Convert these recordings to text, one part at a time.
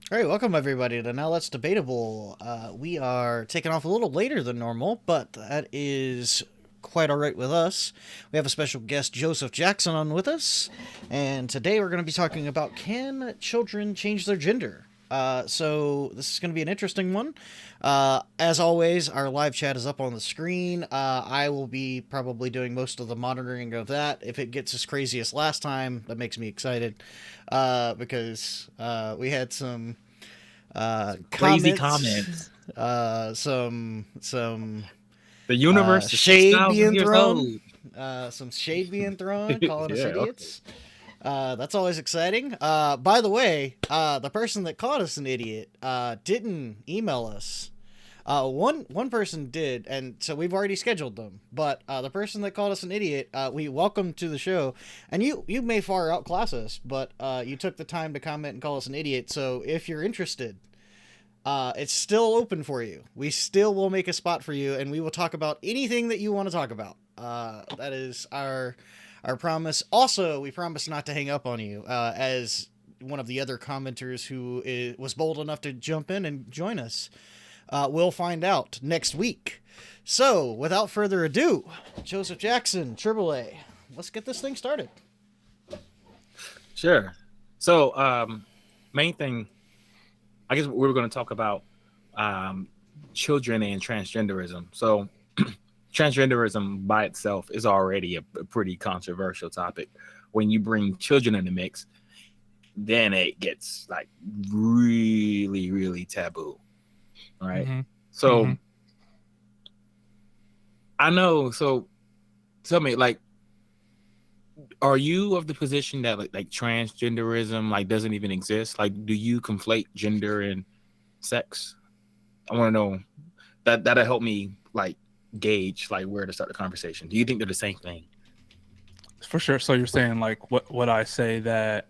All right, welcome everybody to Now That's Debatable. We are taking off a little later than normal, but that is quite all right with us. We have a special guest, Joseph Jackson, on with us, and today we're going to be talking about can children change their gender? So this is going to be an interesting one. As always, our live chat is up on the screen. I will be probably doing most of the monitoring of that. If it gets as crazy as last time, that makes me excited because we had some Crazy comments, comments. some The universe is shade 6,000 being years thrown, old. calling us Yeah, okay. idiots. That's always exciting. By the way, the person that called us an idiot didn't email us. One person did, and so we've already scheduled them. But the person that called us an idiot, we welcome to the show, and you may far outclass us, but you took the time to comment and call us an idiot. So if you're interested, it's still open for you. We still will make a spot for you, and we will talk about anything that you want to talk about. That is our promise. Also, we promise not to hang up on you, as one of the other commenters was bold enough to jump in and join us. We'll find out next week. So, without further ado, Joseph Jackson, AAA, let's get this thing started. Sure. So, main thing, I guess we were going to talk about um, children and transgenderism. So, transgenderism by itself is already a pretty controversial topic. When you bring children in the mix, then it gets like really, really taboo. All right. hmm hmm So, I know. So, tell me, like, are you of the position that like transgenderism like doesn't even exist? Like, do you conflate gender and sex? I want to know that'll help me like gauge like where to start the conversation. Do you think they're the same thing? For sure. So you're saying like what I say that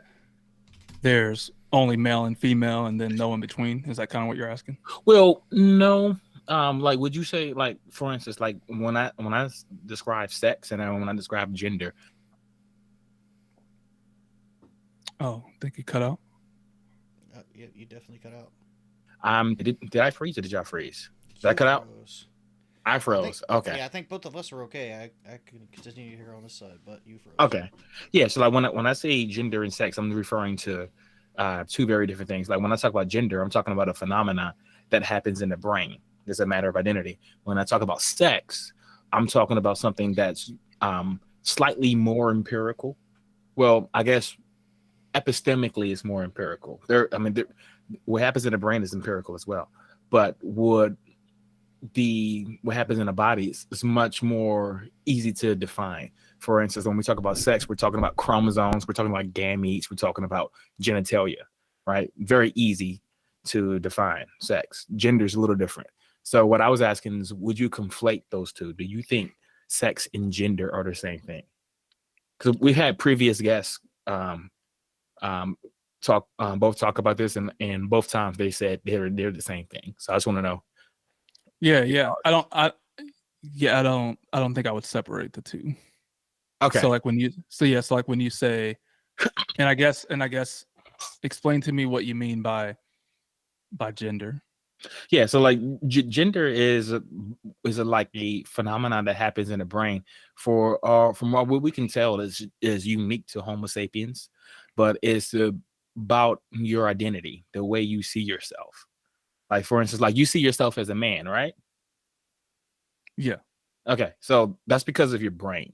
there's only male and female and then no in between? Is that kind of what you're asking? Well, no. Like, would you say like, for instance, like when I describe sex and then when I describe gender, Oh, I think you cut out. Yeah, you definitely cut out. did I freeze or did y'all freeze? Did I You cut out? froze. I I think, froze. Okay. yeah, I think both of us are okay. I can continue here on this side, but you froze. Okay. Yeah. So like when I say gender and sex, I'm referring to two very different things. Like when I talk about gender, I'm talking about a phenomena that happens in the brain. It's a matter of identity. When I talk about sex, I'm talking about something that's slightly more empirical. Well, I guess epistemically is more empirical. What happens in the brain is empirical as well. But what happens in the body is much more easy to define. For instance, when we talk about sex, we're talking about chromosomes, we're talking about gametes, we're talking about genitalia, right? Very easy to define sex. Gender is a little different. So what I was asking is, would you conflate those two? Do you think sex and gender are the same thing? Because we've had previous guests um, talk both talk about this, and both times they said they're the same thing. So I just want to know Yeah, your yeah. I thoughts. don't I yeah, I don't think I would separate the two. So Okay. like when you so yeah, so like when you say and I guess explain to me what you mean by gender. Yeah, so like gender is like a phenomenon that happens in the brain for from what we can tell is unique to Homo sapiens, but it's about your identity, the way you see yourself. Like for instance, like you see yourself as a man, right? Yeah. Okay, so that's because of your brain.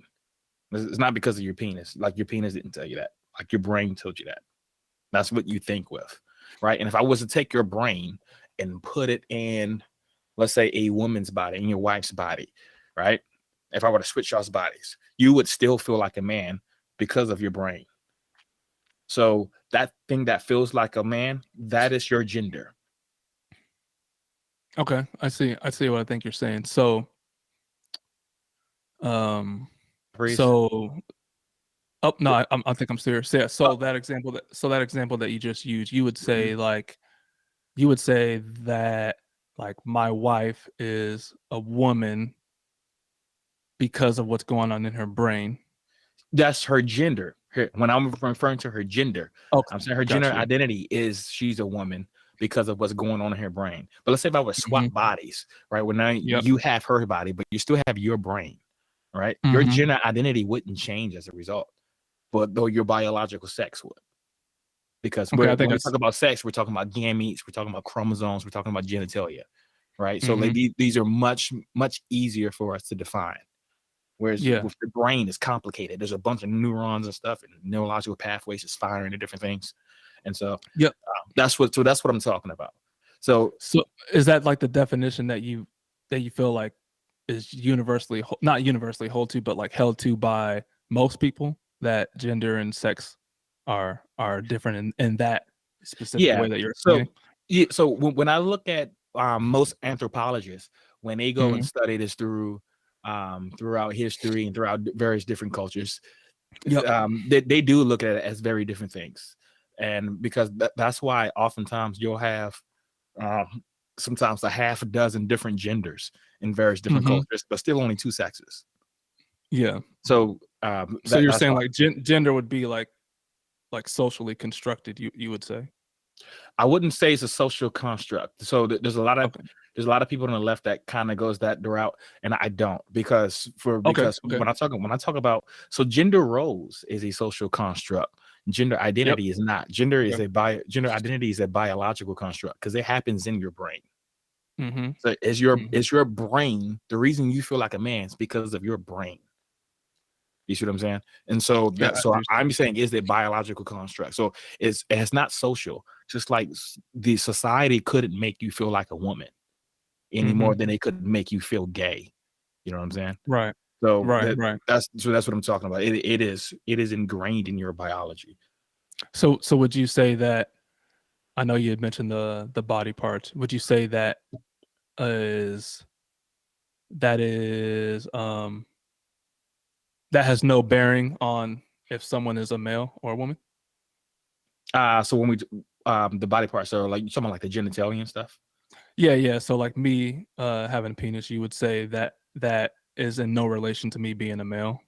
It's not because of your penis. Like your penis didn't tell you that. Like your brain told you that. That's what you think with, right? And if I was to take your brain and put it in, let's say, a woman's body, in your wife's body, right? If I were to switch y'all's bodies, you would still feel like a man because of your brain. So that thing that feels like a man, that is your gender. Okay. I see what I think you're saying. Um Freeze. so oh no, I think I'm serious. Yeah. So that example that you just used, you would say that like my wife is a woman because of what's going on in her brain. That's her gender. When I'm referring to her gender, Okay, I'm saying her gender got you. identity is she's a woman because of what's going on in her brain. But let's say if I would swap bodies, right? Well, now Yep. you have her body, but you still have your brain, right? Your gender identity wouldn't change as a result, but though your biological sex would. Because when we talk about sex, we're talking about gametes, we're talking about chromosomes, we're talking about genitalia, right? So like these are much easier for us to define. Whereas with the brain, it's complicated. There's a bunch of neurons and stuff, and neurological pathways is firing to different things, and so that's what I'm talking about. So is that like the definition that you feel like is universally not universally held to, but like held to by most people, that gender and sex are different in that specific way that you're explaining? So when I look at most anthropologists, when they go and study this throughout history and throughout various different cultures, they do look at it as very different things. And because that's why oftentimes you'll have sometimes a half a dozen different genders in various different cultures, but still only two sexes. Yeah. So so you're saying like gender would be like socially constructed, you would say? I wouldn't say it's a social construct. So there's a lot of people on the left that kind of goes that route, and I don't, because when I talk about, so gender roles is a social construct. Gender identity is not. Gender identity is a biological construct because it happens in your brain. So is your brain the reason you feel like a man? Is because of your brain. You see what I'm saying? And so I'm saying is a biological construct. So it's not social. Just like the society couldn't make you feel like a woman any more than they could make you feel gay. You know what I'm saying? Right. So right. That's what I'm talking about. It is ingrained in your biology. So would you say that, I know you had mentioned the body parts, would you say that that has no bearing on if someone is a male or a woman? So when we the body parts, so like something like the genitalia and stuff. Yeah. So like me having a penis, you would say that is in no relation to me being a male.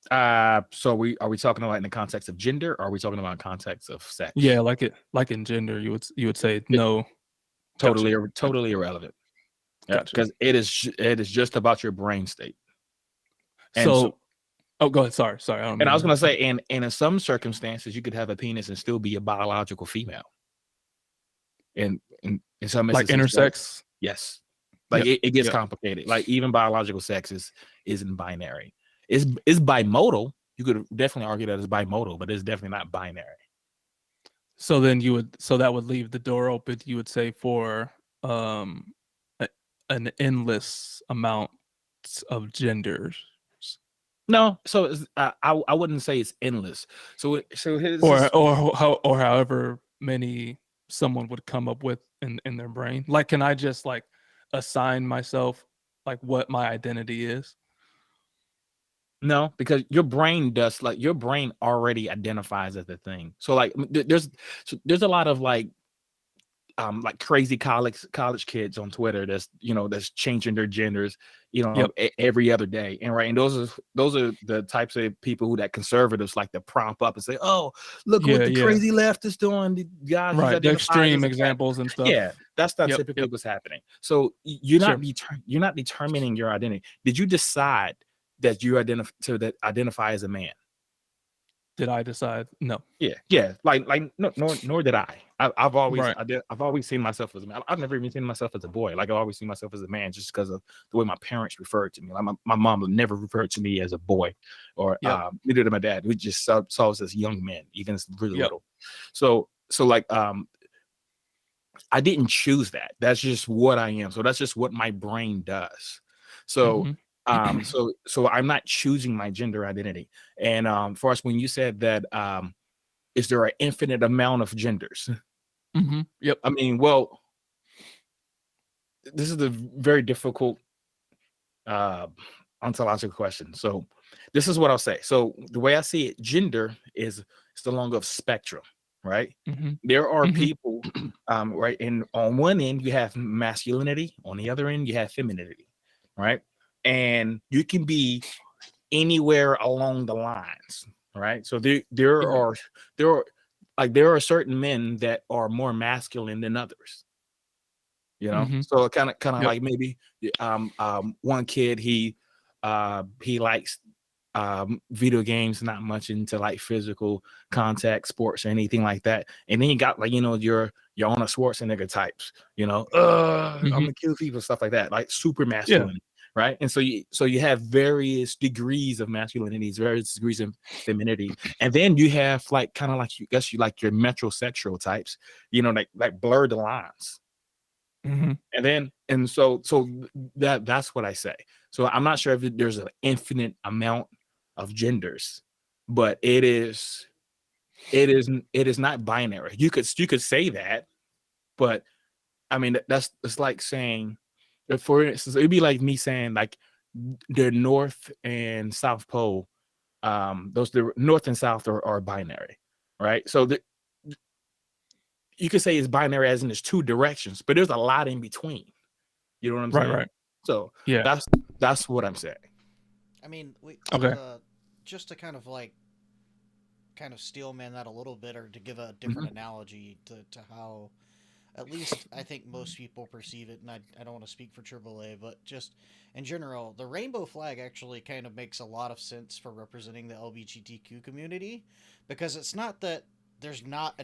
So are we talking about in the context of gender, or are we talking about in context of sex? Yeah, like in gender, you would say no. Totally irrelevant. Yeah, because it is just about your brain state. And so oh, go ahead. Sorry. I was going to say, and in some circumstances, you could have a penis and still be a biological female. And in some instances, like intersex. Yes, like it gets complicated. Like even biological sex isn't binary. It's bimodal. You could definitely argue that it's bimodal, but it's definitely not binary. So then that would leave the door open, you would say, for an endless amount of genders. No, so I wouldn't say it's endless. So or however many someone would come up with in their brain. Like, can I just like assign myself like what my identity is? No, because your brain already identifies as the thing. So like there's a lot of like crazy college kids on Twitter that's changing their genders, every other day. And those are the types of people that conservatives like to prompt up and say, oh, look what the crazy left is doing. The guys, right, the extreme examples and stuff. Yeah, that's not typically what's happening. So you're not determining your identity. Did you decide that you identify as a man? Did I decide? No. Yeah. Like no, nor did I. I've always seen myself as a man. I've never even seen myself as a boy. Like I always seen myself as a man, just because of the way my parents referred to me. Like my mom never referred to me as a boy, or neither did my dad. We just saw us as young men, even as really little. So like I didn't choose that. That's just what I am. So that's just what my brain does. So. So I'm not choosing my gender identity. And for us, when you said that, is there an infinite amount of genders? Yep. I mean, well, this is a very difficult ontological question. So this is what I'll say. So the way I see it, gender is the long of spectrum, right? There are people, right? And on one end, you have masculinity. On the other end, you have femininity, right? And you can be anywhere along the lines, right? So there are like there are certain men that are more masculine than others. Mhm. So kind of Yep. like maybe one kid he likes video games, not much into like physical contact sports or anything like that. And then you got like your Arnold Schwarzenegger types, I'm Mhm. gonna kill people, stuff like that, like super Yeah. masculine, right? And so you have various degrees of masculinity, various degrees of femininity, and then you have like kind of like you guess you like your metrosexual types, like blur the lines. Mhm. And so that's what I say. So I'm not sure if there's an infinite amount of genders, but it is not binary. You could say that, but I mean it's like saying, for instance, it'd be like me saying like the North and South Pole, the North and South are binary, right? So you could say it's binary as in there's two directions, but there's a lot in between. You know what I'm Right. saying? Right. So Yeah. that's what I'm saying. I mean, Okay. just to kind of steel man that a little bit, or to give a Mhm. different analogy to how, at least I think most people perceive it, and I don't want to speak for AAA, but just in general, the rainbow flag actually kind of makes a lot of sense for representing the LGBTQ community, because it's not that there's not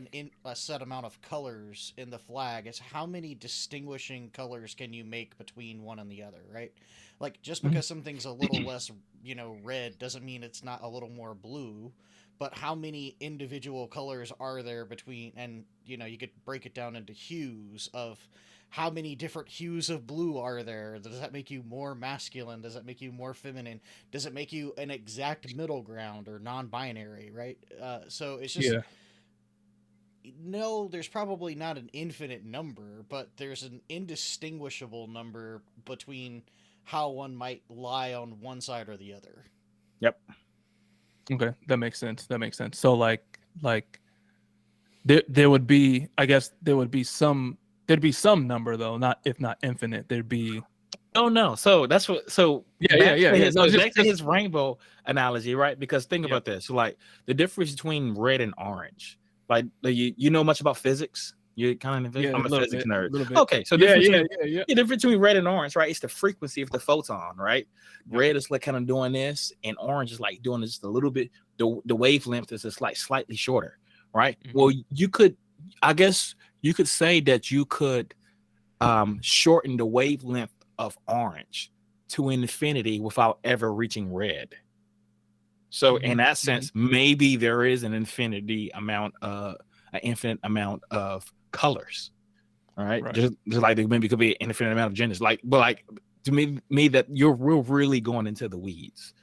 a set amount of colors in the flag. It's how many distinguishing colors can you make between one and the other, right? Like, just Mhm. because something's a little less, red, doesn't mean it's not a little more blue. But how many individual colors are there between, and you could break it down into hues of how many different hues of blue are there. Does that make you more masculine? Does that make you more feminine? Does it make you an exact middle ground or non-binary, right? So it's just, Yeah. no, there's probably not an infinite number, but there's an indistinguishable number between how one might lie on one side or the other. Yep. Okay. That makes sense. That makes sense. So like there would be, I guess there'd be some number though, not if not infinite. There'd be Oh no. So that's what. So yeah. No, back to just his rainbow analogy, right? Because think yeah. about this. So like the difference between red and orange. Like you know much about physics? You kind of Yeah, I'm a a little physics bit. nerd. A little bit. Okay, so Yeah, difference yeah, between yeah, yeah. the difference between red and orange, right? It's the frequency of the photon, right? Yep. Red is like kind of doing this, and orange is like doing just a little bit. The wavelength is just like slightly shorter, right? Mhm. Well, I guess you could say that you could shorten the wavelength of orange to infinity without ever reaching red. So in Mhm. that Mhm. sense, maybe there is an infinite amount of colors. All right, Right. just like there maybe could be an infinite amount of genders. But like to me that we're really going into the weeds.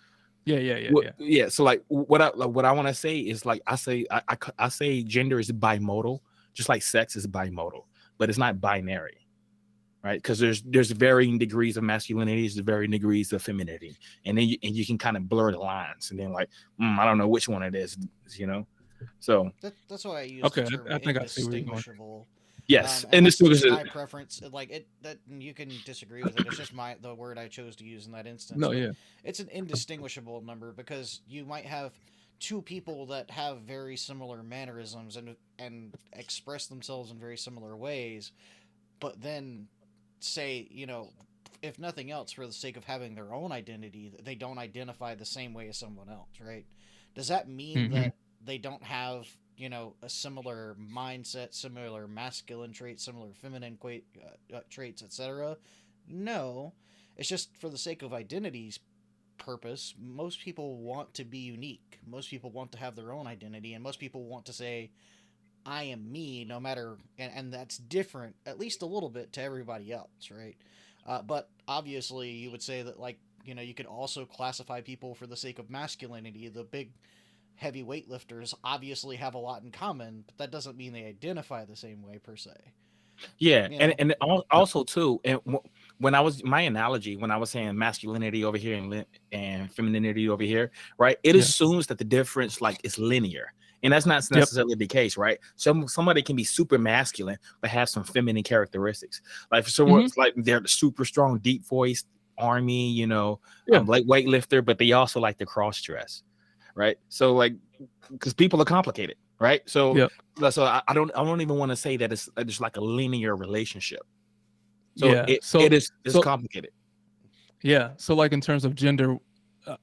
Yeah, yeah, yeah, What, yeah. yeah. So like what I want to say is like I say gender is bimodal, just like sex is bimodal, but it's not binary. Right, because there's varying degrees of masculinity, there's varying degrees of femininity, and then you can kind of blur the lines, and then like I don't know which one it is, so That's why I use the Okay, term I think I see where you're going. indistinguishable. yes, And and this that's just is my preference. Like that you can disagree with it. It's just the word I chose to use in that instance. No, But yeah. it's an indistinguishable number, because you might have two people that have very similar mannerisms and express themselves in very similar ways, but then say, if nothing else, for the sake of having their own identity, they don't identify the same way as someone else, right? Does that mean Mhm. that they don't have, a similar mindset, similar masculine traits, similar feminine traits, etc.? No. It's just for the sake of identity's purpose, most people want to be unique. Most people want to have their own identity, and most people want to say, I am me, no matter, and that's different, at least a little bit, to everybody else, right? But obviously, you would say that, like, you could also classify people for the sake of masculinity. The big heavy weightlifters obviously have a lot in common, but that doesn't mean they identify the same way per se. yeah, You and know? and Yep. also too, and when I was my analogy, when I was saying masculinity over here and femininity over here, right? It Yeah. assumes that the difference like is linear, and that's not Yep. necessarily the case, right? Somebody can be super masculine but have some feminine characteristics, like so Mhm. it's like they're the super strong, deep voiced army, Yeah. like weightlifter, but they also like to cross dress, right? So like because people are complicated. right? So Yep. I don't even want to say that it's just like a linear relationship. So Yeah. it's So complicated. yeah. So like in terms of gender,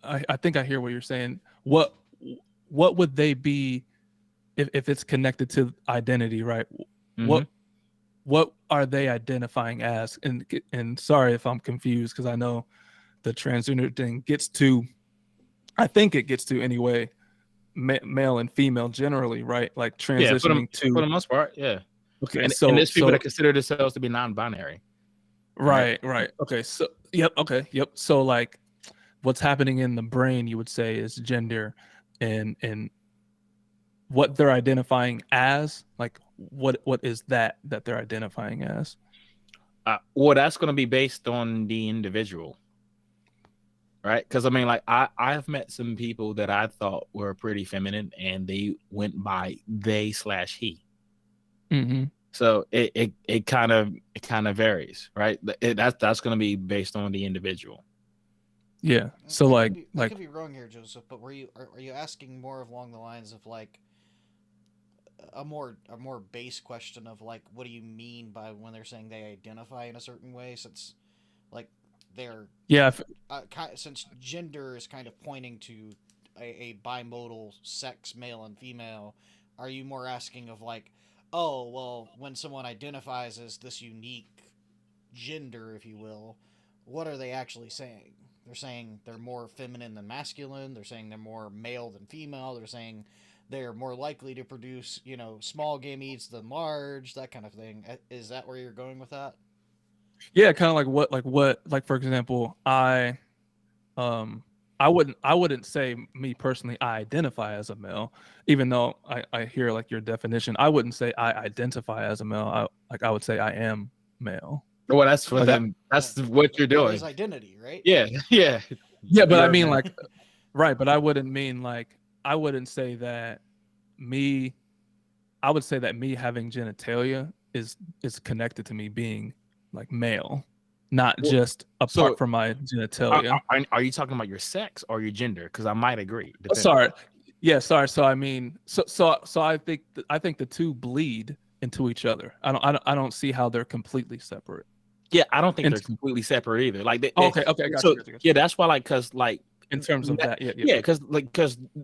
I think I hear what you're saying. What would they be if it's connected to identity, right? Mhm. What are they identifying as? And sorry if I'm confused, because I know the transgender thing gets to, I think it gets to anyway, male and female generally, right? Like Yeah, transitioning for to, the most part, yeah. okay, And so there's people that consider themselves to be non-binary, right? right. Okay, so yep, okay, yep. So like what's happening in the brain, you would say, is gender, and what they're identifying as, like what is that they're identifying as? Well, that's going to be based on the individual, right? Because I mean, like I've met some people that I thought were pretty feminine, and they went by they/he. Mm-hmm. So it kind of varies, right? That's going to be based on the individual. Yeah. So I could be wrong here, Joseph, but are you asking more along the lines of like a more base question of like what do you mean by when they're saying they identify in a certain way, since like they're yeah, since gender is kind of pointing to a bimodal sex, male and female, are you more asking of like, oh well, when someone identifies as this unique gender, if you will, what are they actually saying? They're saying they're more feminine than masculine. They're saying they're more male than female. They're saying they're more likely to produce, small gametes than large, that kind of thing. Is that where you're going with that? yeah, kind of like for example, um I wouldn't say, me personally, I identify as a male, even though I hear like your definition. I wouldn't say I identify as a male. I would say I am male. Well, that's for Like them. That's what you're That is doing. identity, right? Yeah, yeah. yeah, but I You're a mean man. like right, but I wouldn't mean like, I wouldn't say that me I would say that me having genitalia is connected to me being like male, not Well, just apart so from my are, genitalia. are you talking about your sex or your gender? Because I might agree, Oh, depending. sorry. Yeah, sorry. So I mean, so I think the two bleed into each other. I don't see how they're completely separate. Yeah, I don't think In, they're completely separate either. Like, okay, so got you. yeah, that's why, like, because like, In terms of that, yeah, yeah, because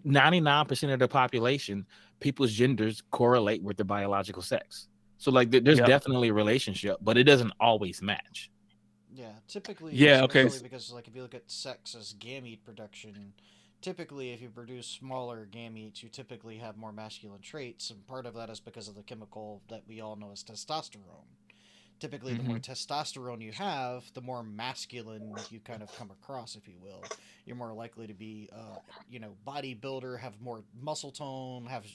99% of the population, people's genders correlate with their biological sex. So like, there's yeah, definitely a relationship, but it doesn't always match. Yeah, typically, yeah. Okay, especially because like if you look at sex as gamete production, typically if you produce smaller gametes, you typically have more masculine traits, and part of that is because of the chemical that we all know as testosterone. Typically, the more hmm testosterone you have, the more masculine you kind of come across, if you will. You're more likely to be, bodybuilder, have more muscle tone, have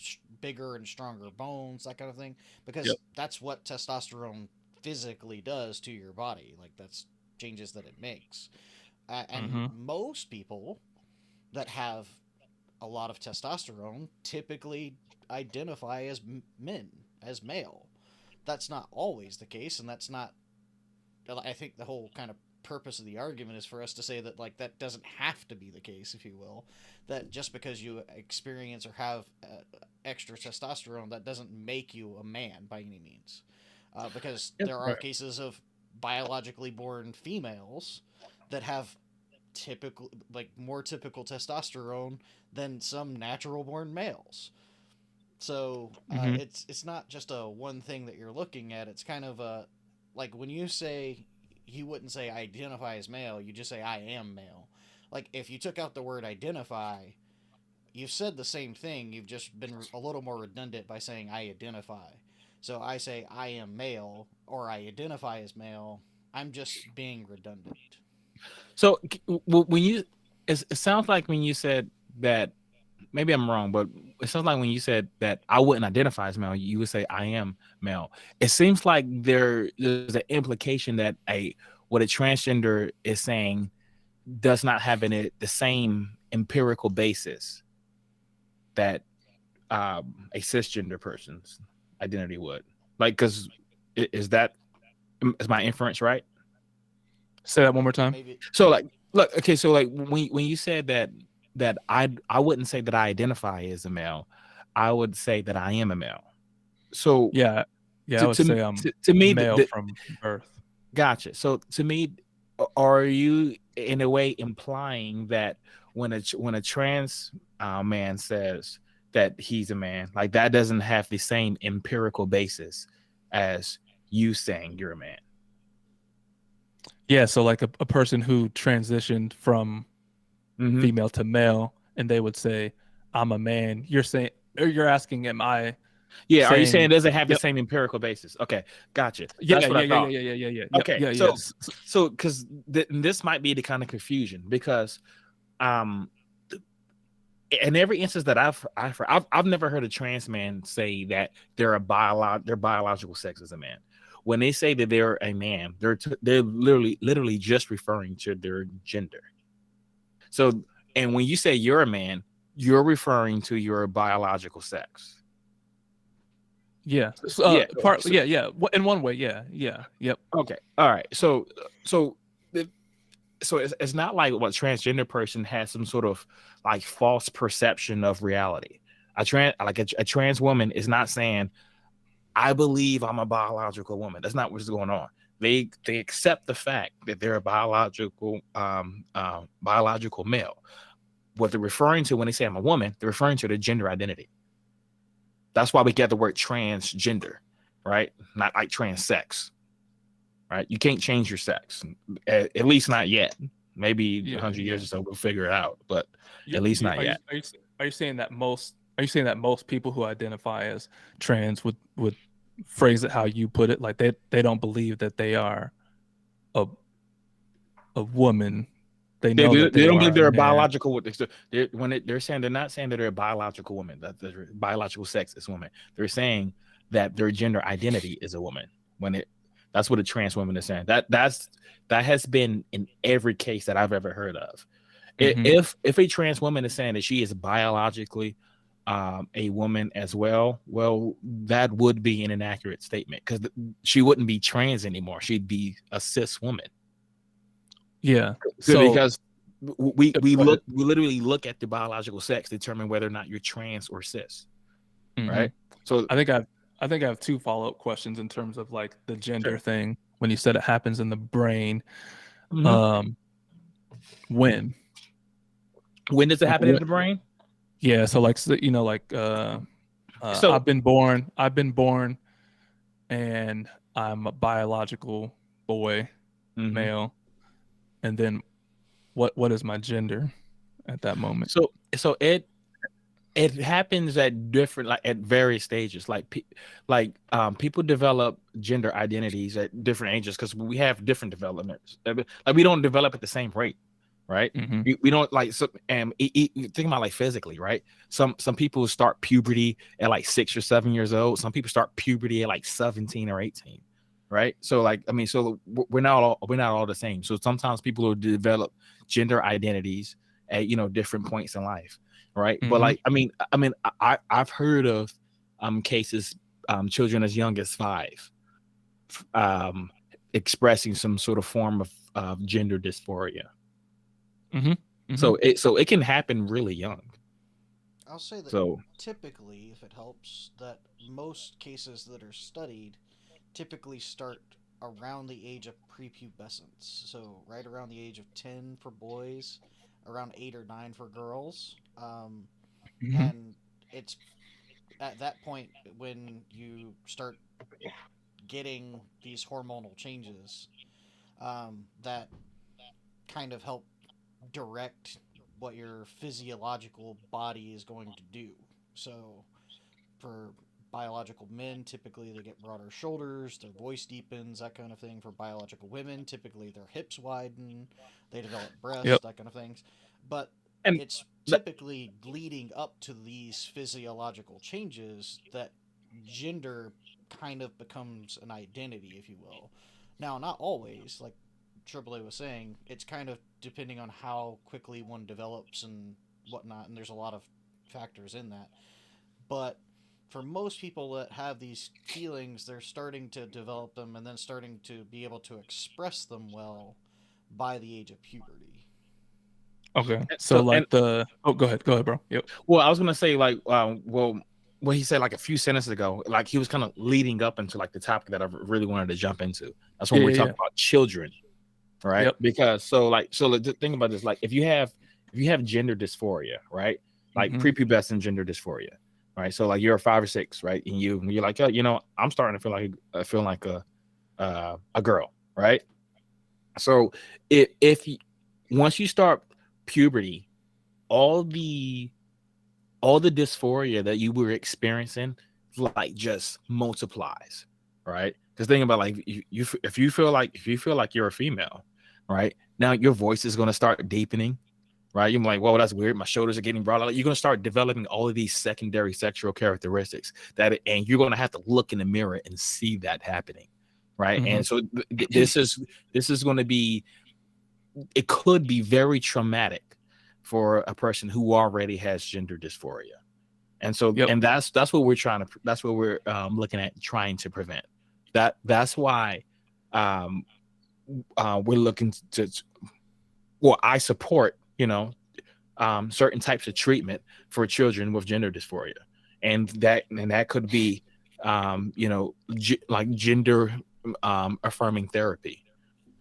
bigger and stronger bones, that kind of thing, yep, because that's what testosterone physically does to your body. Like that's changes that it makes. And hmm most people that have a lot of testosterone typically identify as men, as male. That's not always the case, and that's not. I think the whole kind of purpose of the argument is for us to say that like that doesn't have to be the case, if you will. That just because you experience or have extra testosterone, that doesn't make you a man by any means, because Yep. there are Right. cases of biologically born females that have typical like more typical testosterone than some natural born males. So hmm it's not just a one thing that you're looking at. It's kind of a like when you say you wouldn't say I identify as male, you just say I am male. Like if you took out the word identify, you've said the same thing. You've just been a little more redundant by saying I identify. So I say I am male or I identify as male. I'm just being redundant. So when you, it sounds like when you said that, maybe I'm wrong, but it sounds like when you said that I wouldn't identify as male, you would say I am male. It seems like there's an implication that what a transgender is saying does not have in it the same empirical basis that a cisgender person's identity would. Like, because is my inference right? Say that one more time. Maybe So like, look, okay, so like when you said that I wouldn't say that I identify as a male, I would say that I am a male. So Yeah, yeah, I to would to, say I'm to me, male from birth. gotcha. So to me, are you in a way implying that when a trans man says that he's a man, like that doesn't have the same empirical basis as you saying you're a man? Yeah, so like a person who transitioned from Hmm. female to male, and they would say, "I'm a man." You're saying, or you're asking, "Am I Yeah, are you saying it saying?" doesn't have the Yep. same empirical basis? Okay, gotcha. Yeah, That's what yeah, I yeah, yeah, thought. yeah, yeah, yeah, yeah. Yep, Okay, yeah, so yes. because this might be the kind of confusion because um in every instance that I've never heard a trans man say that their biological sex is a man. When they say that they're a man, they're literally just referring to their gender. So, and when you say you're a man, you're referring to your biological sex. Yeah. So, Yeah. partly, yeah, yeah. In one way, yeah, yeah, yep. Okay. All right. So so it's not like what transgender person has some sort of like false perception of reality. A trans woman is not saying I believe I'm a biological woman. That's not what's going on. They accept the fact that they're a biological male. What they're referring to when they say I'm a woman, they're referring to their gender identity. That's why we get the word transgender, right? Not like trans sex, right? You can't change your sex, at least not yet. Maybe Yeah, 100 yeah. years or so we'll figure it out, but You, at least not are you yet. are you saying that most people who identify as trans would phrase it how you put it, like they don't believe that they are a a woman. They know that They they don't are believe a they're a man. biological. They're saying they're not saying that they're a biological woman. That their biological sex is woman. They're saying that their gender identity is a woman. That's what a trans woman is saying. That has been in every case that I've ever heard of. Mhm. If a trans woman is saying that she is biologically a woman as well, that would be an inaccurate statement because she wouldn't be trans anymore. She'd be a cis woman. Yeah. So So because we go ahead. literally look at the biological sex to determine whether or not you're trans or cis, right? Mhm. So I think I have two follow-up questions in terms of like the gender sure. thing. When you said it happens in the brain, Mhm. um, when? When does it Like happen in when? the brain? Yeah, so like like So I've been born and I'm a biological boy, mhm. male, and then what is my gender at that moment? so it happens at different like at various stages people develop gender identities at different ages because we have different developments like we don't develop at the same rate, right? Hmm. We don't like so and think about like physically, right? Some people start puberty at like 6 or 7 years old. Some people start puberty at like 17 or 18, right? So like I mean so we're not all the same. So sometimes people will develop gender identities at different points in life, right? But Hmm. like I've heard of cases, children as young as 5 um expressing some sort of form of gender dysphoria. Hmm. Hmm. So it can happen really young. I'll say that So typically, if it helps, that most cases that are studied typically start around the age of prepubescence. So right around the age of 10 for boys, around 8 or 9 for girls. Hmm. And it's at that point when you start getting these hormonal changes that kind of help direct what your physiological body is going to do. So, for biological men, typically they get broader shoulders, their voice deepens, that kind of thing. For biological women, typically their hips widen, they develop breasts, Yep. that kind of things. But and it's that, typically leading up to these physiological changes that gender kind of becomes an identity, if you will. Now, not always, like Triple A was saying, it's kind of depending on how quickly one develops and whatnot, and there's a lot of factors in that. But for most people that have these feelings, they're starting to develop them and then starting to be able to express them well by the age of puberty. Okay. So so and like the oh, go ahead, bro. Yep. well I was gonna say like what he said like a few sentences ago, like he was kind of leading up into like the topic that I really wanted to jump into. That's when we're talking about children, right? Yep. Because so think about this, like if you have gender dysphoria, right? Like prepubescent gender dysphoria, right? So like you're 5 or 6, right? And you're like, oh, you know, I'm starting to feel like a girl, right? So if once you start puberty, all the dysphoria that you were experiencing like just multiplies, right? Because think about like if you feel like you're a female, right? Now your voice is going to start deepening, right? You're like, whoa, that's weird. My shoulders are getting broad. Like, you're going to start developing all of these secondary sexual characteristics and you're going to have to look in the mirror and see that happening, right? And so this is going to be, it could be very traumatic for a person who already has gender dysphoria. And so, and that's what we're looking at trying to prevent. That's why we're looking to, well, I support, certain types of treatment for children with gender dysphoria. And that could be, like gender affirming therapy.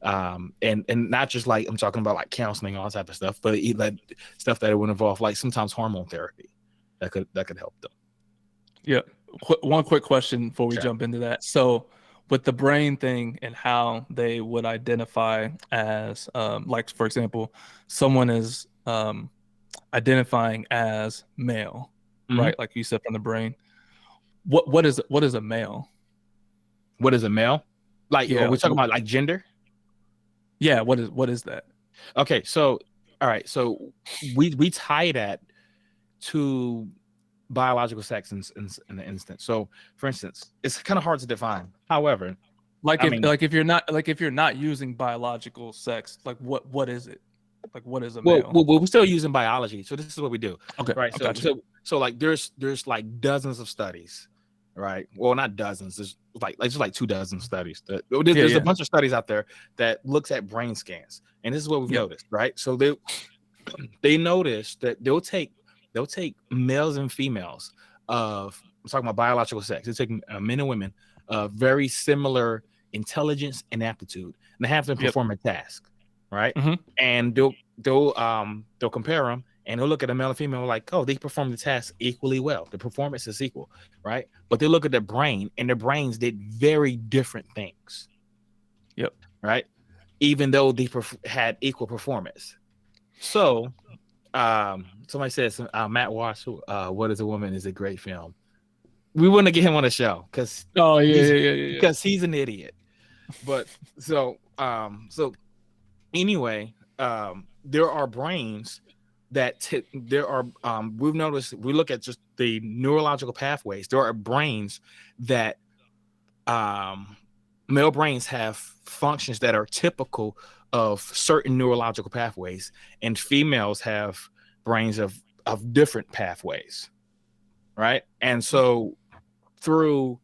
And not just like I'm talking about like counseling, all that type of stuff, but like stuff that would involve like sometimes hormone therapy that could help them. Yeah. One quick question before we jump into that. So with the brain thing and how they would identify as, like, for example, someone is identifying as male, right? Like you said, from the brain. What is a male? What is a male? Like, we're talking about like gender? Yeah, what is that? Okay, so all right, so we tie that to biological sex in the instance. So, for instance, it's kind of hard to define. However, if you're not using biological sex, like what is it? Like what is a male? Well, we're still using biology, so this is what we do. Okay, right. So like there's like dozens of studies, right? Well, not dozens. There's like 2 dozen studies. There's a bunch of studies out there that looks at brain scans, and this is what we've noticed, right? So they noticed that they'll take males and females of, I'm talking about biological sex. They're taking men and women of very similar intelligence and aptitude, and they have them perform a task, right? And they'll compare them, and they'll look at a male and female like, oh, they performed the task equally well. The performance is equal, right? But they look at their brain, and their brains did very different things. Yep. Right? Even though they had equal performance. So, somebody says, Matt Walsh, What Is a Woman is a great film. We want to get him on the show because because he's an idiot. But so anyway, there are brains that we've noticed, we look at just the neurological pathways. There are brains that male brains have functions that are typical of certain neurological pathways, and females have brains of different pathways, right? And so through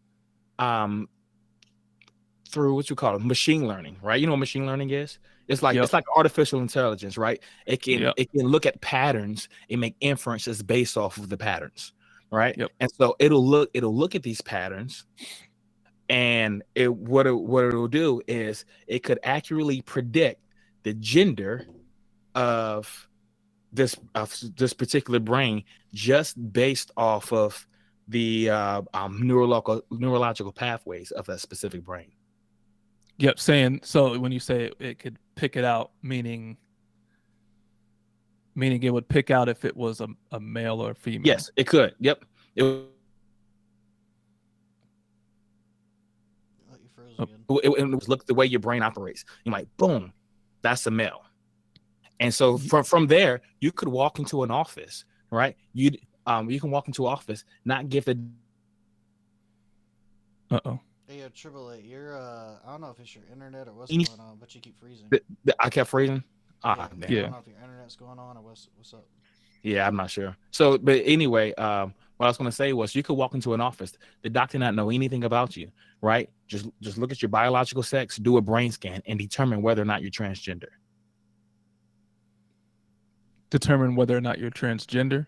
what you call it, machine learning, right? You know what machine learning is? It's like it's like artificial intelligence, right? It can look at patterns and make inferences based off of the patterns, right? And so it'll look at these patterns, and what it'll do is it could accurately predict the gender of this particular brain just based off of the neurological pathways of that specific brain. Yep. So when you say it could pick it out, meaning it would pick out if it was a male or a female. Yes, it could. Yep. It was look the way your brain operates. You're like, boom, that's a male. And so from there, you could walk into an office, right? You can walk into an office, not give it. Hey, Triple A, you're I don't know if it's your internet or what's going on, but you keep freezing. I kept freezing. I don't know if your internet's going on or what's up. Yeah, I'm not sure. So, but anyway, what I was going to say was, you could walk into an office, the doctor not know anything about you, right? Just look at your biological sex, do a brain scan, and determine whether or not you're transgender. Determine whether or not you're transgender?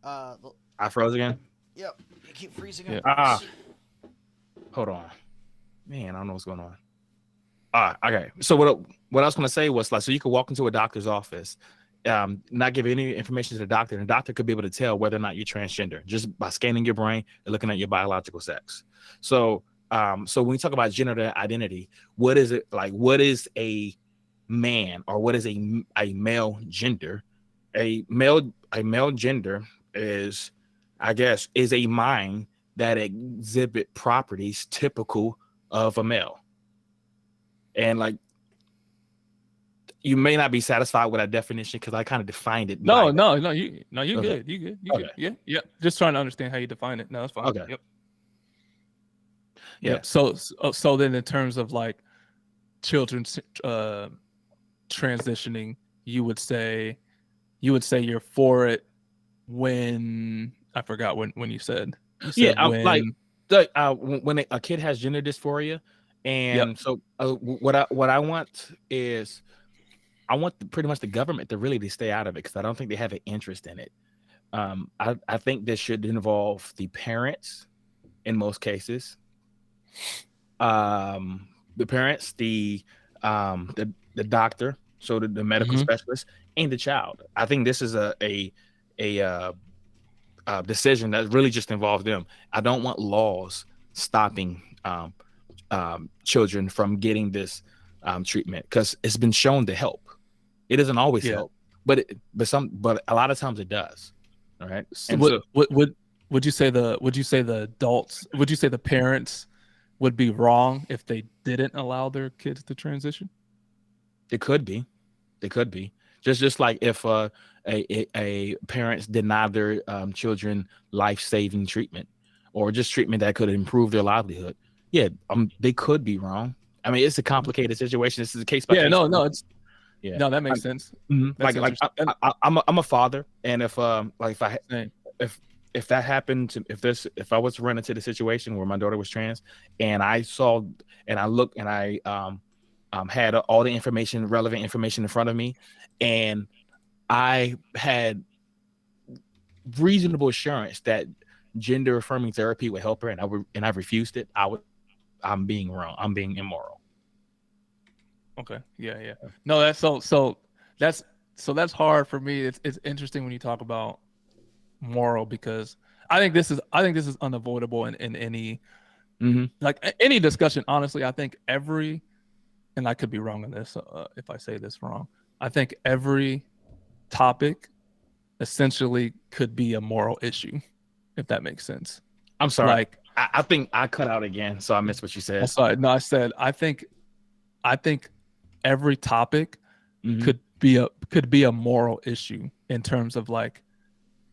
I froze again. Yep. You keep freezing Yeah. up. Hold on, man. I don't know what's going on. Okay. So what I was going to say was like, so you could walk into a doctor's office, not give any information to the doctor, and the doctor could be able to tell whether or not you're transgender just by scanning your brain and looking at your biological sex. So when we talk about gender identity, what is it like? What is a man, or what is a male gender? A male gender is, I guess, is a mind that exhibit properties typical of a male. And like, you may not be satisfied with that definition because I kind of defined it. No, by that. no, you Okay. good. You good. You Okay. good. Yeah, yeah. Just trying to understand how you define it. No, that's fine. Okay. Yep. Yeah. Yep. So then in terms of like children transitioning, you would say you're for it when I forgot when you said. You said Yeah, when, when a kid has gender dysphoria, and Yep. so what I want is, I want pretty much the government to really stay out of it because I don't think they have an interest in it. I think this should involve the parents in most cases. The parents, the doctor, so the medical Mhm. specialist, and the child. I think this is a decision that really just involves them. I don't want laws stopping children from getting this treatment because it's been shown to help. It doesn't always Yeah. help, but a lot of times it does. All right. So And would you say the adults, would you say the parents would be wrong if they didn't allow their kids to transition? it could be, just like if a parents deny their children life-saving treatment or just treatment that could improve their livelihood. Yeah, they could be wrong. I mean, it's a complicated situation. This is a case by case. Yeah, no, that makes sense. Mhm. That's Like interesting. I'm a father, and if Same. if that happened to, if I was to run into the situation where my daughter was trans, and I saw and I looked and I had all the information, relevant information in front of me, and I had reasonable assurance that gender affirming therapy would help her, and I refused it, I'm being wrong. I'm being immoral. Okay. Yeah. No, that's hard for me. It's interesting when you talk about moral because I think this is unavoidable in any like any discussion. Honestly, I think and I could be wrong on this if I say this wrong. I think every topic essentially could be a moral issue, if that makes sense. I'm sorry. Like, I think I cut out again, so I missed what you said. I'm sorry. No, I said I think every topic could be a moral issue in terms of like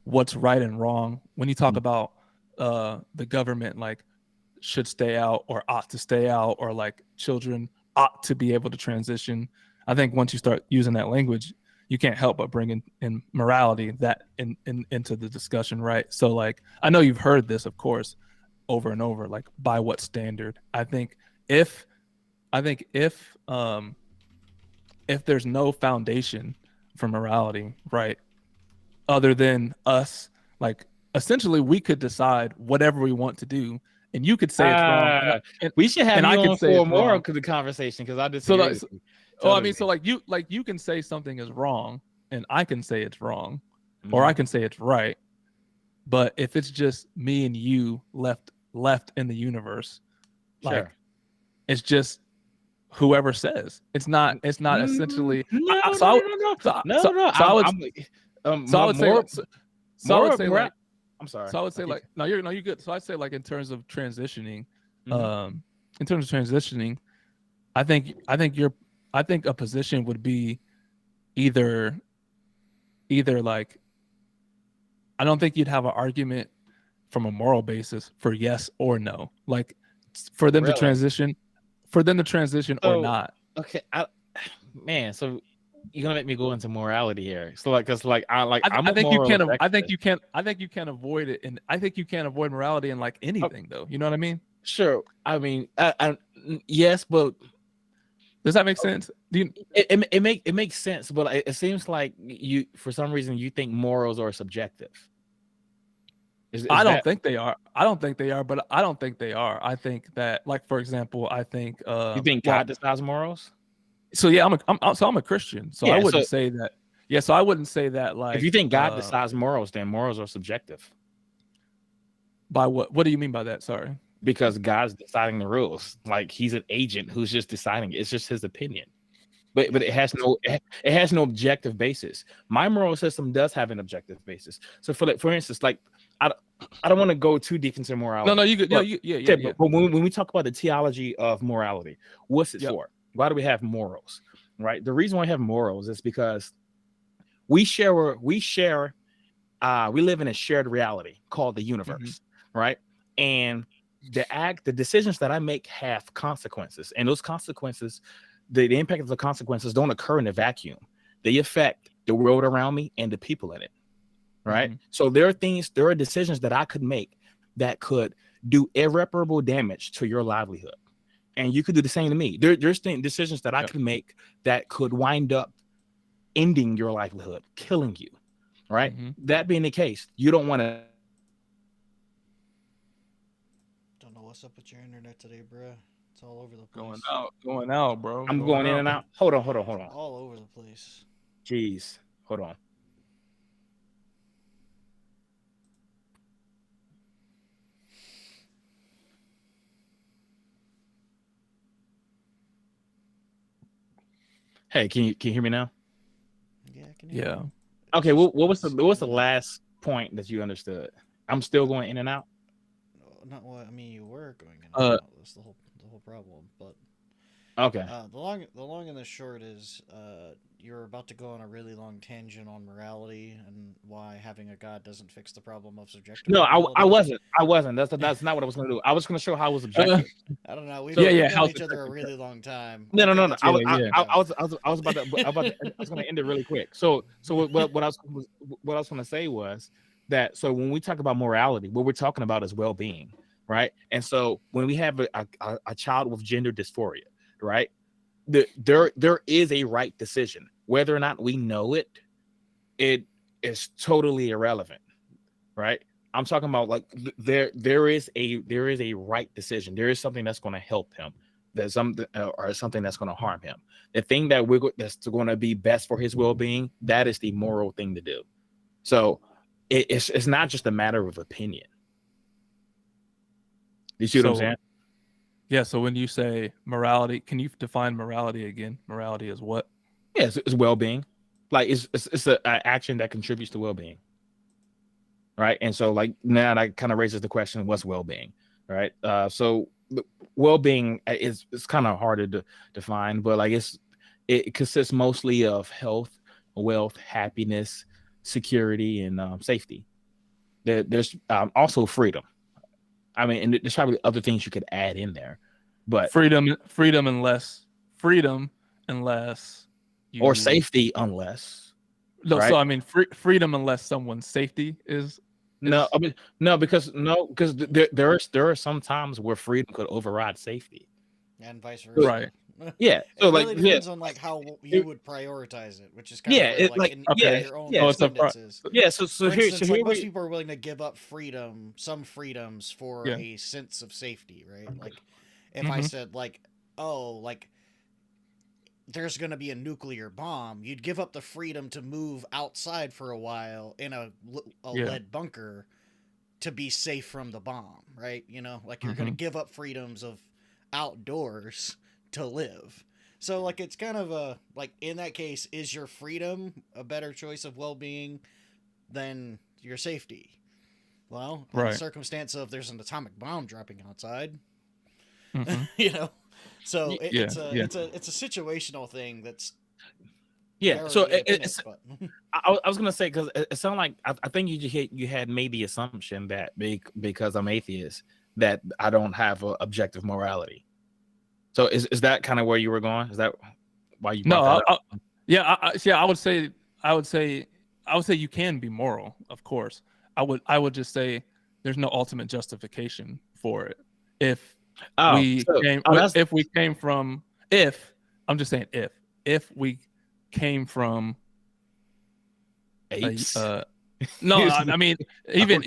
what's right and wrong. When you talk about the government like should stay out or ought to stay out, or like children ought to be able to transition, I think once you start using that language, you can't help but bring in morality that into the discussion, right? So like I know you've heard this, of course, over and over, like by what standard? I think if there's no foundation for morality, right, other than us, like essentially we could decide whatever we want to do, and you could say it's wrong. We should have and you I could on say for it's more wrong. of the conversation because I just So like, I mean, so like you can say something is wrong, and I can say it's wrong, or I can say it's right. But if it's just me and you left in the universe, like it's just whoever says. It's not essentially. I would say like I'm sorry. So I would say like no, you're good. So I'd say like in terms of transitioning, I think a position would be either like I don't think you'd have an argument from a moral basis for yes or no. Like for them to transition or not. Okay, so you're gonna make me go into morality here. So like, cause like I think you can avoid it, and I think you can't avoid morality in like anything though. You know what I mean? Sure. I mean, yes, but does that make sense? It makes sense, but it seems like you for some reason you think morals are subjective. I don't think they are. I don't think they are, but I don't think they are. I think that, like, for example, I think you think God decides morals? So yeah, I'm a Christian, so Yeah, I wouldn't say that. Yeah, so I wouldn't say that, like, if you think God decides morals, then morals are subjective. By what? What do you mean by that? Sorry. Because God's deciding the rules. Like, he's an agent who's just deciding it. It's just his opinion. But it has no objective basis. My moral system does have an objective basis. So for instance, like, I don't want to go too deep into morality. No, you could. Yeah. But when we talk about the theology of morality, what's it for? Why do we have morals? Right. The reason why we have morals is because we live in a shared reality called the universe, right? And the decisions that I make have consequences, and those consequences, the impact of the consequences don't occur in a vacuum. They affect the world around me and the people in it, right? So there are decisions that I could make that could do irreparable damage to your livelihood, and you could do the same to me. There's decisions that I could make that could wind up ending your livelihood, killing you, right? That being the case, you don't want to. Don't know what's up with your internet today, bro. It's all over the place. Going out, bro. I'm going in and out. Hold on. All over the place. Jeez, hold on. Hey, can you hear me now? Yeah, I can hear you. Okay, what was the last point that you understood? I'm still going in and out. Not what I mean. You were going in and out. That's the whole problem. But okay. The long and the short is, you're about to go on a really long tangent on morality and why having a god doesn't fix the problem of subjective. No, I wasn't. That's not what I was going to do. I was going to show how I was objective. I don't know. We've known each other a really long time. No. I was going to end it really quick. So what I was going to say was that, so when we talk about morality, what we're talking about is well-being, right? And so when we have a child with gender dysphoria, right, there is a right decision. Whether or not we know it, it is totally irrelevant, right? I'm talking about, like, there is a right decision. There is something that's going to help him. There's something or something that's going to harm him. The thing that's going to be best for his well-being, that is the moral thing to do. So it's not just a matter of opinion. You see what I'm saying? Yeah. So when you say morality, can you define morality again? Morality is what? Yeah, it's well-being. Like, it's an action that contributes to well-being, right? And so, like, now that kind of raises the question, what's well-being, right? So well-being is kind of hard to define, but, like, it consists mostly of health, wealth, happiness, security, and safety. There's also freedom. I mean, and there's probably other things you could add in there, but freedom unless or safety unless. No, right? so I mean freedom unless someone's safety is. No, I mean because there are some times where freedom could override safety, and vice versa. Right. Yeah. So, it really depends on, like, how you would prioritize it, which is kind of where, your own tendencies. Yeah. So for here, instance, like, most people are willing to give up some freedoms for a sense of safety, right? Like, if I said, like, oh, like, there's going to be a nuclear bomb, you'd give up the freedom to move outside for a while in a lead bunker to be safe from the bomb, right? You know, like, you're going to give up freedoms of outdoors to live. So, like, it's kind of a, like, in that case, is your freedom a better choice of well-being than your safety? Well, in the circumstance of there's an atomic bomb dropping outside, you know, so it's a situational thing that's so I was gonna say, because it sounded like I think you had made the assumption that because I'm atheist that I don't have a objective morality. So is that kind of where you were going? Is that why you? No, I would say you can be moral, of course. I would just say there's no ultimate justification for it. If we came from apes. No, I mean Okay.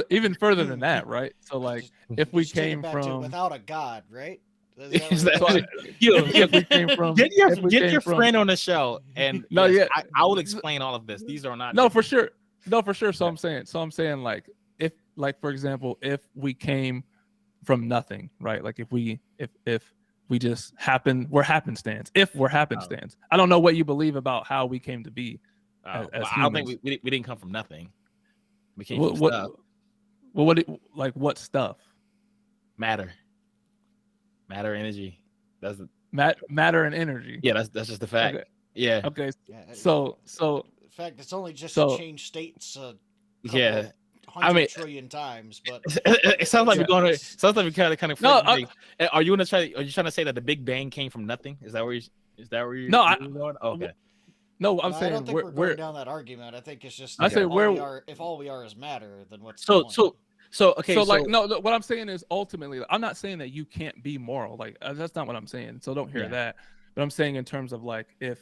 even further than that, right? So like Just- if we just take it came back to from without a god, right? Is that Is what that- so you're if we came from if we get came your from friend on the show, and no yes, yeah I will explain all of this. These are not no for different. sure no for sure. So Okay. I'm saying like if like for example if we came from nothing, right? Like if we just we're happenstance. If we're Oh, happenstance, I don't know what you believe about how we came to be well, as I don't think humans. we didn't come from nothing. We came from What what stuff, well, like what stuff? matter, energy. That's Matter and energy. yeah. That's just the fact. Okay. Yeah, Okay. Yeah, So in fact, it's only just so changed states a couple yeah. of I hundred mean, trillion times, but it sounds like Yeah. we're going to. Sounds like we kind of. no, Are you gonna try? Are you trying to say that the Big Bang came from nothing? Is that where you? Is that where you? no, You're going? Okay. no. I'm no, I saying don't think we're going down that argument. I think it's just I if say all where we are, if all we are is matter, then what's the So point? okay. so like no, what I'm saying is ultimately I'm not saying that you can't be moral. Like that's not what I'm saying. So don't hear Yeah. that. But I'm saying in terms of like if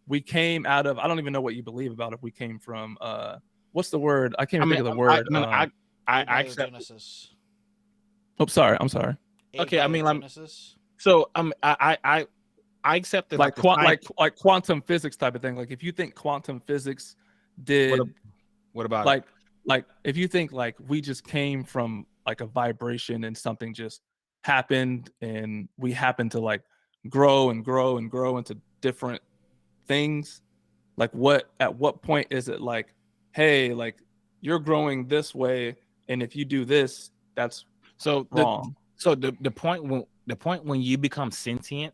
we came out of I don't even know what you believe about if we came from what's the word? I can't I even mean, think of the word. I accept. Abiogenesis. Oh, sorry. I'm sorry. Okay, I mean, Abiogenesis. So I accept that Like the science- like quantum physics type of thing. Like if you think quantum physics did what about it? like if you think like we just came from like a vibration and something just happened and we happened to like grow and grow and grow into different things, like at what point is it like, hey, like you're growing this way and if you do this that's So wrong. the point when you become sentient,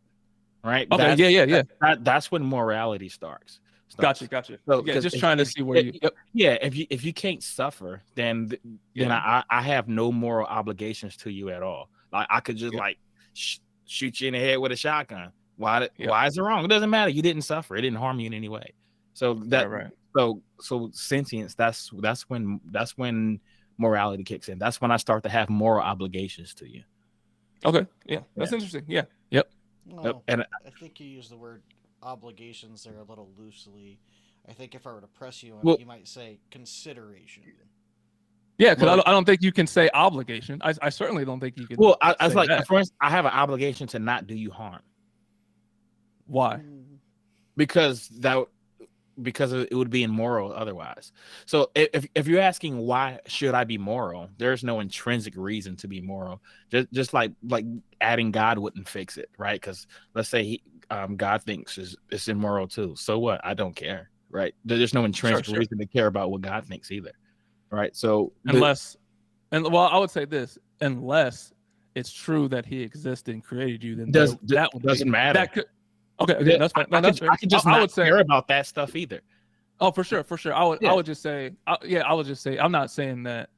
right? Okay, That's when morality starts. Gotcha. So Yeah, because just trying to see where you yeah, if you can't suffer, then Yeah. I have no moral obligations to you at all. Like I could just Yeah. like shoot you in the head with a shotgun. Why Yeah. why is it wrong? It doesn't matter. You didn't suffer. It didn't harm you in any way. So that right. so sentience. That's when morality kicks in. That's when I start to have moral obligations to you. Okay. Yeah. That's interesting. Yeah. Yep. Well, And I think you use the word obligations there a little loosely. I think if I were to press you on Well- it, you might say consideration. Yeah, because Well- I don't think you can say obligation. I certainly don't think you can. well, I was say like, that. for instance, I have an obligation to not do you harm. Why? Because it would be immoral otherwise. So if you're asking why should I be moral, there's no intrinsic reason to be moral. Just like adding God wouldn't fix it, right? Because let's say God thinks it's immoral too. So what? I don't care, right? There's no intrinsic Sure. reason to care about what God thinks either, right? So Unless, well, I would say this: unless it's true that He existed and created you, then that doesn't matter. That could. Okay, that's fine. No, that's fair. I could just I not would say, care about that stuff either. oh, for sure. Yeah. I would just say, I would just say, I'm not saying that.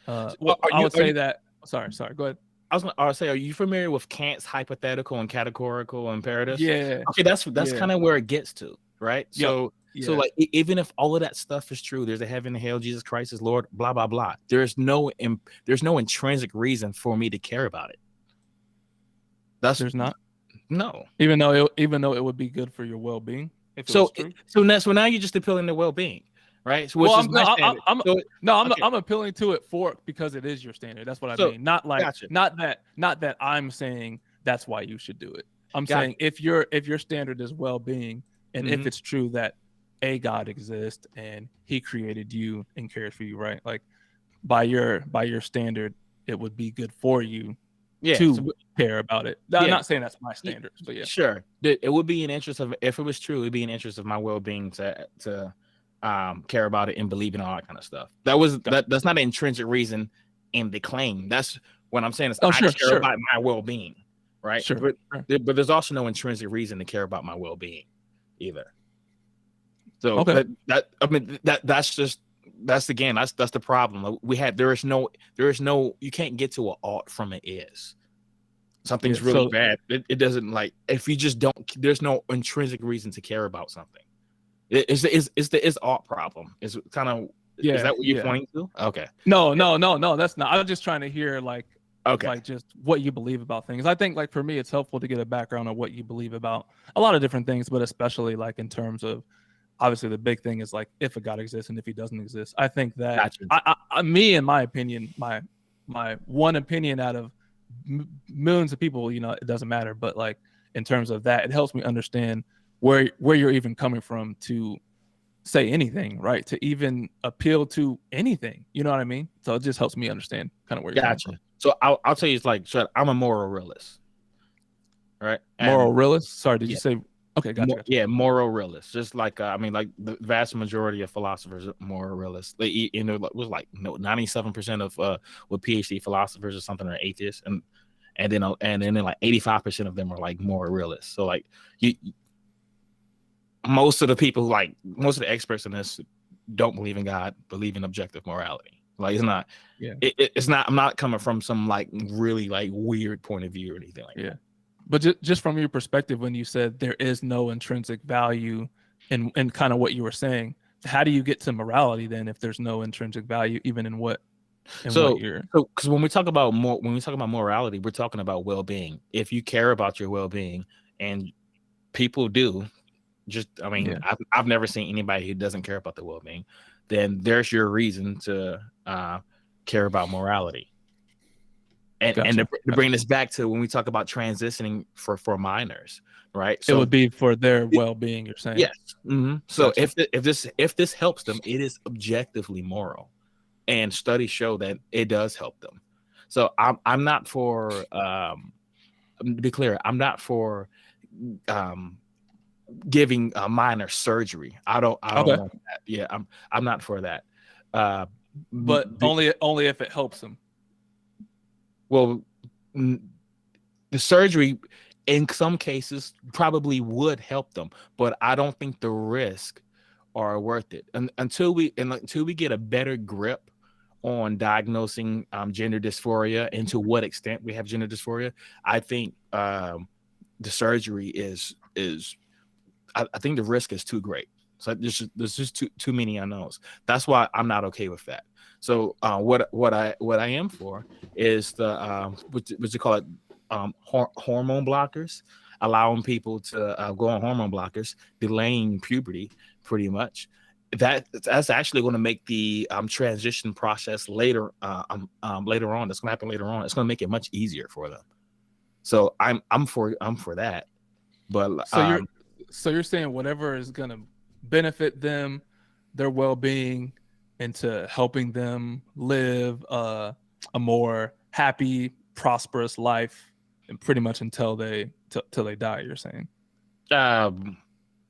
Are I you- would are say you- that. Sorry. Go ahead. I was say, are you familiar with Kant's hypothetical and categorical imperatives? Yeah. Okay, that's Yeah. kind of where it gets to, right? Yep. So Yeah. like even if all of that stuff is true, there's a heaven and hell, Jesus Christ is Lord, blah blah blah. There's no intrinsic reason for me to care about it. There's not. No. Even though it would be good for your well-being if it was true. So now you're just appealing to well-being, right? So, which Well, is my standard. Okay. I'm appealing to it because it is your standard. That's what I So, mean. Not like gotcha. not that I'm saying that's why you should do it. I'm Gotcha. saying if your standard is well-being and if Mhm. it's true that a God exists and He created you and cares for you, right? Like by your standard, it would be good for you Yeah. to so- care about it. I'm Yeah. not saying that's my standards, but yeah. Sure. It would be an interest of, if it was true, it'd be an interest of my well-being to care about it and believe in all that kind of stuff. That's not an intrinsic reason in the claim. That's what I'm saying is I care about my well-being, right? Sure. But there's also no intrinsic reason to care about my well-being either. So Okay. that's the problem. There is no you can't get to an ought from an is. Something's really bad. It doesn't, like, if you just don't, there's no intrinsic reason to care about something. It's the ought problem. Is kind of, is that what you're pointing to? Okay. No, that's not. I'm just trying to hear like just what you believe about things. I think like for me, it's helpful to get a background on what you believe about a lot of different things, but especially like in terms of obviously the big thing is like if a God exists and if he doesn't exist. I think that Gotcha. me, in my opinion, my one opinion out of millions of people, it doesn't matter. But like in terms of that, it helps me understand where you're even coming from to say anything, right? To even appeal to anything, you know what I mean? So it just helps me understand kind of where you're coming Gotcha. from. So I'll tell you, it's like, so I'm a moral realist, right? Moral And realist. Sorry, did yeah, you say? Okay, gotcha. yeah, moral realist. Just like I mean, like the vast majority of philosophers are moral realists. They, it was like 97% of with PhD philosophers or something are atheists, and then like 85% of them are like moral realists. So like you, most of the people, like most of the experts in this, don't believe in God, believe in objective morality. Like it's not, Yeah. it's not. I'm not coming from some like really like weird point of view or anything like Yeah. that. But just from your perspective, when you said there is no intrinsic value in kind of what you were saying, how do you get to morality then if there's no intrinsic value even in what So you're because when we talk about morality, we're talking about well-being. If you care about your well-being, and people do, just I mean, Yeah. I've never seen anybody who doesn't care about their well-being, then there's your reason to care about morality. And Gotcha. to bring this back to when we talk about transitioning for minors, right? It So would be for their well-being, you're saying? yes. So Gotcha. if this helps them, it is objectively moral, and studies show that it does help them. So I'm not for to be clear, I'm not for giving a minor surgery. I don't Okay. want that. Yeah, I'm not for that. But only if it helps them. Well, the surgery in some cases probably would help them, but I don't think the risk are worth it. And until we get a better grip on diagnosing gender dysphoria and to what extent we have gender dysphoria, I think the surgery is I think the risk is too great. So there's just too many unknowns. That's why I'm not okay with that. So what I am for is the what you call it, hormone blockers, allowing people to go on hormone blockers, delaying puberty, pretty much. That's actually going to make the transition process later later on. That's going to happen later on. It's going to make it much easier for them. So I'm for that. But So you're saying whatever is going to benefit them, their well-being, into helping them live a more happy, prosperous life, and pretty much until they till they die. You're saying?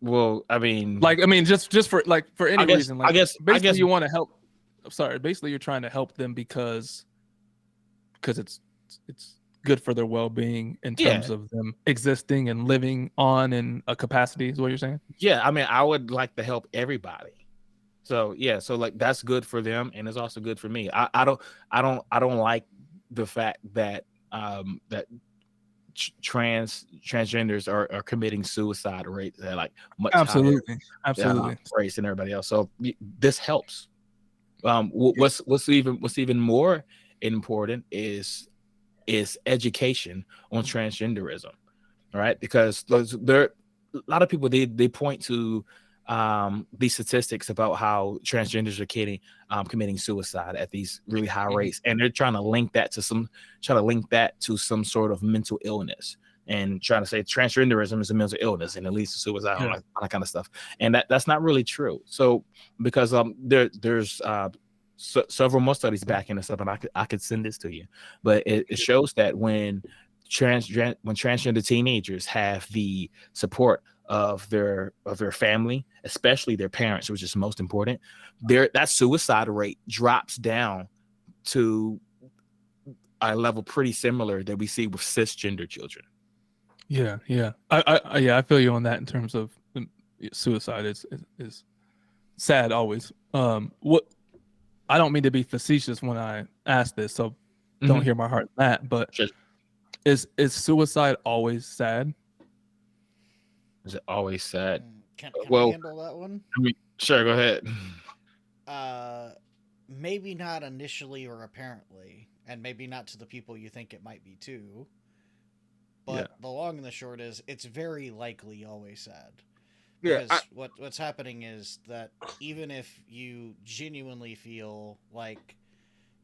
well, I mean, just for any reason. Like, I guess you want to help. Sorry, basically you're trying to help them because it's good for their well-being in terms of them existing and living on in a capacity, is what you're saying? Yeah, I mean, I would like to help everybody. So yeah, so like that's good for them, and it's also good for me. I don't like the fact that that transgenders are committing suicide rates at like much higher rates than everybody else. So this helps. What's even more important is education on transgenderism, right? Because there a lot of people they point to these statistics about how transgenders are committing suicide at these really high rates, and they're trying to link that to some sort of mental illness, and trying to say transgenderism is a mental illness and it leads to suicide, and all that kind of stuff. And that's not really true. So because there's several more studies backing this up, and I could send this to you, but it shows that when transgender teenagers have the support of their family, especially their parents, which is most important, that suicide rate drops down to a level pretty similar that we see with cisgender children. Yeah. I feel you on that in terms of suicide is sad always. What I don't mean to be facetious when I ask this, so don't hear my heart in that, but is suicide always sad? Is it always sad? Can I handle that one? I mean, sure, go ahead. Maybe not initially or apparently, and maybe not to the people you think it might be too. But the long and the short is, it's very likely always sad. Yeah, because what's happening is that even if you genuinely feel like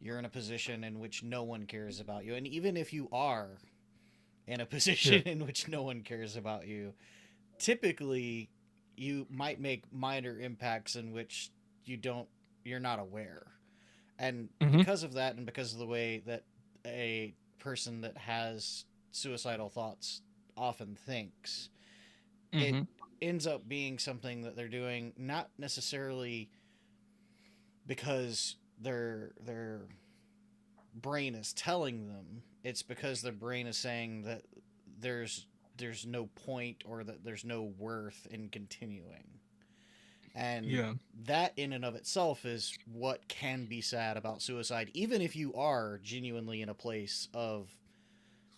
you're in a position in which no one cares about you, and even if you are in a position in which no one cares about you, typically you might make minor impacts in which you're not aware. And Mm-hmm. because of that, and because of the way that a person that has suicidal thoughts often thinks, it Mm-hmm. ends up being something that they're doing not necessarily because their brain is telling them. It's because their brain is saying that there's there's no point, or that there's no worth in continuing. And Yeah. that in and of itself is what can be sad about suicide, even if you are genuinely in a place of,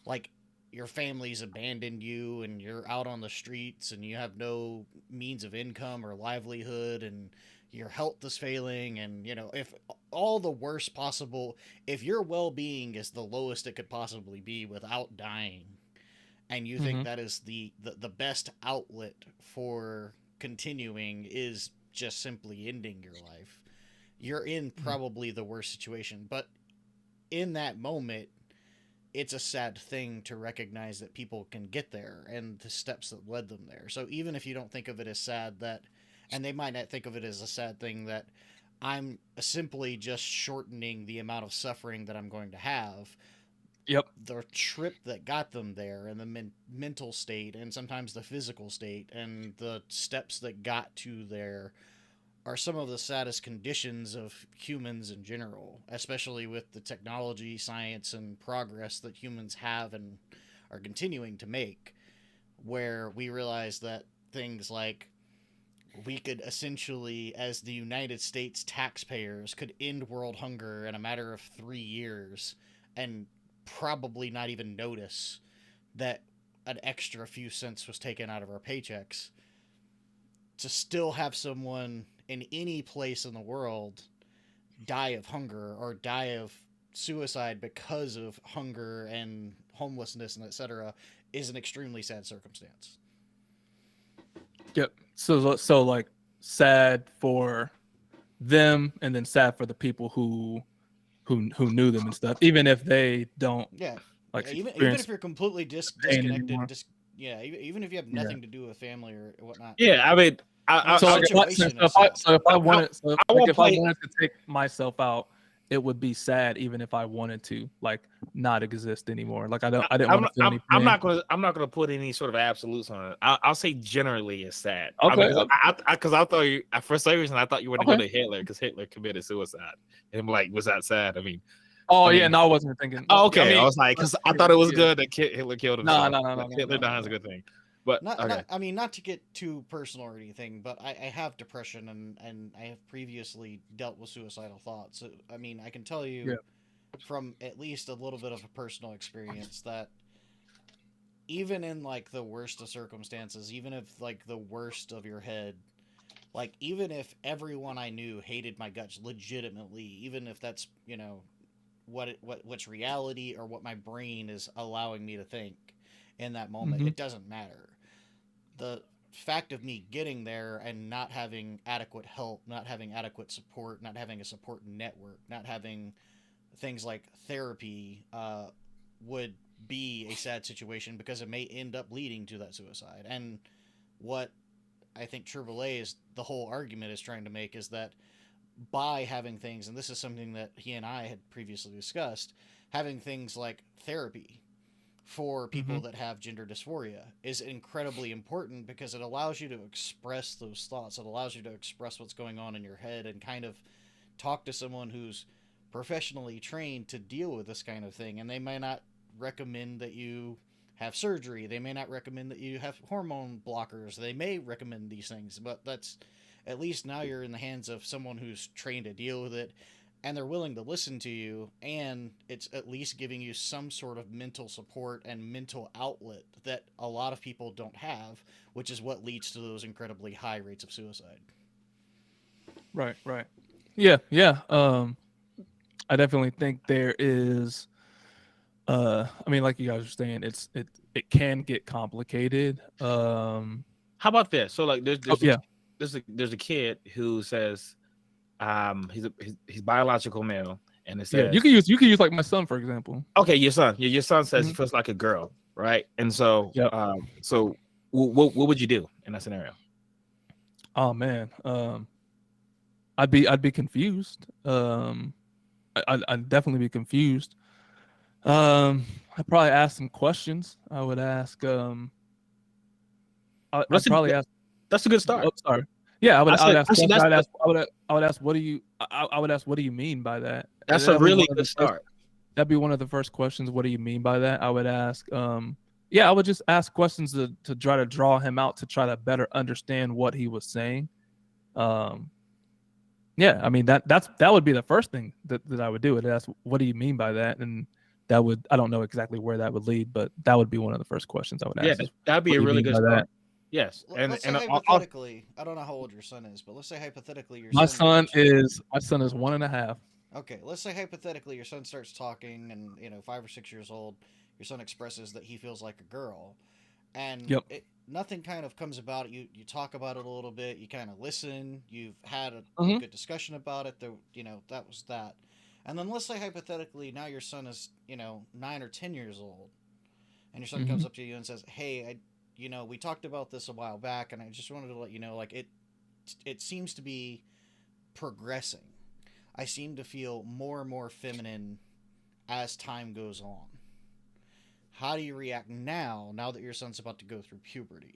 like, your family's abandoned you and you're out on the streets and you have no means of income or livelihood, and your health is failing, and if all the worst possible, if your well-being is the lowest it could possibly be without dying, and you think Mm-hmm. that is the best outlet for continuing is just simply ending your life, you're in probably the worst situation. But in that moment, it's a sad thing to recognize that people can get there and the steps that led them there. So even if you don't think of it as sad, that, and they might not think of it as a sad thing, that I'm simply just shortening the amount of suffering that I'm going to have, Yep. the trip that got them there, and the mental state, and sometimes the physical state, and the steps that got to there are some of the saddest conditions of humans in general, especially with the technology, science, and progress that humans have and are continuing to make, where we realize that things like, we could essentially, as the United States taxpayers, could end world hunger in a matter of 3 years and probably not even notice that an extra few cents was taken out of our paychecks, to still have someone in any place in the world die of hunger or die of suicide because of hunger and homelessness and etc. is an extremely sad circumstance. Yep. So like sad for them, and then sad for the people who knew them and stuff, even if they don't Yeah, like even if experience you're completely pain disconnected, anymore. yeah, even if you have Yeah. nothing to do with family or whatnot. yeah. I mean, I mean, So the like situation is sad. if I I, wanted I like won't if I play. wanted to take myself out, it would be sad even if I wanted to like not exist anymore. Like I didn't want to feel any I'm pain. not gonna put any sort of absolutes on it. I'll say generally it's sad. I Okay. mean, because I thought you, for some reason I thought you were gonna go Okay. to Hitler because Hitler committed suicide, and I'm like, was that sad? Oh I yeah, mean, no, I wasn't thinking. oh, I okay. I mean, was like, because I thought it was good that Hitler killed no, himself. no, no, no, Like, no, Hitler no, dying is a no. good thing, but okay. I mean, not to get too personal or anything, but I have depression, and I have previously dealt with suicidal thoughts. So, I mean, I can tell you Yeah. from at least a little bit of a personal experience that even in like the worst of circumstances, even if like the worst of your head, like even if everyone I knew hated my guts legitimately, even if that's what's reality or what my brain is allowing me to think in that moment, Mm-hmm. it doesn't matter. The fact of me getting there and not having adequate help, not having adequate support, not having a support network, not having things like therapy, would be a sad situation because it may end up leading to that suicide. And what I think AAA is the whole argument is trying to make is that by having things, and this is something that he and I had previously discussed, having things like therapy for Mm-hmm. people that have gender dysphoria is incredibly important because it allows you to express those thoughts. It allows you to express what's going on in your head and kind of talk to someone who's professionally trained to deal with this kind of thing. And they may not recommend that you have surgery. They may not recommend that you have hormone blockers. They may recommend these things, but that's at least now you're in the hands of someone who's trained to deal with it, and they're willing to listen to you, and it's at least giving you some sort of mental support and mental outlet that a lot of people don't have, which is what leads to those incredibly high rates of suicide. Right. Right. Yeah. Yeah. I definitely think there is. I mean, like you guys were saying, it can get complicated. how about this? So like Oh, yeah. there's a kid who says he's biological male, and it Yeah, says you can use like my son for example. okay, your son says he Mhm. feels like a girl, right? And so Yep. so what would you do in that scenario? Oh man, I'd be confused. I'd definitely be confused. I'd probably ask some questions. I would ask. I'd That's a probably ask. that's a good start. Oh, sorry. Yeah, I would ask Actually questions. I would ask, what do you? I would ask, what do you mean by that? that's a That'd be really one of good the first. start. That'd be one of the first questions. What do you mean by that? I would ask. Yeah, I would just ask questions to try to draw him out to try to better understand what he was saying. Um, yeah, I mean that would be the first thing that I would do. I'd ask, what do you mean by that? And that would, I don't know exactly where that would lead, but that would be one of the first questions I would Yeah, ask. Is, that'd be what a do you really mean good by start. that? Yes, Let's say and hypothetically, I don't know how old your son is, but let's say hypothetically your My son son is 1.5. okay, let's say hypothetically your son starts talking and 5 or 6 years old, your son expresses that he feels like a girl, and Yep. nothing kind of comes about it. You talk about it a little bit, you kind of listen, you've had a Mhm. good discussion about it. That was that. And then let's say hypothetically now your son is 9 or 10 years old, and your son comes Mhm. up to you and says, "Hey, we talked about this a while back, and I just wanted to let you know, like it seems to be progressing. I seem to feel more and more feminine as time goes on. How do you react now that your son's about to go through puberty?"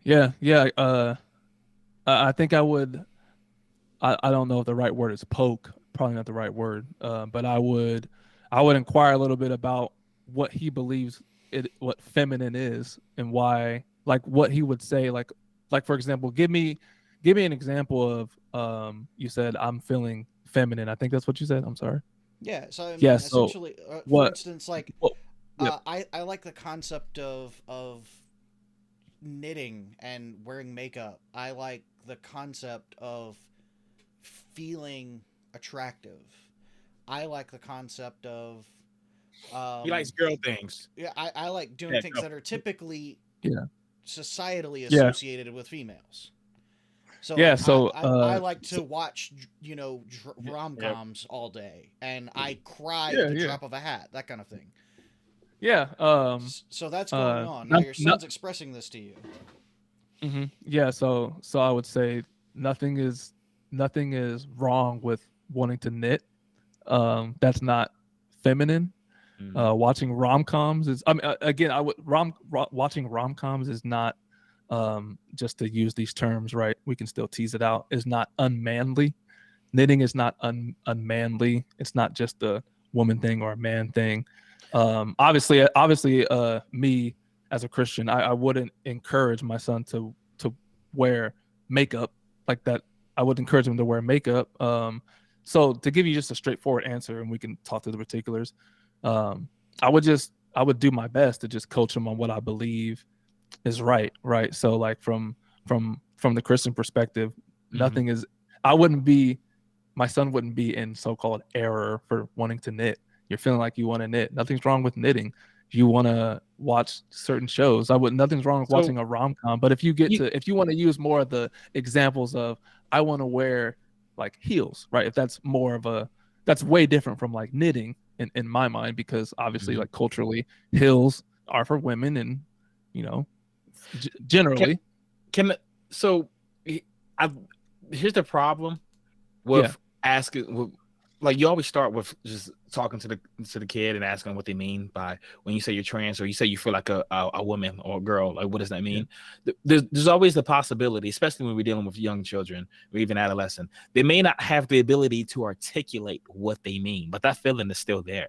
Yeah, yeah. I think I would. I don't know if the right word is poke. Probably not the right word. But I would inquire a little bit about what he believes what feminine is, and why, like what he would say, like for example, give me an example of, you said I'm feeling feminine. I think that's what you said. I'm sorry. Yeah, so I Yeah. mean, So essentially, for what? instance, like What? Yep. I like the concept of knitting and wearing makeup. I like the concept of feeling attractive. I like the concept of he likes um, girl things. yeah, I like doing Yeah, things go. that are typically Yeah. societally Yeah. associated with females. So Yeah. like So I like to watch Yeah, rom yeah. coms all day, and I cry at yeah. the Yeah. drop of a hat, that kind of thing. Yeah. So that's going on now. Not, Your not, son's expressing this to you. yeah. So I would say nothing is nothing is wrong with wanting to knit. That's not feminine. Mhm. Watching rom coms is. I mean, again, watching rom coms is not, just to use these terms, right? We can still tease it out. Is not unmanly. Knitting is not unmanly. It's not just a woman thing or a man thing. Obviously, me as a Christian, I wouldn't encourage my son to wear makeup like that. I would encourage him to wear makeup. So to give you just a straightforward answer, and we can talk to the particulars, um, I would do my best to just coach him on what I believe is right, right. So like from the Christian perspective, Mhm. nothing is. I wouldn't be My son wouldn't be in so-called error for wanting to knit. You're feeling like you want to knit. Nothing's wrong with knitting. You want to watch certain shows. Nothing's wrong with So watching a rom-com. But you if you want to use more of the examples of, I want to wear like heels, right? If that's more of a, that's way different from like knitting in my mind, because obviously Mhm. like culturally heels are for women, and you know, can generally. can so I here's the problem Yeah. with asking like you always start with just talking to the kid and asking what they mean by when you say you're trans or you say you feel like a woman or a girl, like what does that Yeah. mean? There's always the possibility, especially when we're dealing with young children or even adolescent, they may not have the ability to articulate what they mean, but that feeling is still there.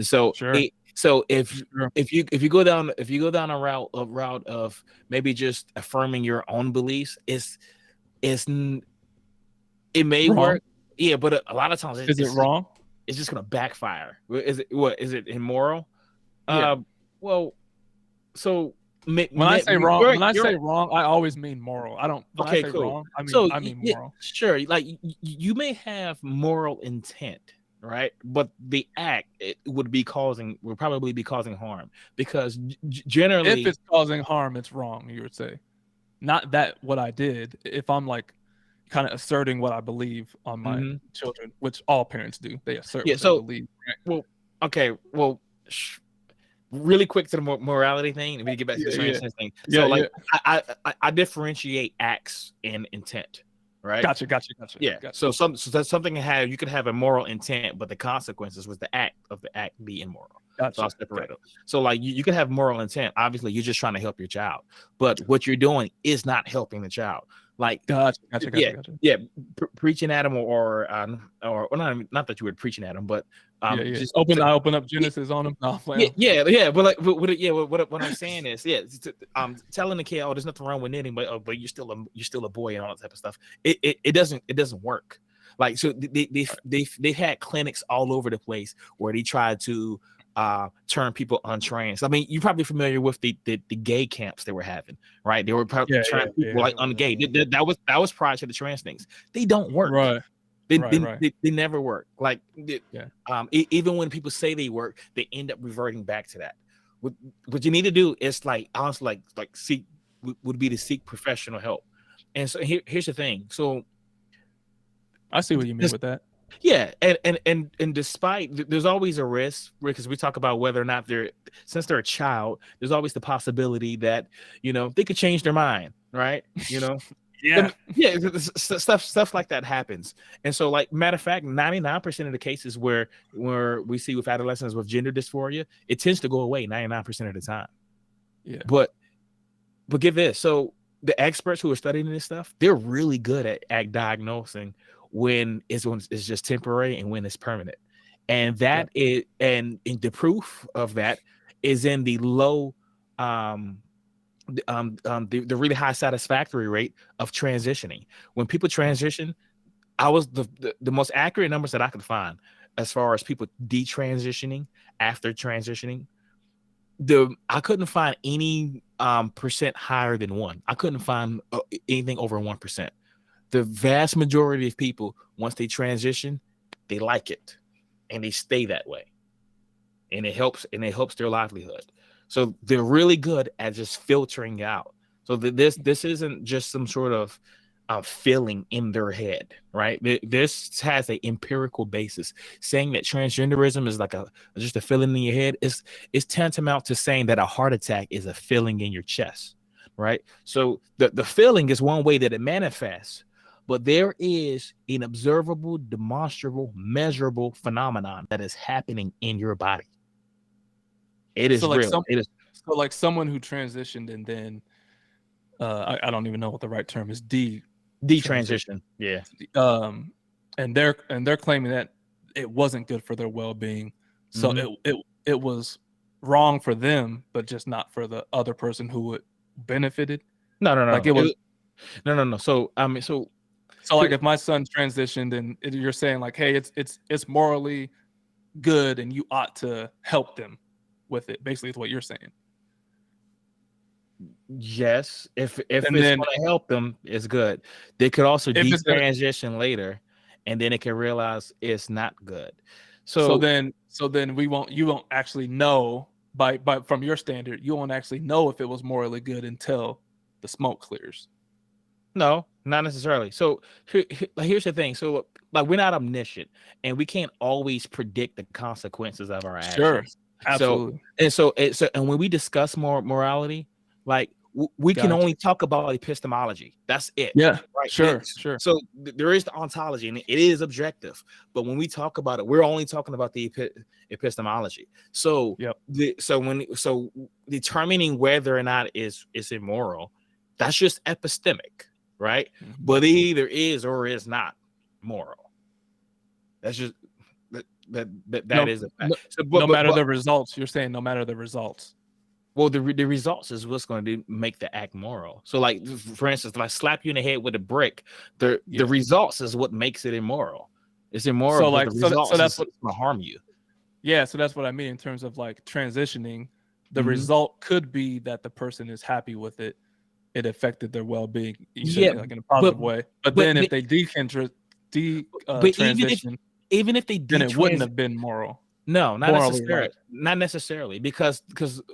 So Sure. Sure. if you go down a route of maybe just affirming your own beliefs, it's it may Wrong. work, yeah, but a lot of times Is it wrong? it's just gonna backfire. Is it immoral? Yeah. Well, so When I say wrong, you're I always mean moral. I don't. When I okay, say cool. wrong, So I mean yeah, moral. sure, like you may have moral intent, right? But the act would probably be causing harm because If generally it's causing harm, it's wrong. You would say. not that what I did. If I'm like kind of asserting what I believe on my Mhm. children, which all parents do, they assert Yeah. what they So, believe. Right? well, okay. Well, really quick to the morality thing, and we get back to the Yeah, yeah, transcendence thing. yeah, So, yeah. like, I differentiate acts and intent, right? Gotcha. Yeah. So that's something you could have a moral intent, but the consequences was the act of the act be immoral. So I'll separate them. So like you could have moral intent. Obviously, you're just trying to help your child, but what you're doing is not helping the child. Like Gotcha. yeah, preaching at them or not that you were preaching at them, but just I open up Genesis on them. No, yeah, but like, what I'm saying is, telling the kid, oh, there's nothing wrong with knitting, but you're still a boy and all that type of stuff. It doesn't work. Like, so they've had clinics all over the place where they tried to turn people untrained. So, I mean, you're probably familiar with the gay camps they were having, right? They were probably trying people like on gay. That was prior to the trans things. They don't work. Right. They never work. Like, even when people say they work, they end up reverting back to that. What you need to do is like honestly, like seek would be to seek professional help. And so here's the thing. So I see what you mean with that. Yeah, and despite there's always a risk because we talk about whether or not since they're a child, there's always the possibility that they could change their mind, right? Yeah. Stuff like that happens. And so, like, matter of fact, 99% of the cases where we see with adolescents with gender dysphoria, it tends to go away 99% of the time. Yeah. But get this. So the experts who are studying this stuff, they're really good at diagnosing when it's just temporary and when it's permanent. And that is, and the proof of that is in the low the really high satisfactory rate of transitioning. When people transition, I was the most accurate numbers that I could find as far as people detransitioning after transitioning. I couldn't find any percent higher than 1. I couldn't find anything over 1%. The vast majority of people, once they transition, they like it and they stay that way, and it helps their livelihood. So they're really good at just filtering out. So this isn't just some sort of feeling in their head, right? This has an empirical basis. Saying that transgenderism is like just a feeling in your head is tantamount to saying that a heart attack is a feeling in your chest, right? So the feeling is one way that it manifests, but there is an observable, demonstrable, measurable phenomenon that is happening in your body. It is real. It is. So like someone who transitioned and then I don't even know what the right term is. Detransition. Yeah. And they're claiming that it wasn't good for their well-being. So it was wrong for them, but just not for the other person who would benefited. No. Like it was. No. So So like if my son transitioned and you're saying like, hey, it's morally good and you ought to help them with it. Basically, is what you're saying. Yes, if it's going to help them, it's good. They could also detransition later, and then they can realize it's not good. So then you won't actually know by from your standard, you won't actually know if it was morally good until the smoke clears. No, not necessarily. So here's the thing. So like we're not omniscient, and we can't always predict the consequences of our actions. Sure, absolutely. And when we discuss morality, like we can only talk about epistemology. That's it. Yeah, right. Sure. So there is the ontology, and it is objective. But when we talk about it, we're only talking about the epistemology. So so determining whether or not it's immoral, that's just epistemic, right? Mm-hmm. But it either is or is not moral. That's just that is a fact. No matter the results, you're saying no matter the results. Well, the results is what's going to make the act moral. So, like, for instance, if I slap you in the head with a brick, the results is what makes it immoral. It's immoral. So that's what's going to harm you. Yeah, so that's what I mean in terms of like transitioning. The result could be that the person is happy with it. It affected their well-being, like in a positive way. But then if they transition, even if they then it wouldn't have been moral. No, not Morally necessarily. right. Not necessarily, because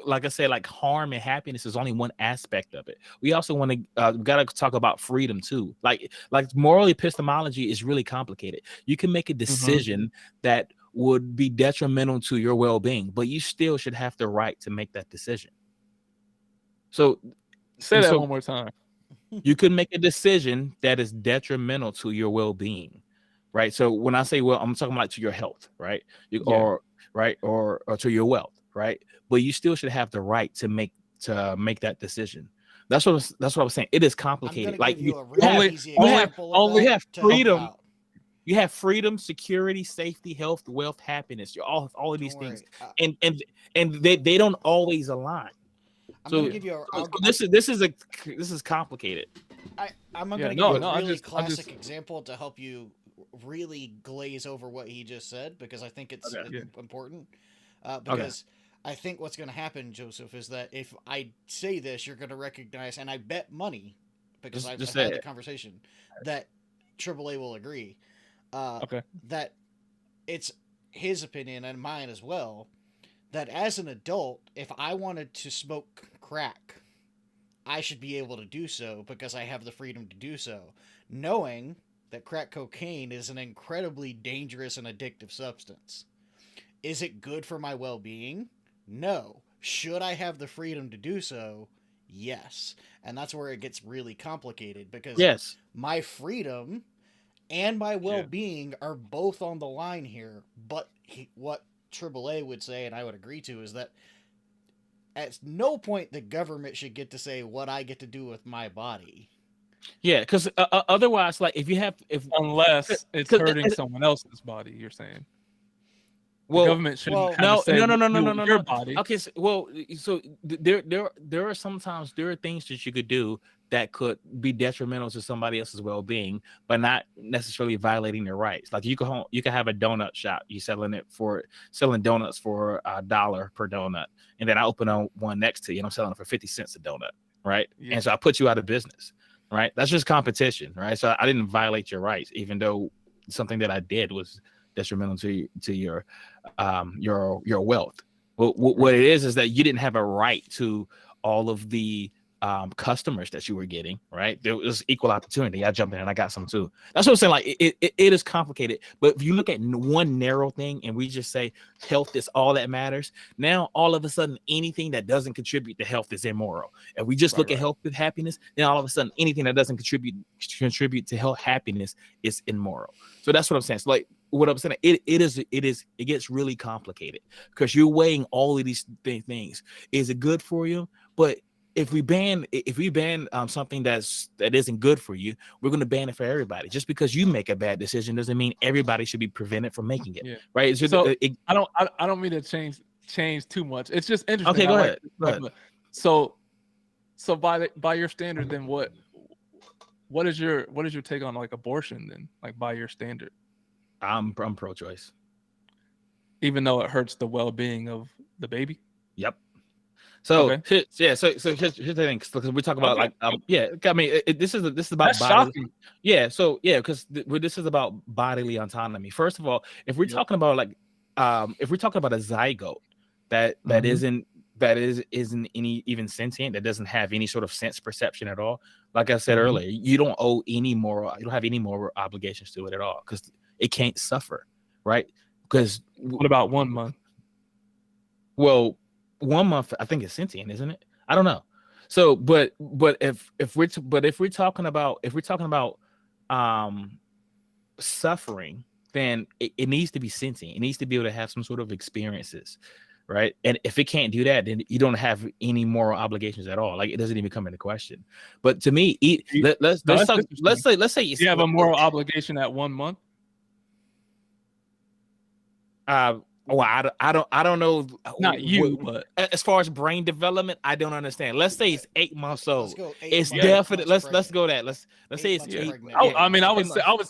like I said, like harm and happiness is only one aspect of it. We also want to we got to talk about freedom too. Like moral epistemology is really complicated. You can make a decision that would be detrimental to your well-being, but you still should have the right to make that decision. So Say that one more time. you could make a decision that is detrimental to your well-being, right? So when I say, well, I'm talking about to your health, right? Or to your wealth, right? But you still should have the right to make that decision. That's what I was saying. It is complicated. Like you a really easy example only of have that to help freedom. out. You have freedom, security, safety, health, wealth, happiness. You're all of these Don't things, worry. and they don't always align. I'm So gonna give you this is complicated. I'm gonna give you a really classic example to help you really glaze over what he just said, because I think it's important. Because I think what's going to happen, Joseph, is that if I say this, you're going to recognize, and I bet money, because I've had the conversation, that AAA will agree. That it's his opinion and mine as well, that as an adult, if I wanted to smoke crack, I should be able to do so because I have the freedom to do so, knowing that crack cocaine is an incredibly dangerous and addictive substance. Is it good for my well-being? No. Should I have the freedom to do so? Yes. And that's where it gets really complicated, because my freedom and my well-being are both on the line here. But what AAA would say, and I would agree to, is that at no point the government should get to say what I get to do with my body. Yeah, because otherwise, like unless it's hurting someone else's body, you're saying. Well, the government shouldn't no. Your body. Okay, so there are sometimes things that you could do that could be detrimental to somebody else's well-being, but not necessarily violating their rights. Like you can have a donut shop, you selling donuts for $1 per donut, and then I open one next to you and I'm selling it for 50 cents a donut, right? Yeah. And so I put you out of business, right? That's just competition, right? So I didn't violate your rights, even though something that I did was detrimental to your wealth. What it is that you didn't have a right to all of the customers that you were getting, right? There was equal opportunity. I jumped in and I got some too. That's what I'm saying. Like it is complicated, but if you look at one narrow thing and we just say health is all that matters, now all of a sudden anything that doesn't contribute to health is immoral. If we just look at health with happiness, then all of a sudden anything that doesn't contribute to health happiness is immoral. So that's what I'm saying. So like what I'm saying, it gets really complicated because you're weighing all of these things. Is it good for you? But if we ban something that isn't good for you, we're going to ban it for everybody. Just because you make a bad decision doesn't mean everybody should be prevented from making it. Yeah. Right? So I don't mean to change too much. It's just interesting. Okay, go ahead. So by your standard, then what is your take on like abortion then? Like by your standard, I'm pro-choice, even though it hurts the well-being of the baby. Yep. So here's the thing, because we talk about I mean this is about bodily, because this is about bodily autonomy. First of all, if we're talking about if we're talking about a zygote that isn't even sentient, that doesn't have any sort of sense perception at all, like I said earlier, you don't have any moral obligations to it at all because it can't suffer, right? Because what about 1 month? Well, 1 month, I think it's sentient, isn't it? I don't know. So, but if we're talking about suffering, then it needs to be sentient. It needs to be able to have some sort of experiences, right? And if it can't do that, then you don't have any moral obligations at all. Like it doesn't even come into question. But to me, let's say you have a moral obligation at 1 month. Well, I don't know. Not you, but as far as brain development, I don't understand. Let's say it's 8 months old. It's definitely let's go that. Let's say it's 8. I mean, I would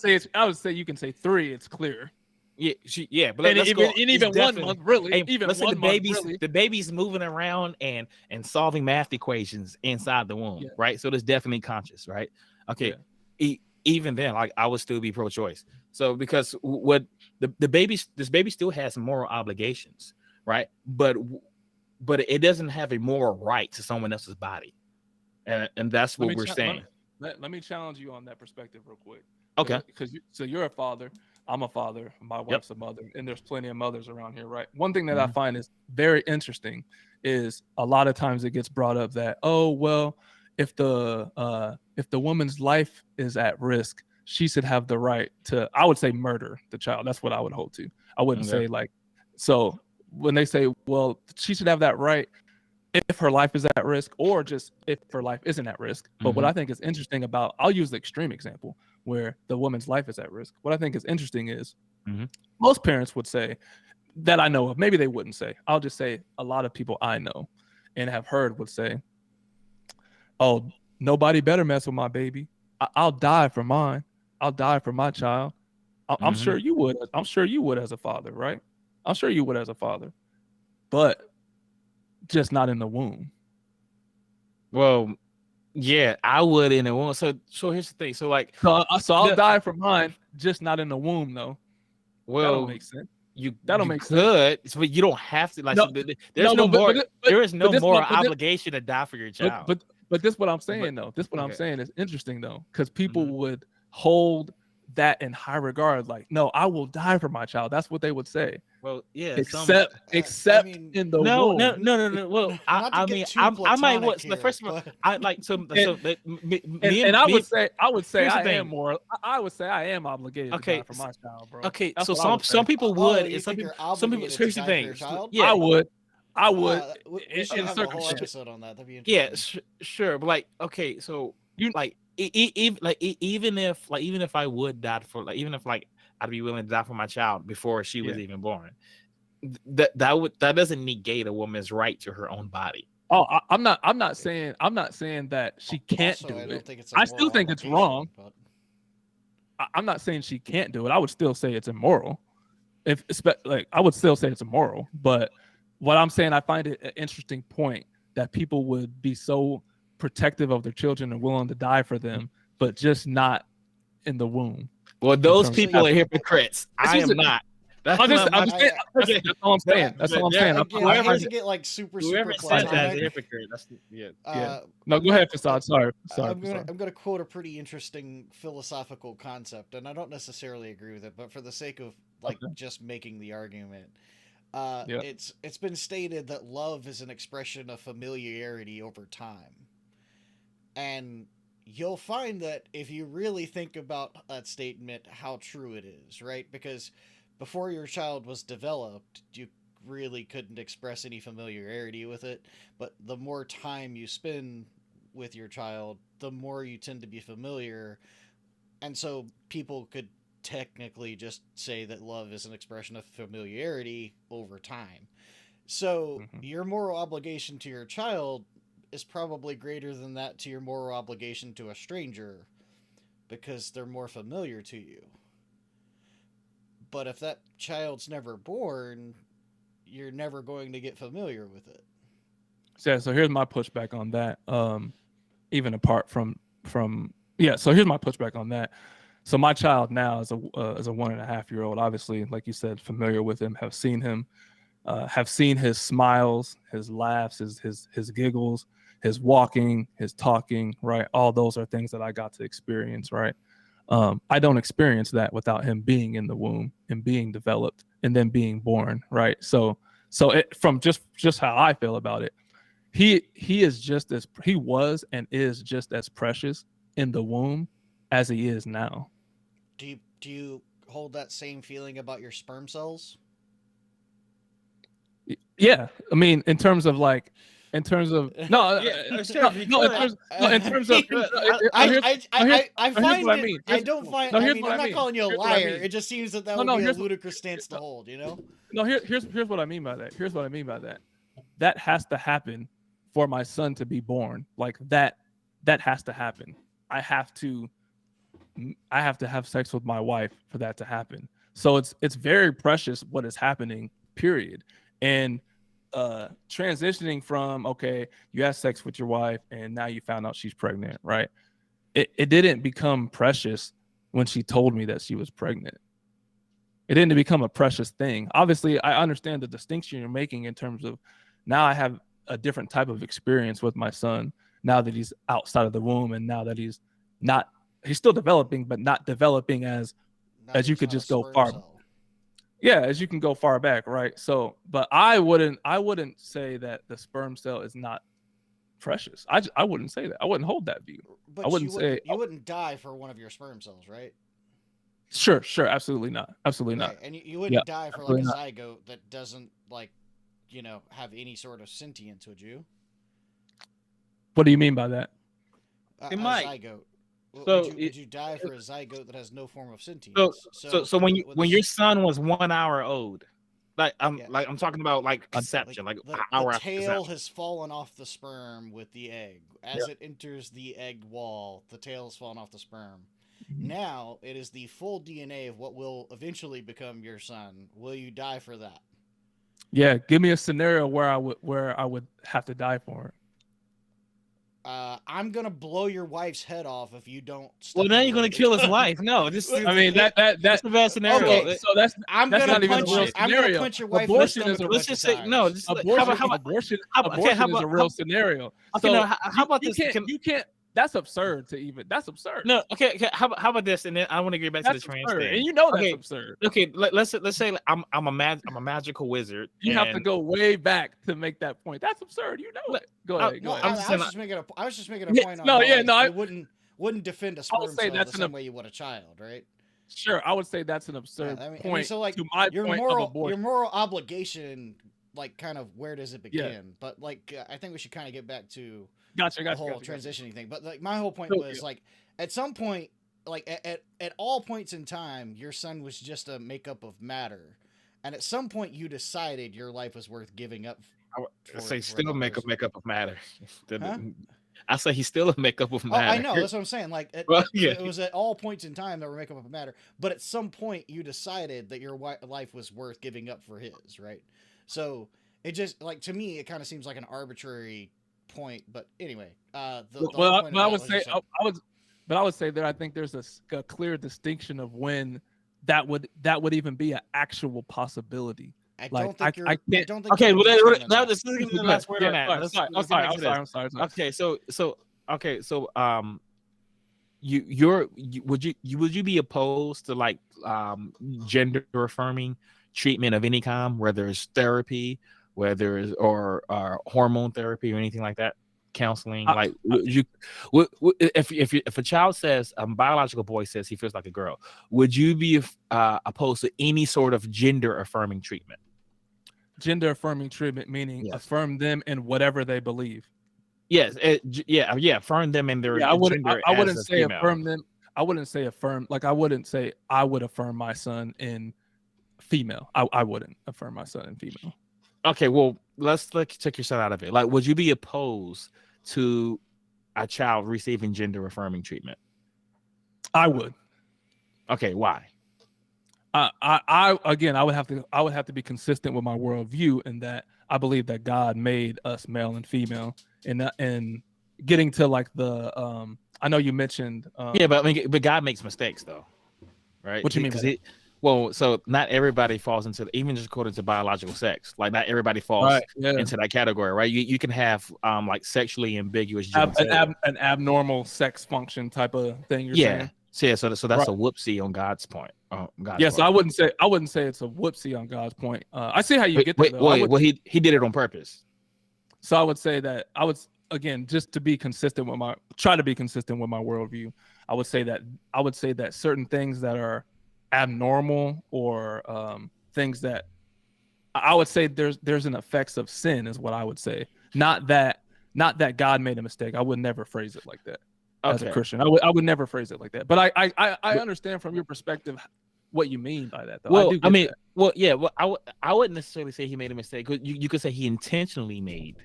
say you can say 3. It's clear. Yeah, but even 1 month, really. Even let's say the baby's moving around and solving math equations inside the womb, right? So it's definitely conscious, right? Okay. even then, like I would still be pro-choice. So because what the baby, this baby still has moral obligations, right? But it doesn't have a moral right to someone else's body, and that's what we're saying. Let me challenge you on that perspective real quick. Okay. Because so you're a father, I'm a father, my wife's a mother, and there's plenty of mothers around here, right? One thing that I find is very interesting is a lot of times it gets brought up that, oh well, if the woman's life is at risk, she should have the right to, I would say, murder the child. That's what I would hold to. I wouldn't say like, so when they say, well, she should have that right if her life is at risk, or just if her life isn't at risk. But what I think is interesting about, I'll use the extreme example where the woman's life is at risk. What I think is interesting is most parents would say, that I know of, maybe they wouldn't say, I'll just say a lot of people I know and have heard would say, oh, nobody better mess with my baby. I'll die for mine. I'll die for my child. I'm sure you would. I'm sure you would as a father, right? I'm sure you would as a father, but just not in the womb. Well, yeah, I would in the womb. So here's the thing. So like, so I'll die for mine, just not in the womb, though. Well, that'll make sense. That'll make sense. But you don't have to. Like, no, there is no moral obligation to die for your child. But this is what I'm saying though. This is what I'm saying is interesting though, because people would hold that in high regard. Like, no, I will die for my child. That's what they would say. Well, yeah. Except I mean, in the womb. No. Well, I mean, I might. What? The first of all, I like so. And I would say I am more. I would say I am obligated to die for my child, bro. Okay, so some people would. And some people. Here's the thing. Yeah, I would. We should have a whole episode on that. That'd be interesting. Yeah, sure. But like, okay, so you like. Even if I would die for, like, even if like I'd be willing to die for my child before she was even born, that doesn't negate a woman's right to her own body. Oh, I'm not saying that she can't do it. I still think it's wrong. But I'm not saying she can't do it. I would still say it's immoral. I would still say it's immoral. But what I'm saying, I find it an interesting point that people would be so protective of their children and willing to die for them, but just not in the womb. Well, those people are hypocrites. I am not. That's all I'm saying. That's all I'm saying. I hate to get like super platonic. Hypocrite. No, go ahead, Fassad. Sorry. I'm gonna quote a pretty interesting philosophical concept, and I don't necessarily agree with it, but for the sake of just making the argument, it's been stated that love is an expression of familiarity over time. And you'll find that if you really think about that statement, how true it is, right? Because before your child was developed, you really couldn't express any familiarity with it. But the more time you spend with your child, the more you tend to be familiar. And so people could technically just say that love is an expression of familiarity over time. So your moral obligation to your child is probably greater than that to your moral obligation to a stranger, because they're more familiar to you. But if that child's never born, you're never going to get familiar with it. So here's my pushback on that. Even apart from so here's my pushback on that. So my child now is a 1.5-year-old, obviously, like you said, familiar with him, have seen him, have seen his smiles, his laughs, his giggles, his walking, his talking, right? All those are things that I got to experience, right? I don't experience that without him being in the womb and being developed and then being born, right? So from just how I feel about it, he was and is just as precious in the womb as he is now. Do you hold that same feeling about your sperm cells? Yeah, I mean, in terms of I find it. I'm not calling you a liar. It just seems that would be a ludicrous stance to hold. You know. No, here's what I mean by that. That has to happen for my son to be born. Like that has to happen. I have to have sex with my wife for that to happen. So it's very precious what is happening, period. And transitioning from, okay, you had sex with your wife and now you found out she's pregnant, right? it didn't become precious when she told me that she was pregnant. It didn't become a precious thing. Obviously, I understand the distinction you're making in terms of now I have a different type of experience with my son now that he's outside of the womb, and now that he's still developing, but not developing as you could just go far. Yeah, as you can go far back, right? So, but I wouldn't say that the sperm cell is not precious. I wouldn't say that. I wouldn't hold that view. But I wouldn't say you wouldn't die for one of your sperm cells, right? Sure, absolutely not. Absolutely not. And you wouldn't die for like a zygote that doesn't like, have any sort of sentience, would you? What do you mean by that? It might. Zygote. So would you die for a zygote that has no form of sentience? So when your son was 1 hour old, I'm talking about like conception, like the hour after tail has fallen off the sperm with the egg. As it enters the egg wall, the tail has fallen off the sperm. Mm-hmm. Now it is the full DNA of what will eventually become your son. Will you die for that? Yeah, give me a scenario where I would have to die for it. I'm gonna blow your wife's head off if you don't. Well, now you're gonna kill his wife. No, that's the best scenario. Okay, so that's gonna punch your wife. Abortion is let's just say no. Abortion is a real scenario. Okay, so how about this? You can't. That's absurd to even. That's absurd. No, okay. How about this? And then I want to get back to the trans thing. And you know that's absurd. Okay, let's say I'm a magical wizard. You have to go way back to make that point. That's absurd. You know it. Go ahead. I was just making a point on. I wouldn't defend a sperm cell the same way you would a child, right? Sure, I would say that's an absurd point. So like to my your point moral of abortion. Your moral obligation, like kind of where does it begin? Yeah. But like I think we should kind of get back to the whole transitioning thing. But like my whole point was like at some point, like at all points in time, your son was just a makeup of matter, and at some point you decided your life was worth giving up. I say still a makeup of matter. Huh? I say he's still a makeup of matter. I know, that's what I'm saying. Like it was at all points in time that were makeup of matter, but at some point you decided that your life was worth giving up for his, right? So it just like to me it kind of seems like an arbitrary point, but anyway, I would say that I think there's a clear distinction of when that would even be an actual possibility. I don't think okay, well, this is the last word on that. I'm sorry. Okay, so would you be opposed to like gender affirming treatment of any kind, whether it's therapy, whether it's or hormone therapy or anything like that, counseling? Like, if a child says a biological boy says he feels like a girl, would you be opposed to any sort of gender affirming treatment? Gender affirming treatment meaning affirm them in whatever they believe. Yes, affirm them in their. I wouldn't say affirm them. I wouldn't say affirm. Like I wouldn't say I would affirm my son in female. I wouldn't affirm my son in female. Okay, well, let's take your son out of it. Like, would you be opposed to a child receiving gender affirming treatment? I would. Okay, why? I would have to be consistent with my worldview in that I believe that God made us male and female, and getting to like the I know you mentioned but God makes mistakes though, right? What do you mean? So not everybody falls into even just according to biological sex. Like not everybody falls into that category, right? You can have like sexually ambiguous an abnormal sex function type of thing. You're saying? Yeah, so that's a whoopsie on God's point. So I wouldn't say it's a whoopsie on God's point. I see how you get there. Well, he did it on purpose. So I would say that again, just to be consistent with my worldview, I would say that certain things that are abnormal or things that I would say there's an effects of sin is what I would say. Not that God made a mistake. I would never phrase it like that. As a Christian, I would never phrase it like that. But I understand from your perspective what you mean by that, though. I wouldn't necessarily say he made a mistake. You could say he intentionally made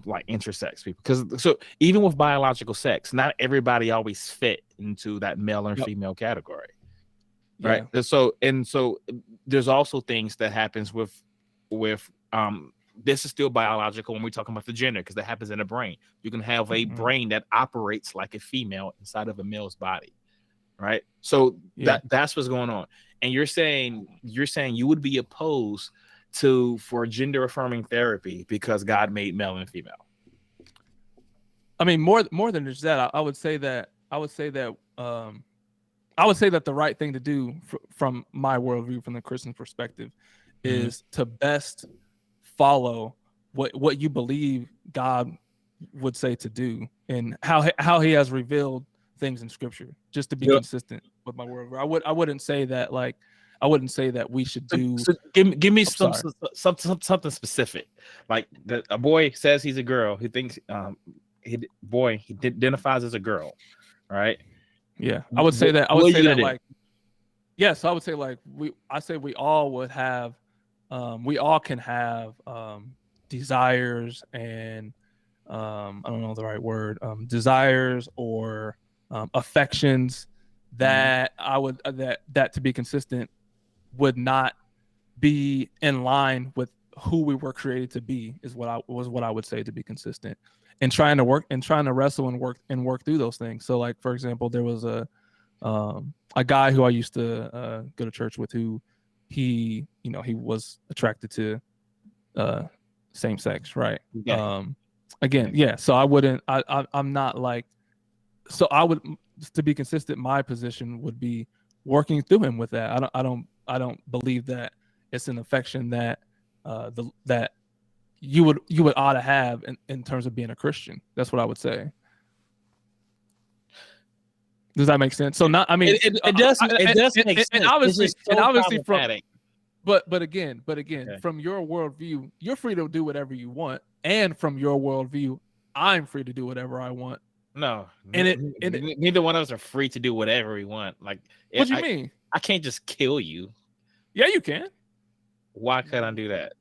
like intersex people, because so even with biological sex, not everybody always fit into that male and female category, right? So there's also things that happens with this is still biological when we're talking about the gender, because that happens in the brain. You can have a brain that operates like a female inside of a male's body, right? So that's what's going on. And you're saying you would be opposed for gender affirming therapy because God made male and female. I mean, more than just that, I would say that the right thing to do from my worldview, from the Christian perspective, is to best follow what you believe God would say to do, and how He has revealed things in Scripture, just to be consistent with my worldview. I wouldn't say that we should do. So give me something specific. Like a boy says he's a girl. He thinks he identifies as a girl, right? Yeah, I would say that. I would say that like, yes, I would say like we all would have, we all can have desires and I don't know the right word, desires or affections that I would that to be consistent would not be in line with who we were created to be, is what I would say to be consistent, and trying to wrestle and work through those things. So like, for example, there was a guy who I used to go to church with, who he was attracted to same sex, right? Yeah. Again, yeah. So I'm not like, so I would, to be consistent, my position would be working through him with that. I don't believe that it's an affection that that you would ought to have in terms of being a Christian. That's what I would say. Does that make sense? So not, I mean, it does make sense. And obviously, but again, okay, from your worldview, you're free to do whatever you want, and from your worldview, I'm free to do whatever I want. No, neither one of us are free to do whatever we want. Like, what do you mean? I can't just kill you. Yeah, you can. Why can't I do that?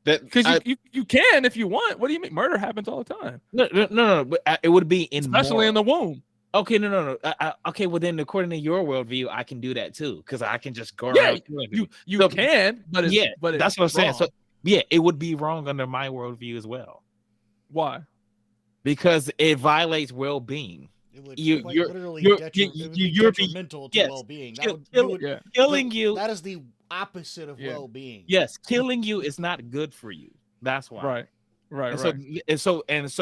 Because you can if you want. What do you mean? Murder happens all the time. No. But it would be especially in the womb. Okay, no. Okay, well then, according to your worldview, I can do that too, because I can just go around killing people. You can, but that's what I'm saying. So yeah, it would be wrong under my worldview as well. Why? Because it violates well-being. It would literally detrimental to well-being. Killing you. That is the opposite of well-being. Yes, killing you is not good for you. That's why. Right. So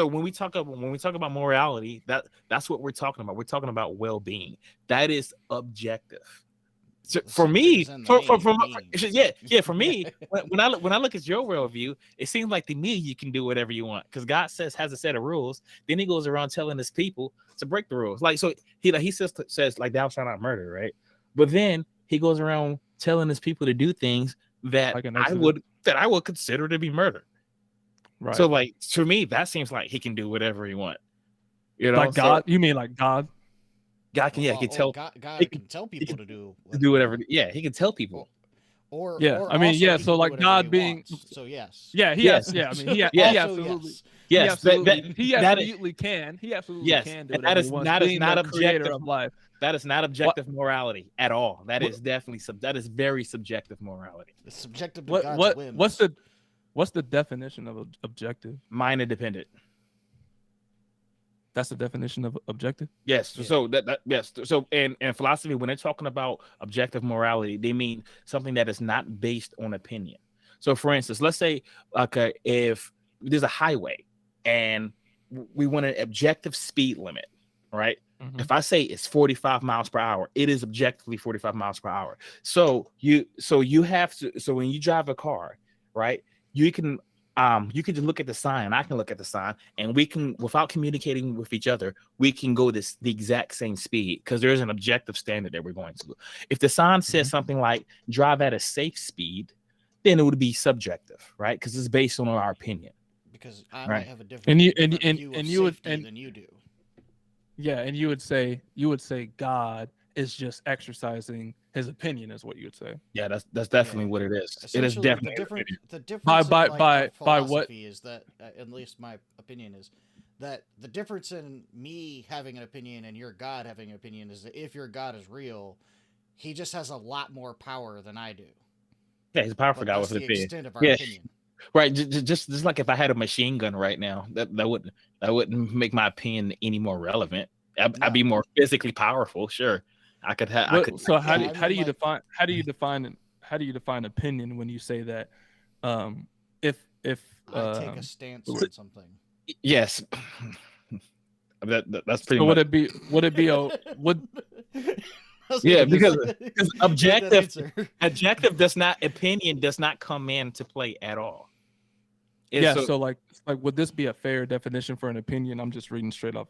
when we talk about morality, that's what we're talking about. We're talking about well-being. That is objective. So for me, for me, when I look at your worldview, it seems like to me you can do whatever you want, because God has a set of rules. Then He goes around telling His people to break the rules. Like, so he says like, thou shalt not murder, right? But then He goes around telling His people to do things that I would consider to be murder. Right. So like, to me, that seems like He can do whatever He wants. You know, like God. You mean like God? God can, he can tell. God can tell people to do whatever. Yeah, He can tell people. Or I mean, yeah. So like God being. Wants. So yes. Yeah. He absolutely. He absolutely. Yes. He absolutely can. He absolutely can do it. That is not objective of life. That is not objective morality at all. That is definitely that is very subjective morality. It's subjective to God's whims. What's the definition of objective? Mind independent. That's the definition of objective? Yes. Yeah. So yes. So in philosophy, when they're talking about objective morality, they mean something that is not based on opinion. So for instance, let's say, okay, if there's a highway and we want an objective speed limit, right? Mm-hmm. If I say it's 45 miles per hour, it is objectively 45 miles per hour. So you have to, so when you drive a car, right, you can just look at the sign. I can look at the sign, and we can, without communicating with each other, we can go the exact same speed, because there is an objective standard that we're going to. If the sign says something like drive at a safe speed, then it would be subjective, right? Because it's based on our opinion. Because I might have a different view of safety than you do. Yeah, and you would say God is just exercising His opinion, is what you would say. Yeah, that's definitely what it is. It is definitely the difference by what is that, at least my opinion is that the difference in me having an opinion and your God having an opinion is that if your God is real, He just has a lot more power than I do. Yeah, He's a powerful God with an opinion. Yeah. Right. Just like if I had a machine gun right now, that wouldn't make my opinion any more relevant. I'd be No. more physically powerful. Sure, I could have. I could. So Yeah, I how do mean, you like- define opinion when you say that if I take a stance on something. Yes. That's pretty so much. would it be a would Yeah, because objective. objective opinion does not come into play at all. yeah, so like would this be a fair definition for an opinion? I'm just reading straight off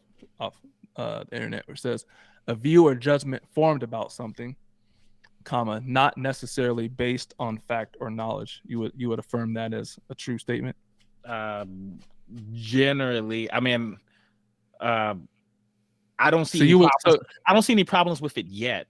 the internet where it says a view or judgment formed about something, comma, not necessarily based on fact or knowledge. You would affirm that as a true statement? Generally, I mean, I don't see So you would I don't see any problems with it yet.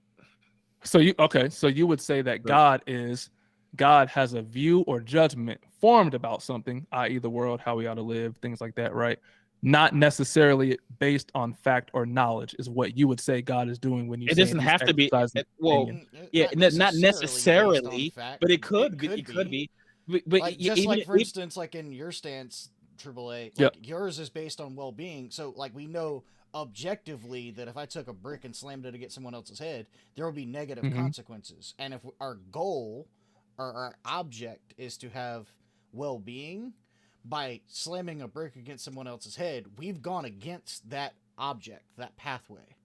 so you would say that God has a view or judgment formed about something, i.e. the world, how we ought to live, things like that, right? Not necessarily based on fact or knowledge is what you would say God is doing when you It say doesn't have to be. Well, opinion. yeah, not necessarily, but it could be. It could be. But Like just even like for instance, like in your stance, AAA, like Yep. yours is based on well-being. So like we know objectively that if I took a brick and slammed it against someone else's head, there will be negative Mhm. consequences. And if our goal or our object is to have well-being, by slamming a brick against someone else's head, we've gone against that object, that pathway.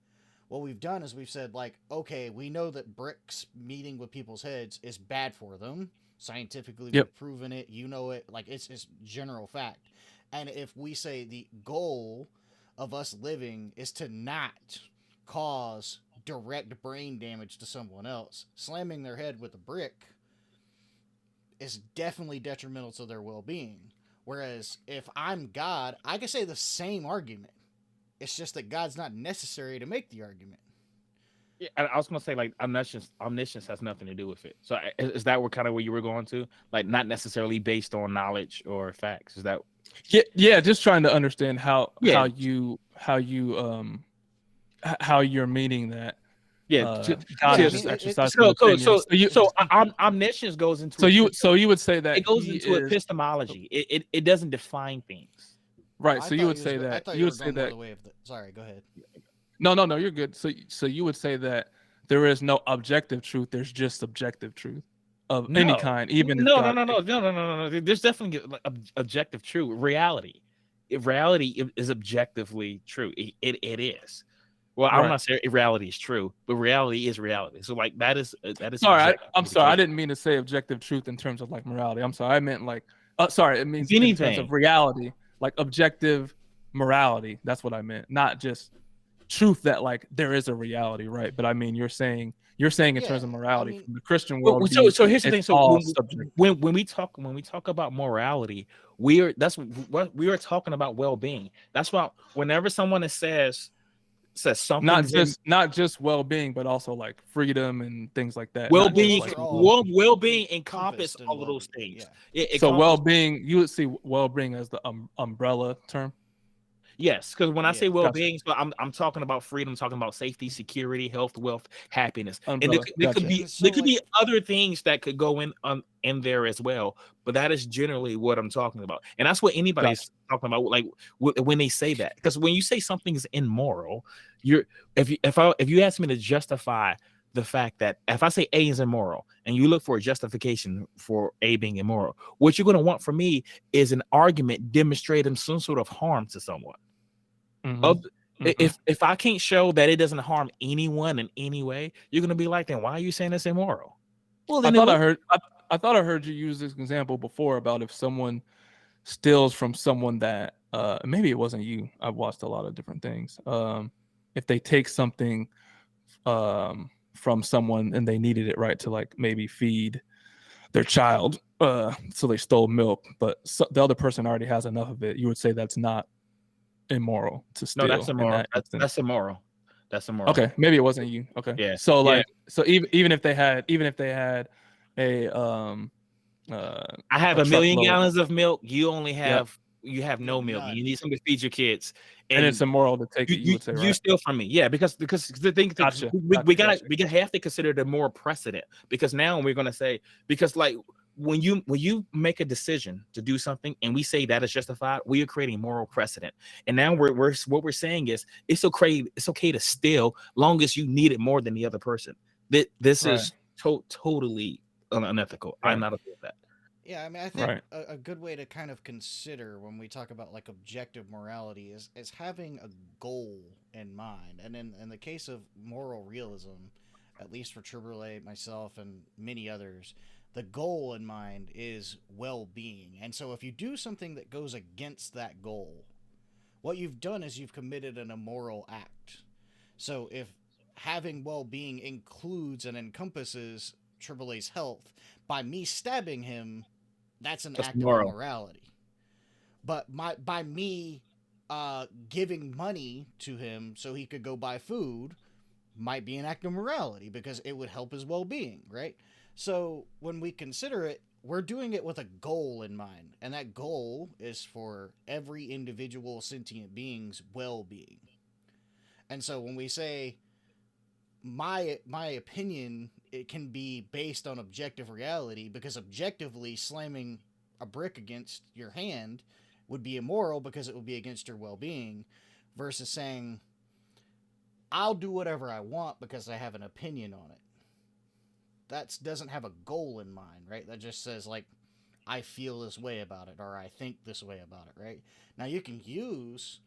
What we've done is we've said, like, okay, we know that bricks meeting with people's heads is bad for them. Scientifically, Yep. we've proven it. You know it. Like, it's general fact. And if we say the goal of us living is to not cause direct brain damage to someone else, slamming their head with a brick is definitely detrimental to their well-being. Whereas if I'm God, I can say the same argument. It's just that God's not necessary to make the argument. Yeah, I was gonna say like omniscience has nothing to do with it. So is that where you were going to? Like not necessarily based on knowledge or facts. Is that? Yeah, just trying to understand how Yeah. how you're meaning that. Yeah. God yeah, is I just mean, exercising opinions. Omniscience goes into. So you would say that it goes he into is, epistemology. It doesn't define things. right. I So you thought would he say was go- I that thought you were would say going more that the way of the. Sorry, go ahead. no, you're good. So you would say that there is no objective truth. There's just subjective truth of any No. kind. Even if No. There's definitely like, objective true reality. Reality is objectively true. It is. Well, I'm Right. not saying reality is true, but reality is reality. So like that is. Sorry, I'm sorry. I didn't mean to say objective truth in terms of like morality. I'm sorry. I meant like, sorry. It means in terms Anything. of reality, like objective morality. That's what I meant, not just truth that like there is a reality, right? But I mean, you're saying in terms Yeah, of morality I mean- from the Christian Well, world. so here's the thing. So all subjective. when we talk about morality, that's what we are talking about well-being. That's why whenever someone says something, not just well-being, but also like freedom and things like that. Not well-being, just, like, well-being encompass encompassed in all of those well-being, things. yeah. It so encompass- well-being, you would see well-being as the umbrella term. Yes, because when I say Yeah, well-being, so I'm talking about freedom, talking about safety, security, health, wealth, happiness, and Umbrella, there could gotcha. be So, there could be other things that could go in there as well. But that is generally what I'm talking about, and that's what anybody's talking about. Like when they say that, because when you say something's immoral, if you ask me to justify the fact that if I say A is immoral and you look for a justification for A being immoral, what you're going to want from me is an argument demonstrating some sort of harm to someone. Mhm. If I can't show that it doesn't harm anyone in any way, you're going to be like, then why are you saying it's immoral? Well, I then thought I heard you use this example before about if someone steals from someone that maybe it wasn't you. I've watched a lot of different things. If they take something from someone and they needed it, right, to like maybe feed their child, so they stole milk, but the other person already has enough of it, you would say that's not immoral to steal. No, that's in immoral. that instance. That's immoral. That's immoral. Okay, maybe it wasn't you. Okay. Yeah. So Yeah. like, so even if they had a I have a a million truckload. gallons of milk. You only have you have no milk. None. You need something to feed your kids, and it's immoral to take it, you would say, you right? steal from me. Yeah, because the thing Gotcha. we Gotcha. have to consider the more precedent, because now we're gonna say, because like when you make a decision to do something and we say that is justified, we are creating moral precedent. And now we're what we're saying is it's okay to steal long as you need it more than the other person. This Right. is totally unethical. Right. I'm not okay with that. Yeah, I mean, I think Right. a good way to kind of consider when we talk about like objective morality is having a goal in mind. And in the case of moral realism, at least for Triboulet, myself, and many others, the goal in mind is well-being. And so if you do something that goes against that goal, what you've done is you've committed an immoral act. So if having well-being includes and encompasses Triboulet's health, by me stabbing him, that's an That's act moral. of immorality. But by me giving money to him so he could go buy food might be an act of morality because it would help his well-being, right? So when we consider it, we're doing it with a goal in mind, and that goal is for every individual sentient being's well-being. And so when we say my opinion, it can be based on objective reality, because objectively slamming a brick against your hand would be immoral because it would be against your well-being, versus saying I'll do whatever I want because I have an opinion on it. That doesn't have a goal in mind, right? That just says like I feel this way about it, or I think this way about it, right? Now you can use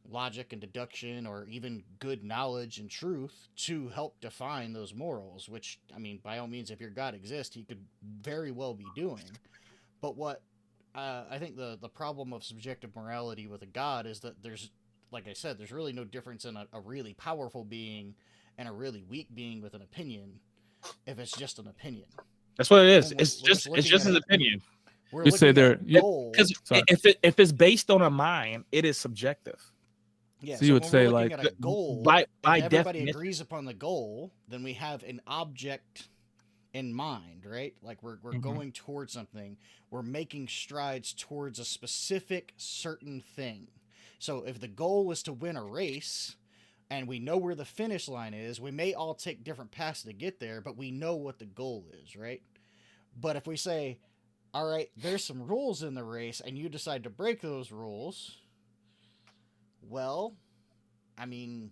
logic and deduction or even good knowledge and truth to help define those morals, which, I mean, by all means, if your God exists, he could very well be doing. But what I think the problem of subjective morality with a God is that there's, like I said, there's really no difference in a really powerful being and a really weak being with an opinion if it's just an opinion. That's what it is. When It's we're just his opinion. We're You say looking there, at yeah, goal. Because Sorry. if it's based on a mind, it is subjective. Yeah, So you would when say, we're looking like, at a goal, by if everybody definition. agrees upon the goal, then we have an object in mind, right? Like we're Mhm. going towards something. We're making strides towards a specific certain thing. So if the goal was to win a race and we know where the finish line is, we may all take different paths to get there, but we know what the goal is, right? But if we say, all right, there's some rules in the race and you decide to break those rules, well, I mean,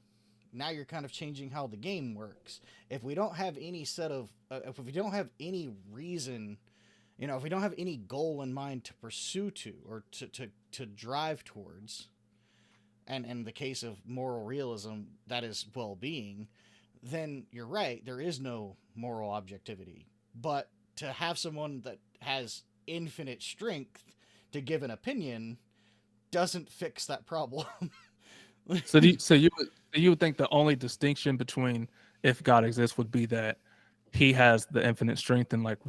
now you're kind of changing how the game works. If we don't have any set of, if we don't have any reason, if we don't have any goal in mind to pursue to or to drive towards, and in the case of moral realism, that is well-being, then you're right, there is no moral objectivity. But to have someone that has infinite strength to give an opinion doesn't fix that problem. So you would think the only distinction between if God exists would be that he has the infinite strength and like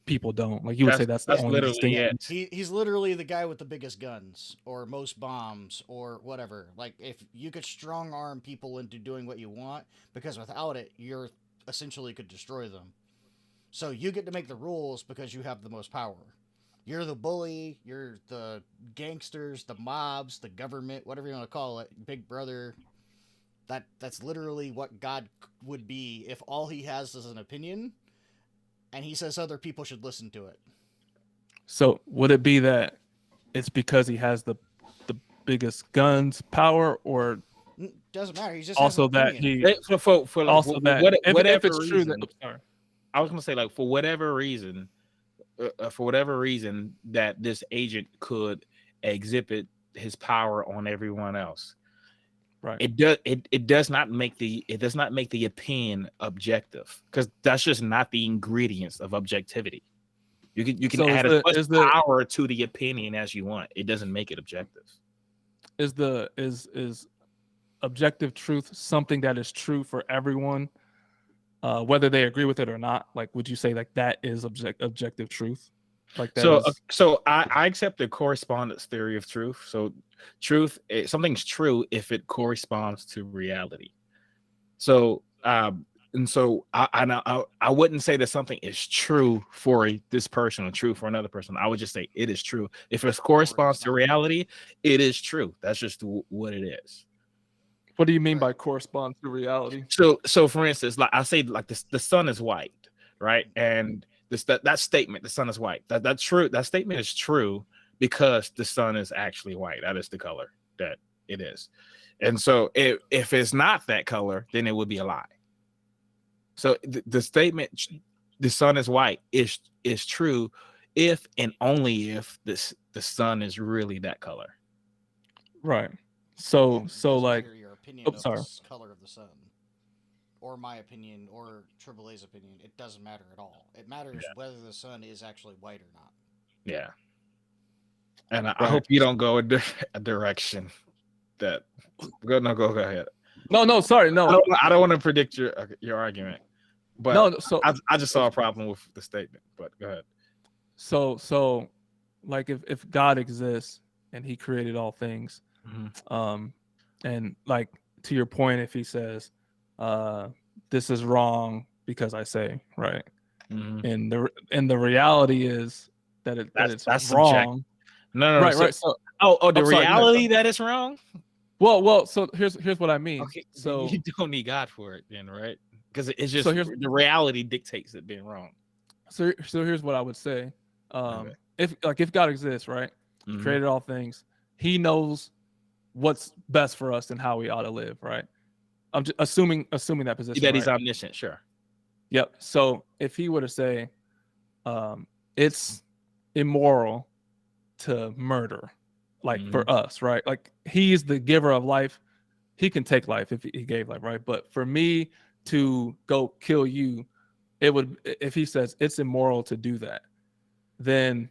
people don't. Like you would say that's the only literally distinction. it. He's literally the guy with the biggest guns or most bombs or whatever. Like if you could strong arm people into doing what you want, because without it, you're essentially could destroy them. So you get to make the rules because you have the most power. You're the bully, you're the gangsters, the mobs, the government, whatever you want to call it, Big Brother. That's literally what God would be if all he has is an opinion and he says other people should listen to it. So would it be that it's because he has the biggest guns power, or Doesn't matter. He just also has an that opinion. he For also that whatever if it's true reason, that sorry. I was gonna say like for whatever reason that this agent could exhibit his power on everyone else, Right. it does not make the opinion objective, because that's just not the ingredients of objectivity. You can So add is as much power to the opinion as you want. It doesn't make it objective. Is objective truth something that is true for everyone, whether they agree with it or not? Like, would you say like that is objective truth? Like that So I accept the correspondence theory of truth. So something's true if it corresponds to reality. So and so I wouldn't say that something is true for this person or true for another person. I would just say it is true. If it corresponds to reality, it is true. That's just what it is. What do you mean by correspond to reality? So for instance, like I say, like the sun is white, right? And that statement, the sun is white. That's true. That statement is true because the sun is actually white. That is the color that it is. And so if it's not that color, then it would be a lie. So the statement the sun is white is true if and only if the sun is really that color. Right. So And it so doesn't like, matter your opinion oh, of sorry. the color of the sun, or my opinion, or AAA's opinion. It doesn't matter at all. It matters whether the sun is actually white or not. Yeah. And I Right. hope you don't go a direction that go ahead. No, sorry, no. I don't want to predict your argument, but No, so I just saw a problem with the statement. But go ahead. so like if God exists and he created all things, Mhm. and like to your point, if he says this is wrong because I say, right? Mhm. And the reality is that it's That's wrong. No. Right, So, right. So the I'm sorry, go ahead. reality that it's wrong. Well, so here's what I mean. Okay, then So you don't need God for it, then, right? Because it's just so here's the reality dictates it being wrong. so here's what I would say. Okay. If God exists, right? Mhm. Created all things, he knows what's best for us and how we ought to live, right? I'm just assuming that position. That he's right? omniscient, sure. Yep. So if he were to say, it's immoral to murder, like Mhm. for us, right? Like he's the giver of life. He can take life if he gave life, right? But for me to go kill you, it would, if he says it's immoral to do that, then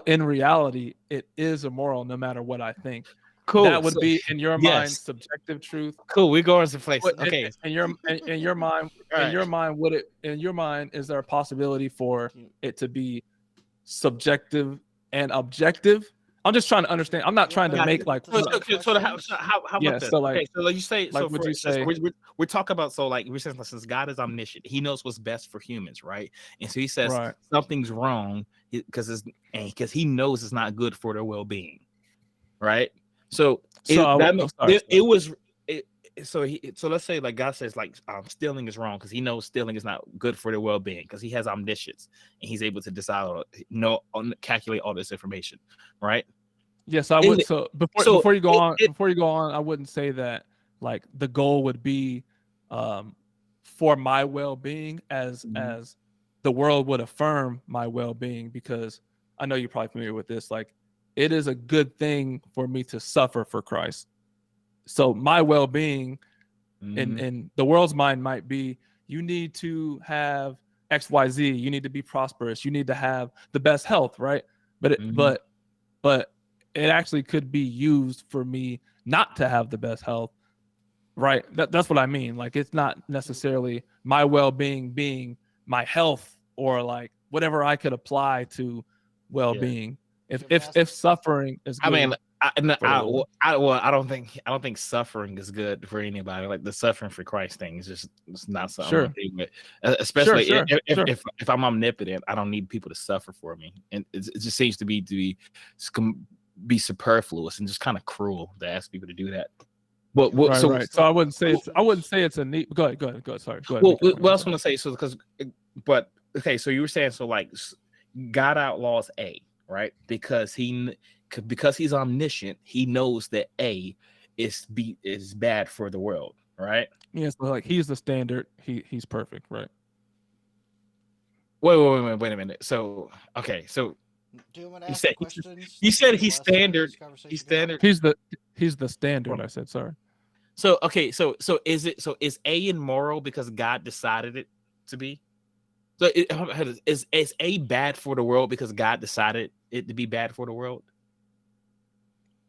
in reality, it is immoral no matter what I think. Cool. That would So, be in your mind yes. subjective truth. Cool. We're going to place. But Okay. in your mind, All in your right. mind, is there a possibility for it to be subjective and objective? I'm just trying to understand. I'm not trying to Got make you. like So how yeah. about this? So like Okay, so like you say, so would for you instance, say we're talking about, so like we're saying, since God is omniscient, he knows what's best for humans, right? And so he says right? something's wrong because he knows it's not good for their well-being, right? So So it was it, so let's say like God says like stealing is wrong because he knows stealing is not good for their well-being because he has omniscience and he's able to decide calculate all this information, right? yes, I In would. the- So so before you go it- on, I wouldn't say that like the goal would be for my well-being as the world would affirm my well-being, because I know you're probably familiar with this. Like it is a good thing for me to suffer for Christ. So my well-being in the world's mind might be, you need to have XYZ, you need to be prosperous, you need to have the best health, right? But but it actually could be used for me not to have the best health, right? That's what I mean. Like it's not necessarily my well-being being my health or like whatever I could apply to well-being. If suffering is I good, mean, for the Lord. I don't think suffering is good for anybody. Like the suffering for Christ thing is just, it's not something I'm okay with. Especially Sure. if I'm omnipotent, I don't need people to suffer for me, and it just seems to be superfluous and just kind of cruel to ask people to do that. But right. So I wouldn't say it's a neat. Go ahead. Sorry. Go ahead. Well, what else want to say? So but okay. So you were saying, so like God outlaws A, right? Because he's omniscient, he knows that A is bad for the world, right? Yeah. So like he's the standard. He's perfect, right? Wait a minute. So okay. So you said he's standard. He's standard. He's the standard. I said sorry. So okay, so is A immoral because God decided it to be? So is A bad for the world because God decided it to be bad for the world?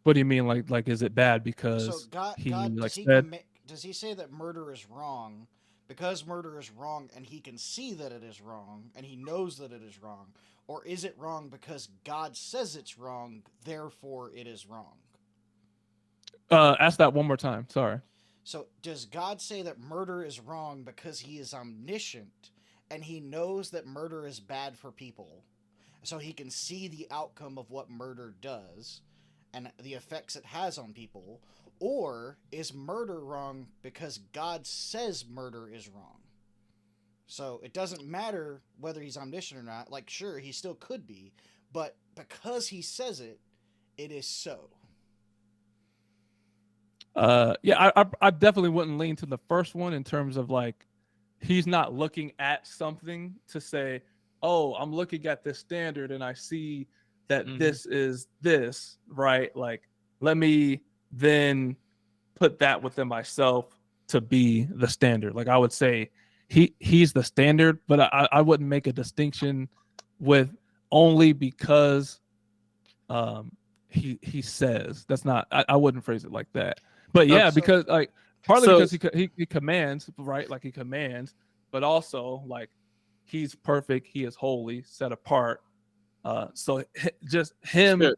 What do you mean? Like is it bad because God does he say that murder is wrong because murder is wrong and he can see that it is wrong and he knows that it is wrong? Or is it wrong because God says it's wrong, therefore it is wrong? Ask that one more time. Sorry. So does God say that murder is wrong because he is omniscient and he knows that murder is bad for people, so he can see the outcome of what murder does and the effects it has on people? Or is murder wrong because God says murder is wrong? So it doesn't matter whether he's omniscient or not. Like, sure, he still could be, but because he says it, it is so. Yeah, I definitely wouldn't lean to the first one in terms of like he's not looking at something to say, oh, I'm looking at this standard and I see that this is this, right? Like, let me then put that within myself to be the standard. Like I would say he's the standard, but I wouldn't make a distinction with only because he says. That's not, I wouldn't phrase it like that. But yeah, So- because like partly because he commands, right? Like he commands, but also like he's perfect, he is holy, set apart. So just him. Sure.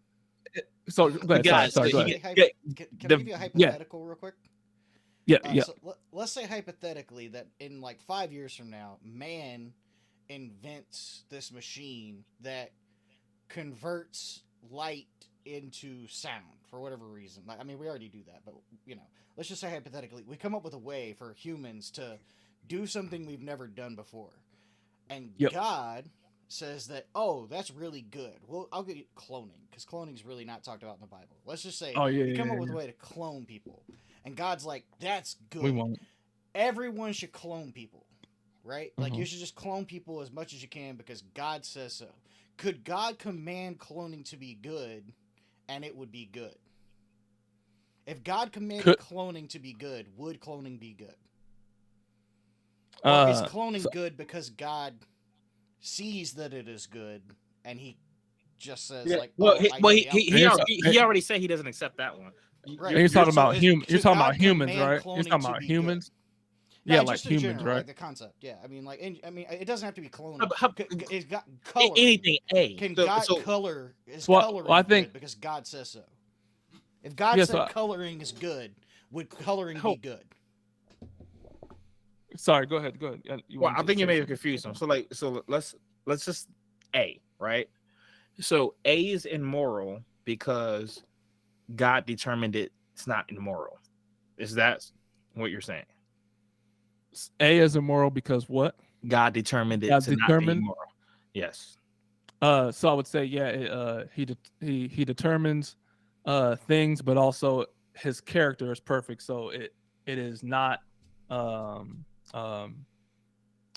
So go ahead, Guys, sorry, go he ahead. get- Can the- I give you a hypothetical real quick? Yeah, yeah. So let's say hypothetically that in like 5 years from now, man invents this machine that converts light into sound for whatever reason. Like, I mean, we already do that, but you know, let's just say hypothetically, we come up with a way for humans to do something we've never done before, and Yep. God says that, oh, that's really good. Well, I'll get cloning because cloning is really not talked about in the Bible. Let's just say Oh yeah, we come yeah, up with yeah. a way to clone people, and God's like, that's good. We won't. Everyone should clone people, right? Like, you Mhm. should just clone people as much as you can because God says so. Could God command cloning to be good, and it would be good? If God commanded cloning to be good, would cloning be good? Or is cloning good because God sees that it is good, and he just says, Yeah, like, well, oh, he, I well, know he, the he, outcome. he already said he doesn't accept that one. Right. And you're talking So about is- You're should talking about God humans, command right? You're cloning talking to about be humans. No, Yeah, just like in humans, general, right? like the concept. Yeah, I mean, like, I mean, it doesn't have to be cloning. How- It's got color. anything A. Can So- God so- color? Is Well, coloring I think- good because God says so? If God Yeah, said so- coloring is good, would coloring be good? Sorry, go ahead. Yeah, Well, I think you may have confused them. So let's just A, right? So A is immoral because God determined it's not immoral. Is that what you're saying? A is immoral because what? God determined it God to not be determined? immoral. Yes. So I would say, yeah, he determines things, but also his character is perfect. So it is not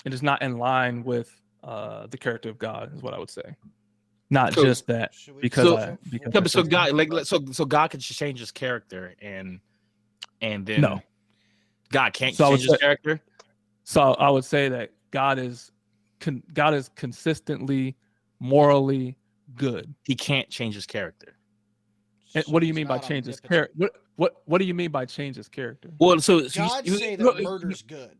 it is not in line with the character of God, is what I would say. Not Cool. just that Should we because just I jump because Yeah, forward but so here? God so God can change his character and then No. God can't So I would change his say- character. So I would say that God is consistently morally good. He can't change his character. And So what do you he's mean by not change his omnipotent. character? What do you mean by change his character? Well, so God you- say that look, murder's good.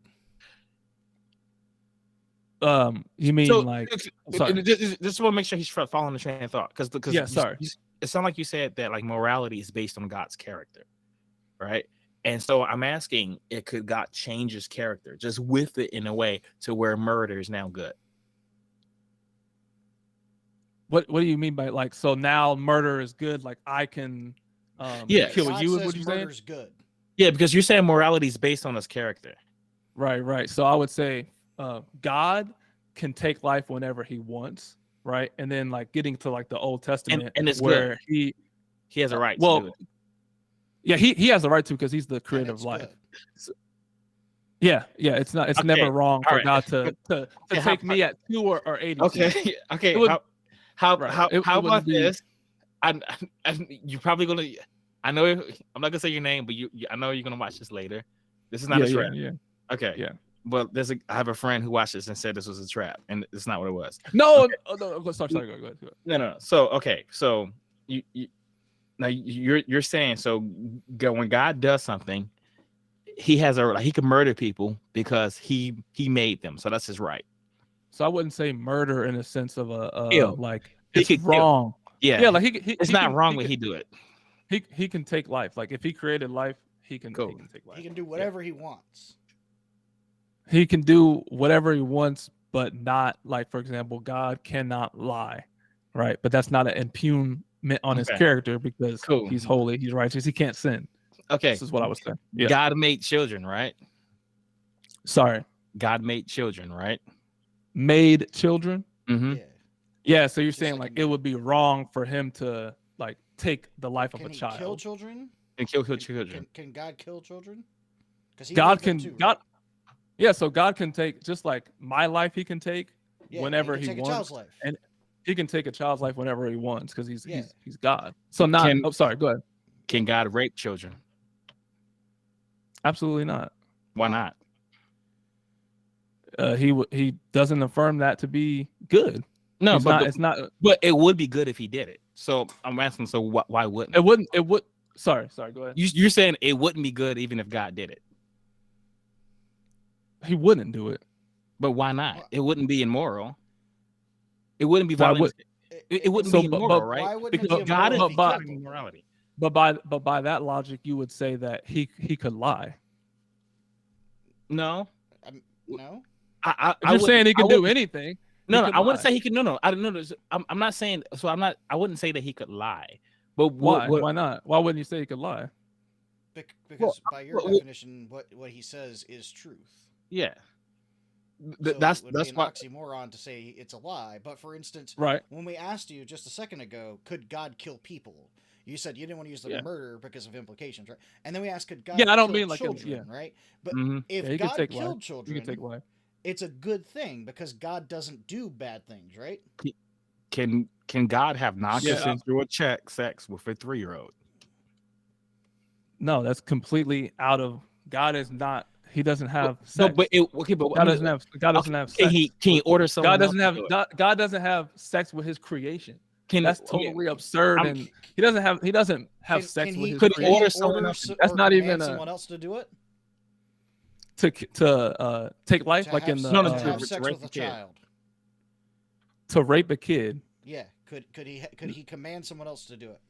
You mean so, like sorry. sorry. Just want to make sure he's following the train of thought because Yeah, sorry. it sounded like you said that like morality is based on God's character, right? And so I'm asking, could God change his character just with it in a way to where murder is now good? What do you mean by like so now murder is good? Like I can Yes. kill God you is says what you're saying? murder's good. Yeah, because you're saying morality is based on his character. Right. So I would say God can take life whenever he wants, right? And then like getting to like the Old Testament and it's where He has a right well, to do it. yeah, he has the right to because he's the and creator it's of life. good. Yeah, it's Okay, never wrong for all right. God to Okay, how- take me at 2 or 82. Okay. Okay. It would- how right, it how wouldn't about be- this? I you're probably gonna. I know I'm not gonna say your name, but I know you're gonna watch this later. This is not a trap. Yeah. Okay. Yeah. Well, I have a friend who watched this and said this was a trap, and it's not what it was. No, no, sorry, go ahead. No. So okay. So you now you're saying so when God does something, he can murder people because he made them. So that's his right. So I wouldn't say murder in the sense of Kill. like He it's could kill. wrong. Yeah. Yeah, like he it's not wrong when he do it. he can take life. Like if he created life, he can Cool. take life. He can do whatever he wants. He can do whatever he wants, but not like, for example, God cannot lie, right? But that's not an impugnment on his Okay. character because Cool. he's holy, he's righteous, he can't sin. Okay. This is what I was saying. Yeah. God made children, right? Sorry. God made children, right? Made children. Mm-hmm. Yeah. Yeah, so you're Just saying like like a it man. would be wrong for him to like take the life of Can a he kill child. children? And kill Can, children. can God kill children? Because he God made them can too, right? God Yeah, so God can take just like my life he can take Yeah, whenever he he can take a wants. child's life. And he can take a child's life whenever he wants because Yeah. he's God. So not Can- oh sorry, go ahead. Can God rape children? Absolutely not. Why Why? not? He doesn't affirm that to be good. No, He's but not but, it's not but it would be good if he did it. So I'm asking. So why wouldn't? it would sorry, go ahead. You're saying it wouldn't be good even if God did it, He wouldn't do it. but why not? Why- It wouldn't be immoral. It wouldn't be Why violent. would- It wouldn't So, be but- immoral, but right? Why wouldn't Because it be God is immoral if he but- killed them? morality. But by that logic, you would say that he could lie. No, No. I If you're saying he can I do wouldn't- anything, No, he no, could I wouldn't lie. say he could. No, I don't know. I'm not saying. So I'm not. I wouldn't say that he could lie. But why? Why not? Why wouldn't you say he could lie? Because by your well- definition, what he says is truth. Yeah, So that's it would be an why. oxymoron to say it's a lie. But for instance, Right. when we asked you just a second ago, could God kill people? You said you didn't want to use the Yeah. murder because of implications, right? And then we asked, could God Yeah, I don't kill mean like children, right? But Mhm. if Yeah, he can God take life. killed You children, can take life. it's a good thing because God doesn't do bad things, right? Can God have non-consensual Yeah. sex with a 3-year-old? No, that's completely out of God is not he doesn't have sex. No, but okay, but God doesn't have Can sex. he order someone? God doesn't else have to do it? God doesn't have sex with his creation. Can That's okay, totally absurd I'm- and he doesn't have Can- sex can with he- his Could he can he order creation someone order else to- so- That's or not command even a- someone else to do it. to take life To like have, in the No, no, to to have rape sex a with a kid. child. to rape a kid. Yeah. Could he command someone else to do it?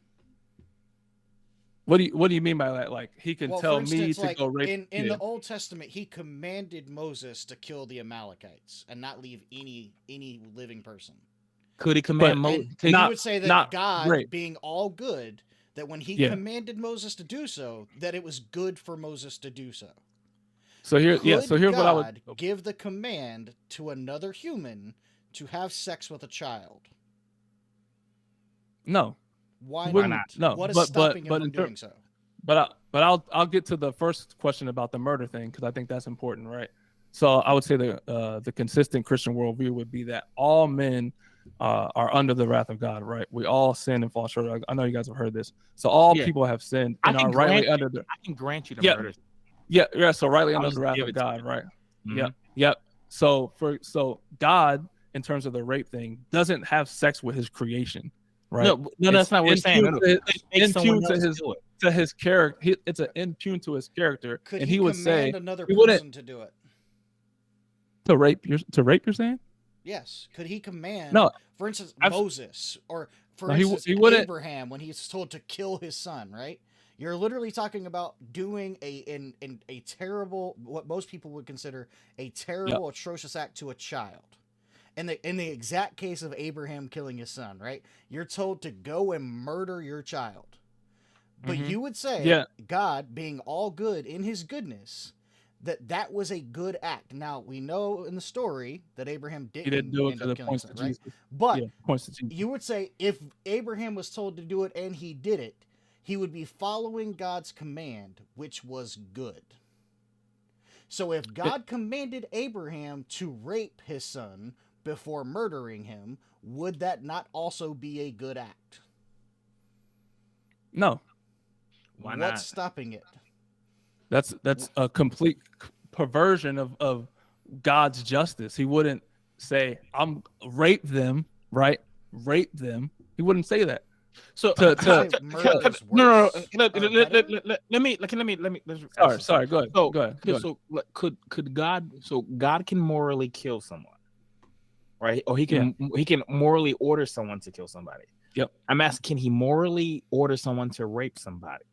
What do you mean by that? Like he can Well, tell for instance, me to like go rape in a kid. the Old Testament, he commanded Moses to kill the Amalekites and not leave any living person. Could he command But- Moses? And Not- you would say that not God, rape. being all good, that when he Yeah. commanded Moses to do so, that it was good for Moses to do so. So here, Could so here's what I would. God give the command to another human to have sex with a child? No, Why Wouldn't- not? no, What is but- stopping but him from in ter- doing so? but I'll get to the first question about the murder thing because I think that's important, right? So I would say the consistent Christian worldview would be that all men are under the wrath of God, right? We all sin and fall short. I know you guys have heard this. So all Yeah. people have sinned I and can are rightly grant under the I can grant you the Yeah. murder. yeah. So rightly I'll under just the wrath give of it to God, you. right? Mhm. Yep. So God, in terms of the rape thing, doesn't have sex with his creation, right? No, that's not what we're saying. No, no. It's Make someone impugn to else do it. to his character. It's an impugn to his character, Could and he he would command say another he wouldn't- person to do it? to rape. You're saying? Yes. Could he command? No. For instance, I've- Moses, or for No, he instance, wouldn't- Abraham, when he's told to kill his son, right? You're literally talking about doing a terrible, what most people would consider a terrible, atrocious act to a child. In the exact case of Abraham killing his son, right? You're told to go and murder your child. But Mhm. you would say, Yeah. God, being all good in his goodness, that was a good act. Now, we know in the story that Abraham didn't, He didn't do it end to up the killing points his to son, right? Jesus. But Yeah, points to Jesus. you would say if Abraham was told to do it and he did it, he would be following God's command, which was good. So if God commanded Abraham to rape his son before murdering him, would that not also be a good act? No, Why What's not? stopping it? that's a complete perversion of God's justice. He wouldn't say, "I'm rape them," right? Rape them. He wouldn't say that. So Say murder is no. worse Let or better? me. let's- Sorry. Go ahead. So, go ahead. so could God? So God can morally kill someone, right? Or he can morally order someone to kill somebody. Yep. I'm asking, can he morally order someone to rape somebody?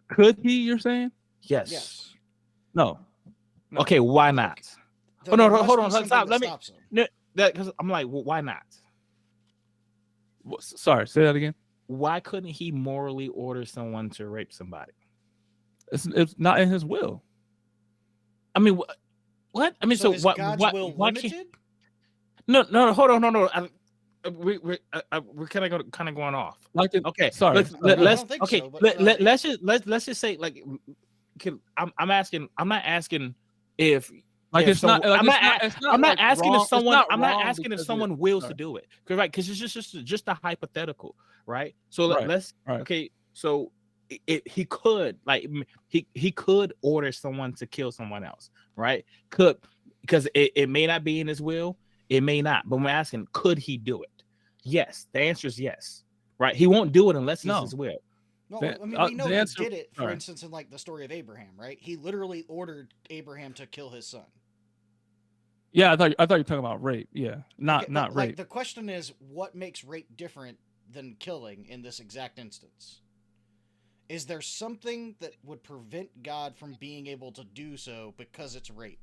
Could he? You're saying? Yes. No. No. Okay, why not? There no, must hold be on, something stop, that let me- stops him. That because I'm like, well, why not? Sorry. Say that again. Why couldn't he morally order someone to rape somebody? It's not in his will. I mean, What? I mean, So so is what? God's What? will Why can't? limited? No, hold on, no. We're kind of going off. Like, Okay, sorry, I let's don't think okay. so, but Let's just say like, I'm asking. I'm not asking if like it's not. Like I'm it's not. not. It's not I'm not like asking wrong. if someone. It's not I'm not wrong asking if because someone wills to sorry. do it. Because right, because it's just a hypothetical, right? So Right, let's right. okay. So he could like he could order someone to kill someone else, right? Could, because it may not be in his will, it may not. But I'm asking, could he do it? Yes. The answer is yes. Right? He won't do it unless it's No. his will. No, The- I mean we know the he answer- did it. For sorry. instance, in like the story of Abraham, right? He literally ordered Abraham to kill his son. Yeah, I thought you were talking about rape. Yeah, not Okay, not but, like, rape. the question is, what makes rape different than killing in this exact instance? Is there something that would prevent God from being able to do so because it's rape,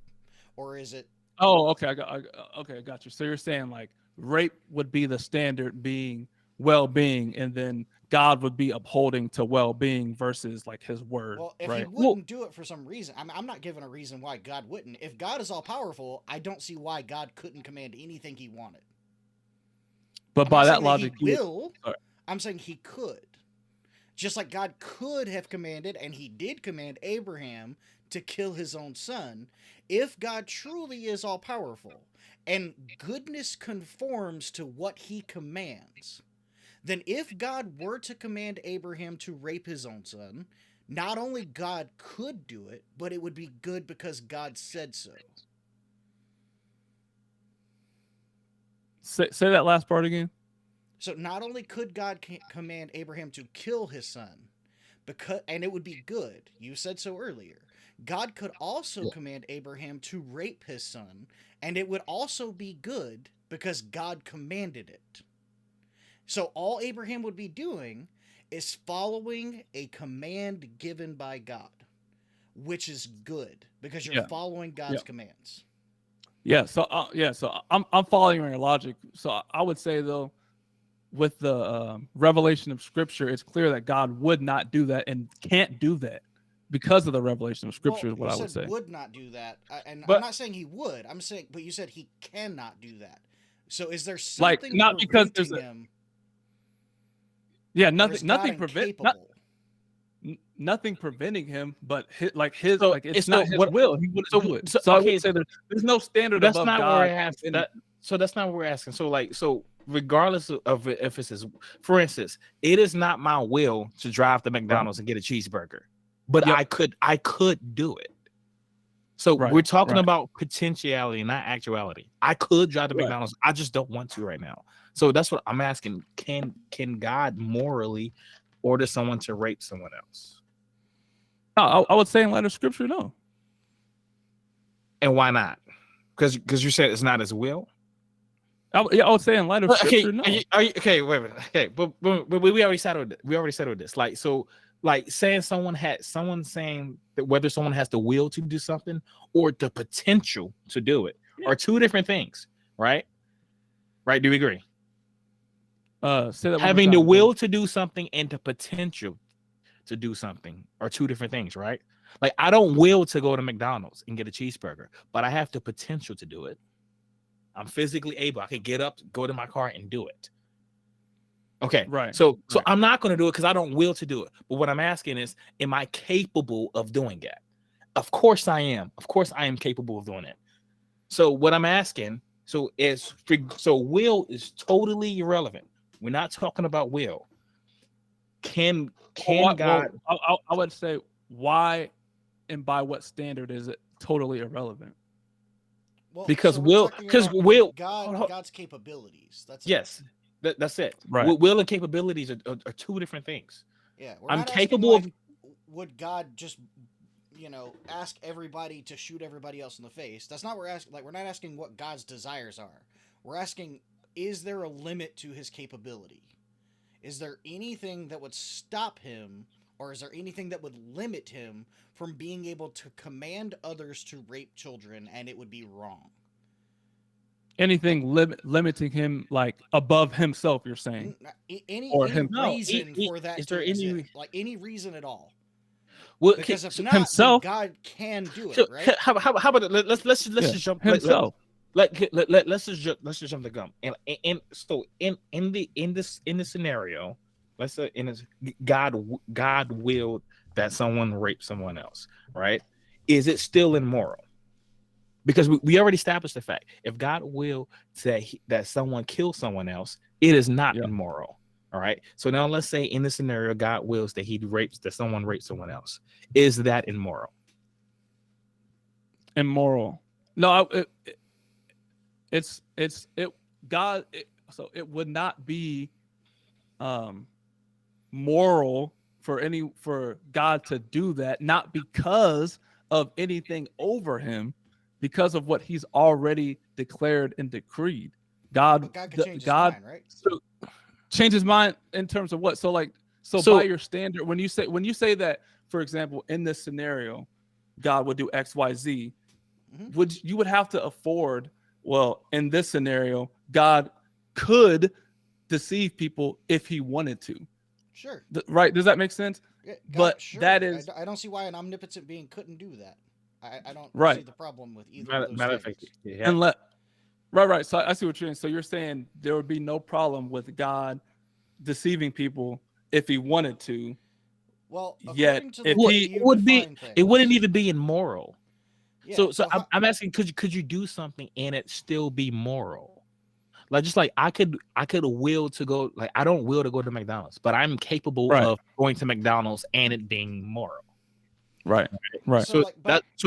or is it? Oh, okay, I got you. So you're saying like rape would be the standard being well-being, and then God would be upholding to well-being versus like His word, Well, if right? he wouldn't do it for some reason, I'm not given a reason why God wouldn't. If God is all powerful, I don't see why God couldn't command anything He wanted. But I'm by not that saying logic, He will. Sorry. I'm saying He could. Just like God could have commanded, and He did command Abraham to kill his own son. If God truly is all powerful and goodness conforms to what He commands, then if God were to command Abraham to rape his own son, not only God could do it, but it would be good because God said so. say that last part again. So not only could God command Abraham to kill his son, and it would be good. You said so earlier. God could also command Abraham to rape his son, and it would also be good because God commanded it. So all Abraham would be doing is following a command given by God, which is good because you're following God's commands. Yeah. So I'm following your logic. So I would say though, with the revelation of Scripture, it's clear that God would not do that and can't do that because of the revelation of Scripture. Is what I would say. Would not do that, I'm But- not saying He would. I'm saying, but you said He cannot do that. So is there something Like not because there's preventing Him? yeah, Or is nothing God prevent incapable? nothing preventing him, but it's so not his what- will. He wouldn't so- do it. so- So I okay, would say there's no standard That's above not God. what we're asking. That's not what we're asking. So regardless of if it's his, for instance, it is not my will to drive to McDonald's and get a cheeseburger, but Yep. I could do it. So Right, we're talking right. about potentiality, not actuality. I could drive to Right. McDonald's. I just don't want to right now. So that's what I'm asking. Can God morally order someone to rape someone else? No, I would say in light of Scripture, no. And why not? Because you said it's not his will. I would say in light of Okay, Scripture, no. are you okay? Wait a minute. Okay, but we already settled it. We already settled this. Like so, like saying someone saying that whether someone has the will to do something or the potential to do it are two different things, right? Right? Do we agree? Say that one more Having the time, will to do something and the potential to do something are two different things, right? Like I don't will to go to McDonald's and get a cheeseburger, but I have the potential to do it. I'm physically able. I can get up, go to my car, and do it. Okay, Right. So right. I'm not going to do it because I don't will to do it. But what I'm asking is, am I capable of doing that? Of course I am. Of course I am capable of doing it. So what I'm asking, so will is totally irrelevant. We're not talking about will. Can God? I would say why and by what standard is it totally irrelevant? Well, Because we're talking about God's capabilities. Yes, that's it. Right. Will and capabilities are two different things. Yeah, I'm not capable asking, would God just, ask everybody to shoot everybody else in the face? That's not what we're asking. Like, we're not asking what God's desires are. We're asking, is there a limit to His capability? Is there anything that would stop Him, or is there anything that would limit Him from being able to command others to rape children, and it would be wrong? Anything limiting him like above himself? You're saying? Any Or him. reason No, for that? is there any? Like any reason at all? Well, Because if so not, then himself- God can do so it, right? how about it? Let's Yeah, just jump himself. let's just jump the gun. And so in this scenario, let's say God willed that someone rape someone else, right? Is it still immoral? Because we already established the fact, if God will that someone kill someone else, it is not Yeah. immoral. All right. So now let's say in the scenario, God wills that someone rapes someone else. Is that immoral? Immoral. No, so it would not be moral for God to do that, not because of anything over him, because of what he's already declared and decreed. But God could change his mind, right? So change his mind in terms of what? So So- by your standard, when you say that, for example, in this scenario, God would do X, Y, Z, Mhm. you would have to afford, well, in this scenario, God could deceive people if he wanted to. Sure. Right? Does that make sense? Yeah, But sure. that is- I don't see why an omnipotent being couldn't do that. I don't see Right. the problem with either of those Matter of fact, things. yeah. And right. So I see what you're saying. So you're saying there would be no problem with God deceiving people if he wanted to. Well, Yet, according to if the way he- you it would be define things, it wouldn't even be immoral. Yeah, So how- I'm asking, could you do something and it still be moral? Like, just like I could will to go, like I don't will to go to McDonald's, but I'm capable Right. of going to McDonald's and it being moral. Right. Right. So, So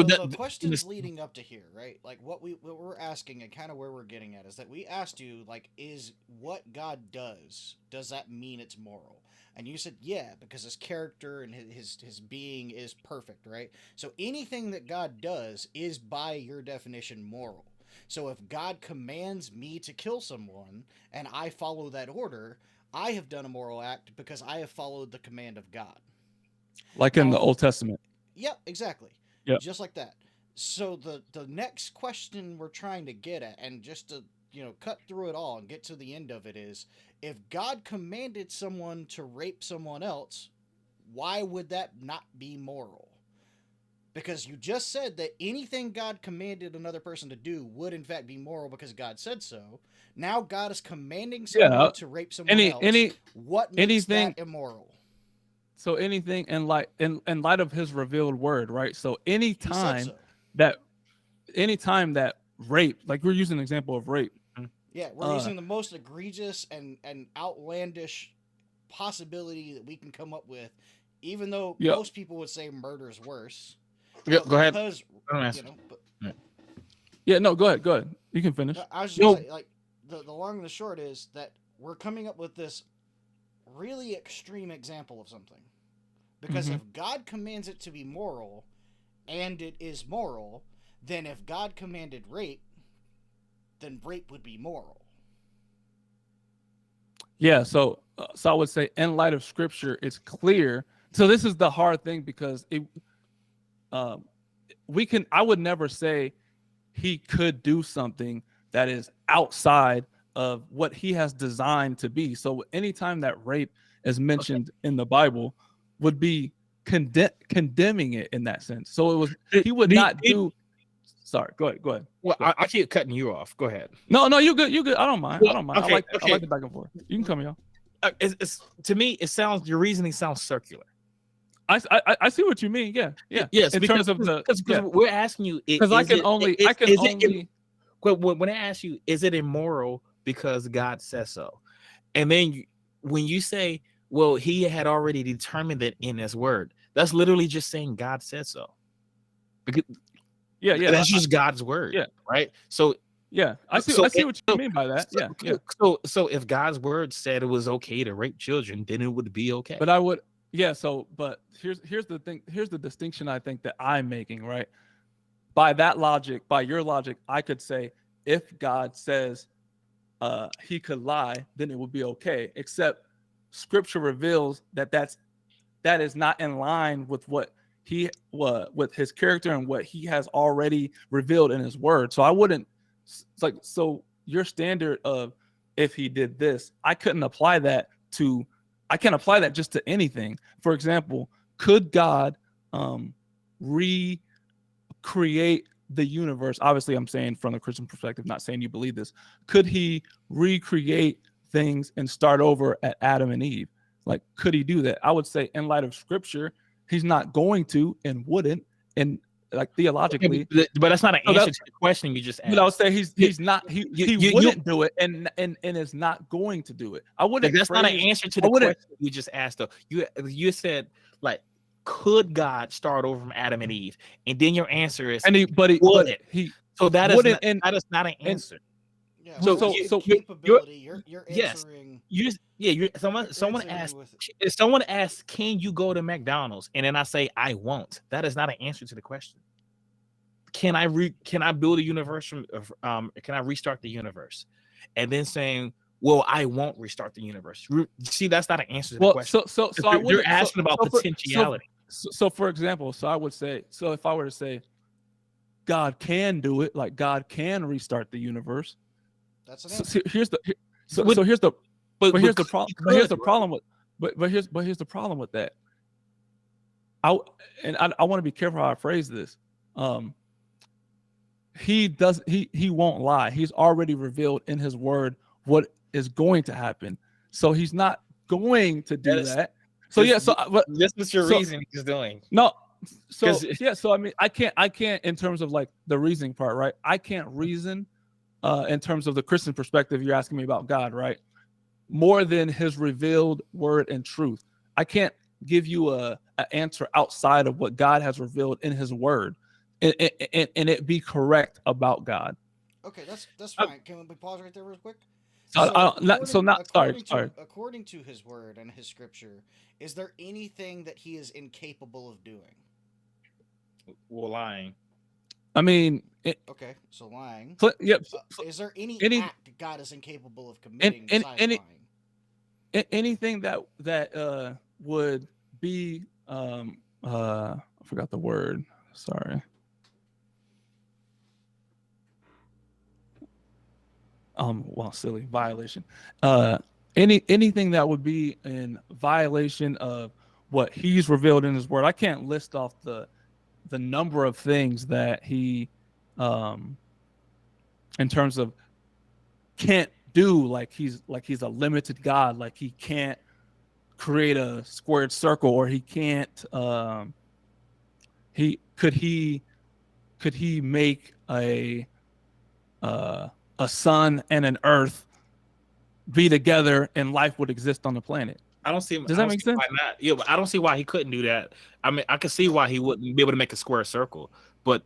that- the questions leading up to here, right? Like what we're asking and kind of where we're getting at is that we asked you, like, is what God does that mean it's moral? And you said, yeah, because his character and his being is perfect, right? So anything that God does is, by your definition, moral. So if God commands me to kill someone and I follow that order, I have done a moral act because I have followed the command of God. Like in Now- the Old Testament. Yep, exactly. Yep. Just like that. So the next question we're trying to get at, and just to cut through it all and get to the end of it, is if God commanded someone to rape someone else, why would that not be moral? Because you just said that anything God commanded another person to do would in fact be moral because God said so. Now God is commanding someone to rape someone else. What makes anything- that immoral? So anything in light of his revealed word, right? So He said anytime so. that rape, like we're using an example of rape. Yeah, we're using the most egregious and outlandish possibility that we can come up with, even though Yep. most people would say murder is worse. Yep, But go ahead. Because, Don't answer. Yeah, no, go ahead. You can finish. I was just Yo. gonna say, like, the long and the short is that we're coming up with this really extreme example of something. Because Mhm. if God commands it to be moral, and it is moral, then if God commanded rape, then rape would be moral. Yeah, so I would say in light of scripture, it's clear. So this is the hard thing because I would never say he could do something that is outside of what he has designed to be. So anytime that rape is mentioned in the Bible would be condemning it in that sense. So it was, he would not do. Sorry, go ahead. Well, I keep cutting you off. Go ahead. No, you good. I don't mind. Well, I don't mind. okay, I like okay. the back and forth. You can come here. It's to me, your reasoning sounds circular. I see what you mean. Yeah. Yes, In terms of the, because we're asking you, because I can only when I ask you, is it immoral because God says so? And then when you say, well, he had already determined it in his word, that's literally just saying God said so. Because yeah, that's just God's word. Yeah. Right. So yeah, I see what you mean by that. Yeah. So if God's word said it was okay to rape children, then it would be okay. But I would, yeah. So, but here's the thing. Here's the distinction I think that I'm making. Right. By that logic, by your logic, I could say if God says he could lie, then it would be okay. Except Scripture reveals that is not in line with what with his character and what he has already revealed in his word. So I wouldn't so your standard of if he did this, I can't apply that just to anything. For example, could God recreate the universe? Obviously, I'm saying from the Christian perspective, not saying you believe this. Could he recreate things and start over at Adam and Eve? Like, could he do that? I would say, in light of Scripture, he's not going to and wouldn't. And like theologically, but that's not an So answer that- to the question you just asked. but I would say he's not he you- wouldn't do it and is not going to do it. I wouldn't. Like, that's not an phrase- answer to I the wouldn't- question you just asked. Though you said, like, could God start over from Adam and Eve? And then your answer is, and he, but he, would but it? he so that is wouldn't, not, and- that is not an answer. Yeah, So- well, so- that's so capability. You're yes. answering. You just someone you're answering asked with- if someone asks, can you go to McDonald's? And then I say I won't. That is not an answer to the question. Can I build a universe from can I restart the universe? And then saying, well, I won't restart the universe. See, that's not an answer to the well, question. so I You're wouldn't. asking about so for- potentiality. So for example, so I would say, so if I were to say, God can do it, like God can restart the universe. That's an So, answer. here's the so, Would- so here's the but here's the could- problem. you But here's could, the bro. problem with here's the problem with that. I want to be careful how I phrase this. He won't lie. He's already revealed in his word what is going to happen. So he's not going to do That is- that. So yeah, so but This is your so- reasoning he's doing. no. So 'Cause- yeah, so I mean, I can't in terms of like the reasoning part, right? I can't reason in terms of the Christian perspective. You're asking me about God, right? More than His revealed word and truth. I can't give you an answer outside of what God has revealed in His word, and it be correct about God. Okay, that's fine. Can we pause right there real quick? Sorry. According to his word and his scripture, is there anything that he is incapable of doing? Well, lying. I mean, Okay, so lying. yep. Is there any any- act God is incapable of committing besides any- lying? Anything that would be I forgot the word. Sorry. Well, silly violation. Anything that would be in violation of what He's revealed in His word. I can't list off the number of things that He in terms of can't do, like he's a limited God, like He can't create a squared circle, or He can't could he make a sun and an earth be together and life would exist on the planet? I don't see. Does that make sense? Why not? Yeah, but I don't see why he couldn't do that. I mean, I could see why he wouldn't be able to make a square circle, but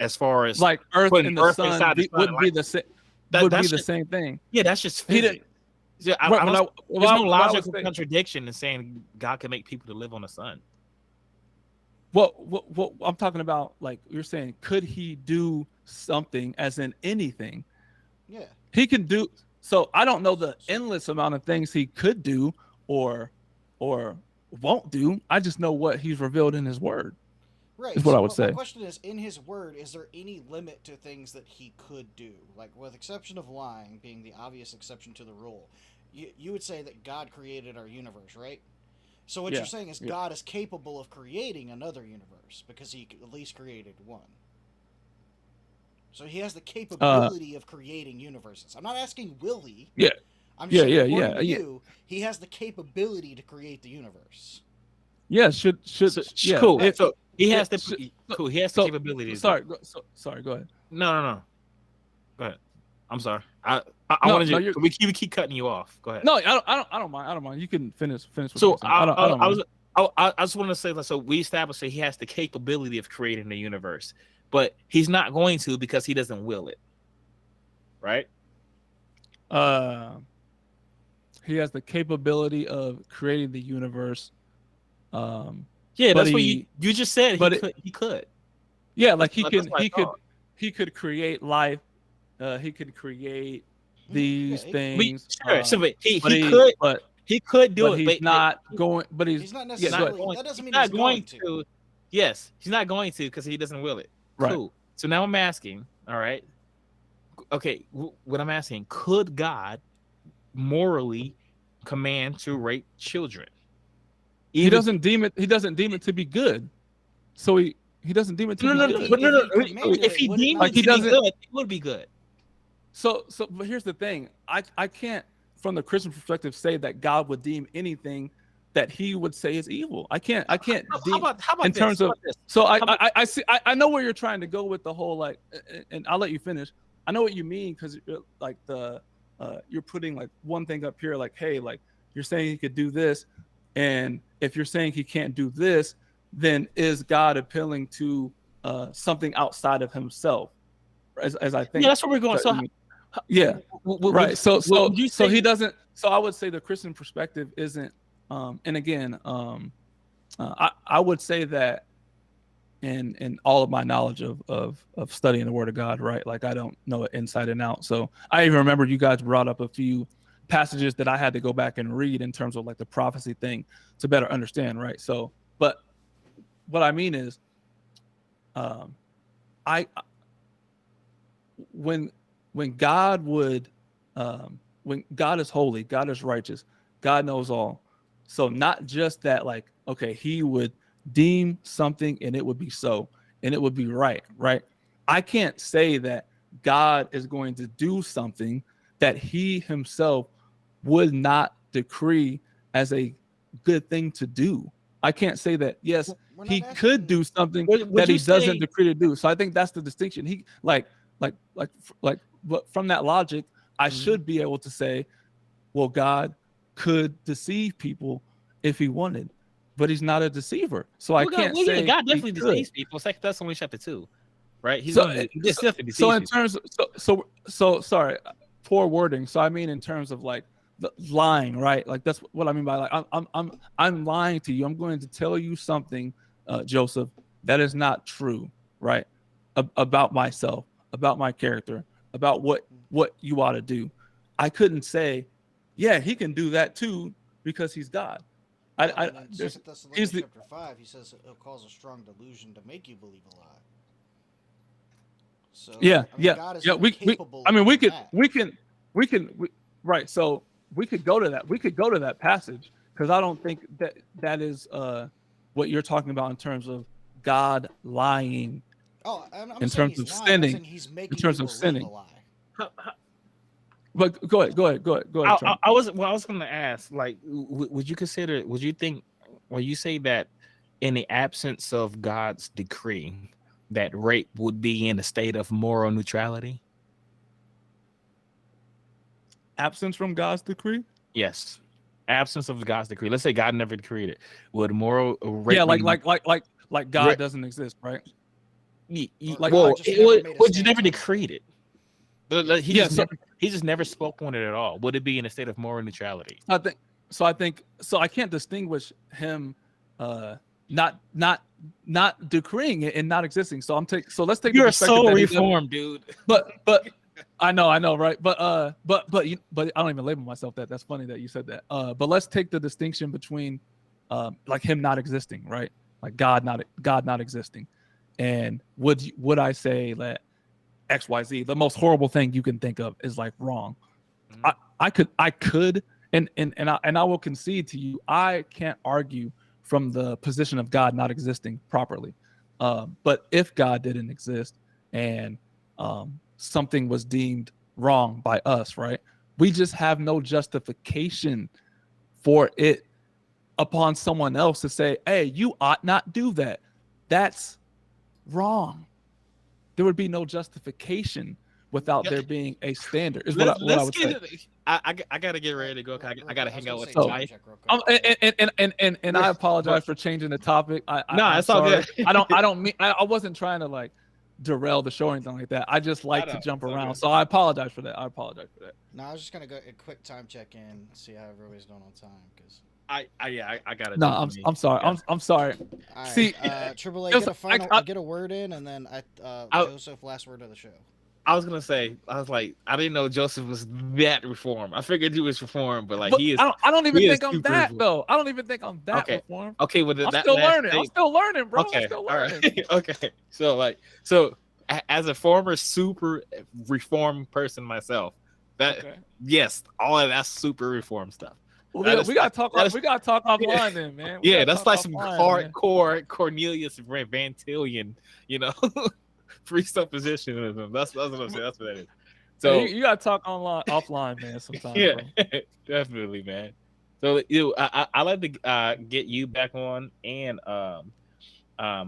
as far as Like earth putting and the earth sun inside the sun, would be like, the same. that- Would be that's the just- same thing. yeah, that's just He did- physics. Yeah, I Right, don't, but there's what I no would logical say- contradiction in saying God can make people to live on the sun. What I'm talking about, like you're saying, could He do something, as in anything? Yeah. He can do. So I don't know the endless amount of things He could do or won't do. I just know what He's revealed in His word. Right. Is what I would My say. question is, in his word, is there any limit to things that he could do? Like, with exception of lying being the obvious exception to the rule, you would say that God created our universe, right? So what Yeah, you're saying is yeah. God is capable of creating another universe because He at least created one. So He has the capability of creating universes. I'm not asking will He. Yeah. I'm just saying, Yeah, according to yeah. you, He has the capability to create the universe. Yeah, should So, yeah. cool. if- So he has yeah, the so- cool. He has so- the capability. to do sorry, go ahead. No. Go ahead. I'm sorry. I No, wanted no, you. you're- We keep cutting you off. Go ahead. No, I don't mind. I don't mind. You can finish. What So you're saying. I don't mind. I just want to say that. So we established that he has the capability of creating the universe, but he's not going to because he doesn't will it. Right? He has the capability of creating the universe. Yeah, But that's what he- you just said. but He could. Yeah, like That's what I thought. he could create life. He could create these Yeah, things. Sure. So but he but could but he could do it. he's but not going. But He's not yeah, necessarily. going- that doesn't mean not he's going to. Yes, he's not going to because he doesn't will it. Right. Cool. So now I'm asking. All right. Okay. What I'm asking: could God morally command to rape children? he doesn't deem it to be good. So he doesn't deem it to be good. If he deemed Like, it he to be doesn't- good, it would be good. But here's the thing. I can't, from the Christian perspective, say that God would deem anything that he would say is evil. I can't deem, How about in this? terms How of about this? so How about- I see I know where you're trying to go with the whole, like, and I'll let you finish. I know what you mean, because like you're putting like one thing up here, like, hey, like, you're saying he could do this, and if you're saying he can't do this, then is God appealing to something outside of himself? As I think. Yeah, that's where we're going. So yeah, right. So you so say- he doesn't. So I would say the Christian perspective isn't. And again, I would say that in all of my knowledge of studying the Word of God, right? Like, I don't know it inside and out. So I even remember you guys brought up a few passages that I had to go back and read in terms of like the prophecy thing to better understand, right? So, but what I mean is, when God would, when God is holy, God is righteous, God knows all. So not just that, like, okay, he would deem something and it would be so, and it would be right, right? I can't say that God is going to do something that he himself would not decree as a good thing to do. I can't say that, yes, he could do something that he doesn't decree to do. So I think that's the distinction. He but from that logic, I should be able to say, well, God could deceive people if he wanted, but he's not a deceive,r So I can't say God definitely deceives people. It's like that's only chapter 2, right? He's so, definitely deceives so in people. terms of, so sorry, poor wording. So I mean in terms of like the lying, right? Like that's what I mean by like I'm lying to you. I'm going to tell you something, Joseph, that is not true, right? About myself, about my character, about what you ought to do. I couldn't say, yeah, he can do that too because he's God. Second Thessalonians chapter 5, he says it'll cause a strong delusion to make you believe a lie. So God is incapable of doing that. Right. So we could go to that. We could go to that passage, because I don't think that is what you're talking about in terms of God lying. Oh, I'm in saying terms of lying. sinning. He's making In terms you of believe sinning. a lie. But go ahead. Trump. I was going to ask, like, would you think, when you say that in the absence of God's decree, that rape would be in a state of moral neutrality? Absence from God's decree? Yes. Absence of God's decree. Let's say God never decreed it. Would moral rape? Yeah, like God doesn't exist, right? Like, well, you never decreed it. He just never spoke on it at all. Would it be in a state of moral neutrality? I think I can't distinguish him not decreeing it and not existing. So let's take. You're the perspective so that reformed, dude. But I know, right? But I don't even label myself that. That's funny that you said that. But let's take the distinction between like him not existing, right? Like God not existing. And would I say that XYZ, the most horrible thing you can think of, is like wrong? I could and I will concede to you, I can't argue from the position of God not existing properly. But if God didn't exist and something was deemed wrong by us, right? We just have no justification for it upon someone else to say, hey, you ought not do that. That's wrong. There would be no justification without there being a standard, is what I would say. I gotta get ready to go. I gotta hang out with my wife. And I apologize for changing the topic. It's all good. I wasn't trying to like derail the show or anything like that. I just like to jump around. So I apologize for that. No, I was just gonna go a quick time check in, see how everybody's doing on time, because I gotta. No, I'm sorry. I'm sorry. all right, See, AAA, get a word in, and then Joseph, last word of the show. I was gonna say, I didn't know Joseph was that reformed. I figured he was reformed, but he is. I don't even think I'm that though. I don't even think I'm that reformed. Okay, well, I'm still learning. I'm still learning, bro. Okay, I'm still all learning. right. Okay, so as a former super reformed person myself, yes, all of that's super reformed stuff. Well, we gotta talk. that is- We gotta talk offline Yeah. then, man. We Yeah, gotta that's talk like some offline, man. hardcore Cornelius Van Tillion, free suppositionism. That's what I'm saying. That's what that is. So You gotta talk offline, man. Sometimes, yeah, bro. definitely, man. So I like to get you back on and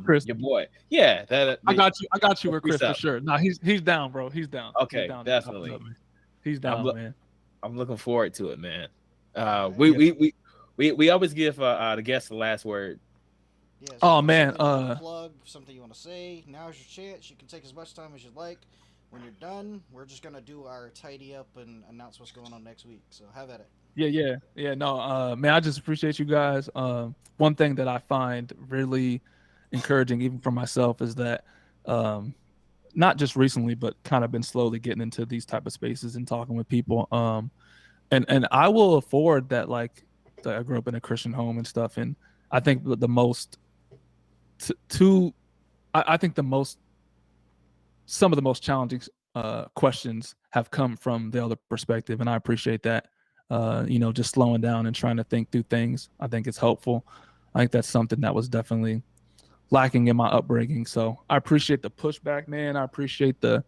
Chris. your boy. Yeah, I got you with Peace Chris for out. sure. Nah, he's down, bro. He's down. Okay, He's down. definitely. He's down, man. I'm looking forward to it, man. We always give the guest the last word. Yeah, so Oh, if man, something you wanna plug, something you want to say. Now's your chance. You can take as much time as you'd like. When you're done, we're just gonna do our tidy up and announce what's going on next week. So have at it. Yeah. No, man, I just appreciate you guys. One thing that I find really encouraging, even for myself, is that not just recently, but kind of been slowly getting into these type of spaces and talking with people. And I will afford that. Like, I grew up in a Christian home and stuff, and I think the most some of the most challenging questions have come from the other perspective, and I appreciate that. Just slowing down and trying to think through things, I think it's helpful. I think that's something that was definitely lacking in my upbringing. So I appreciate the pushback, man. I appreciate the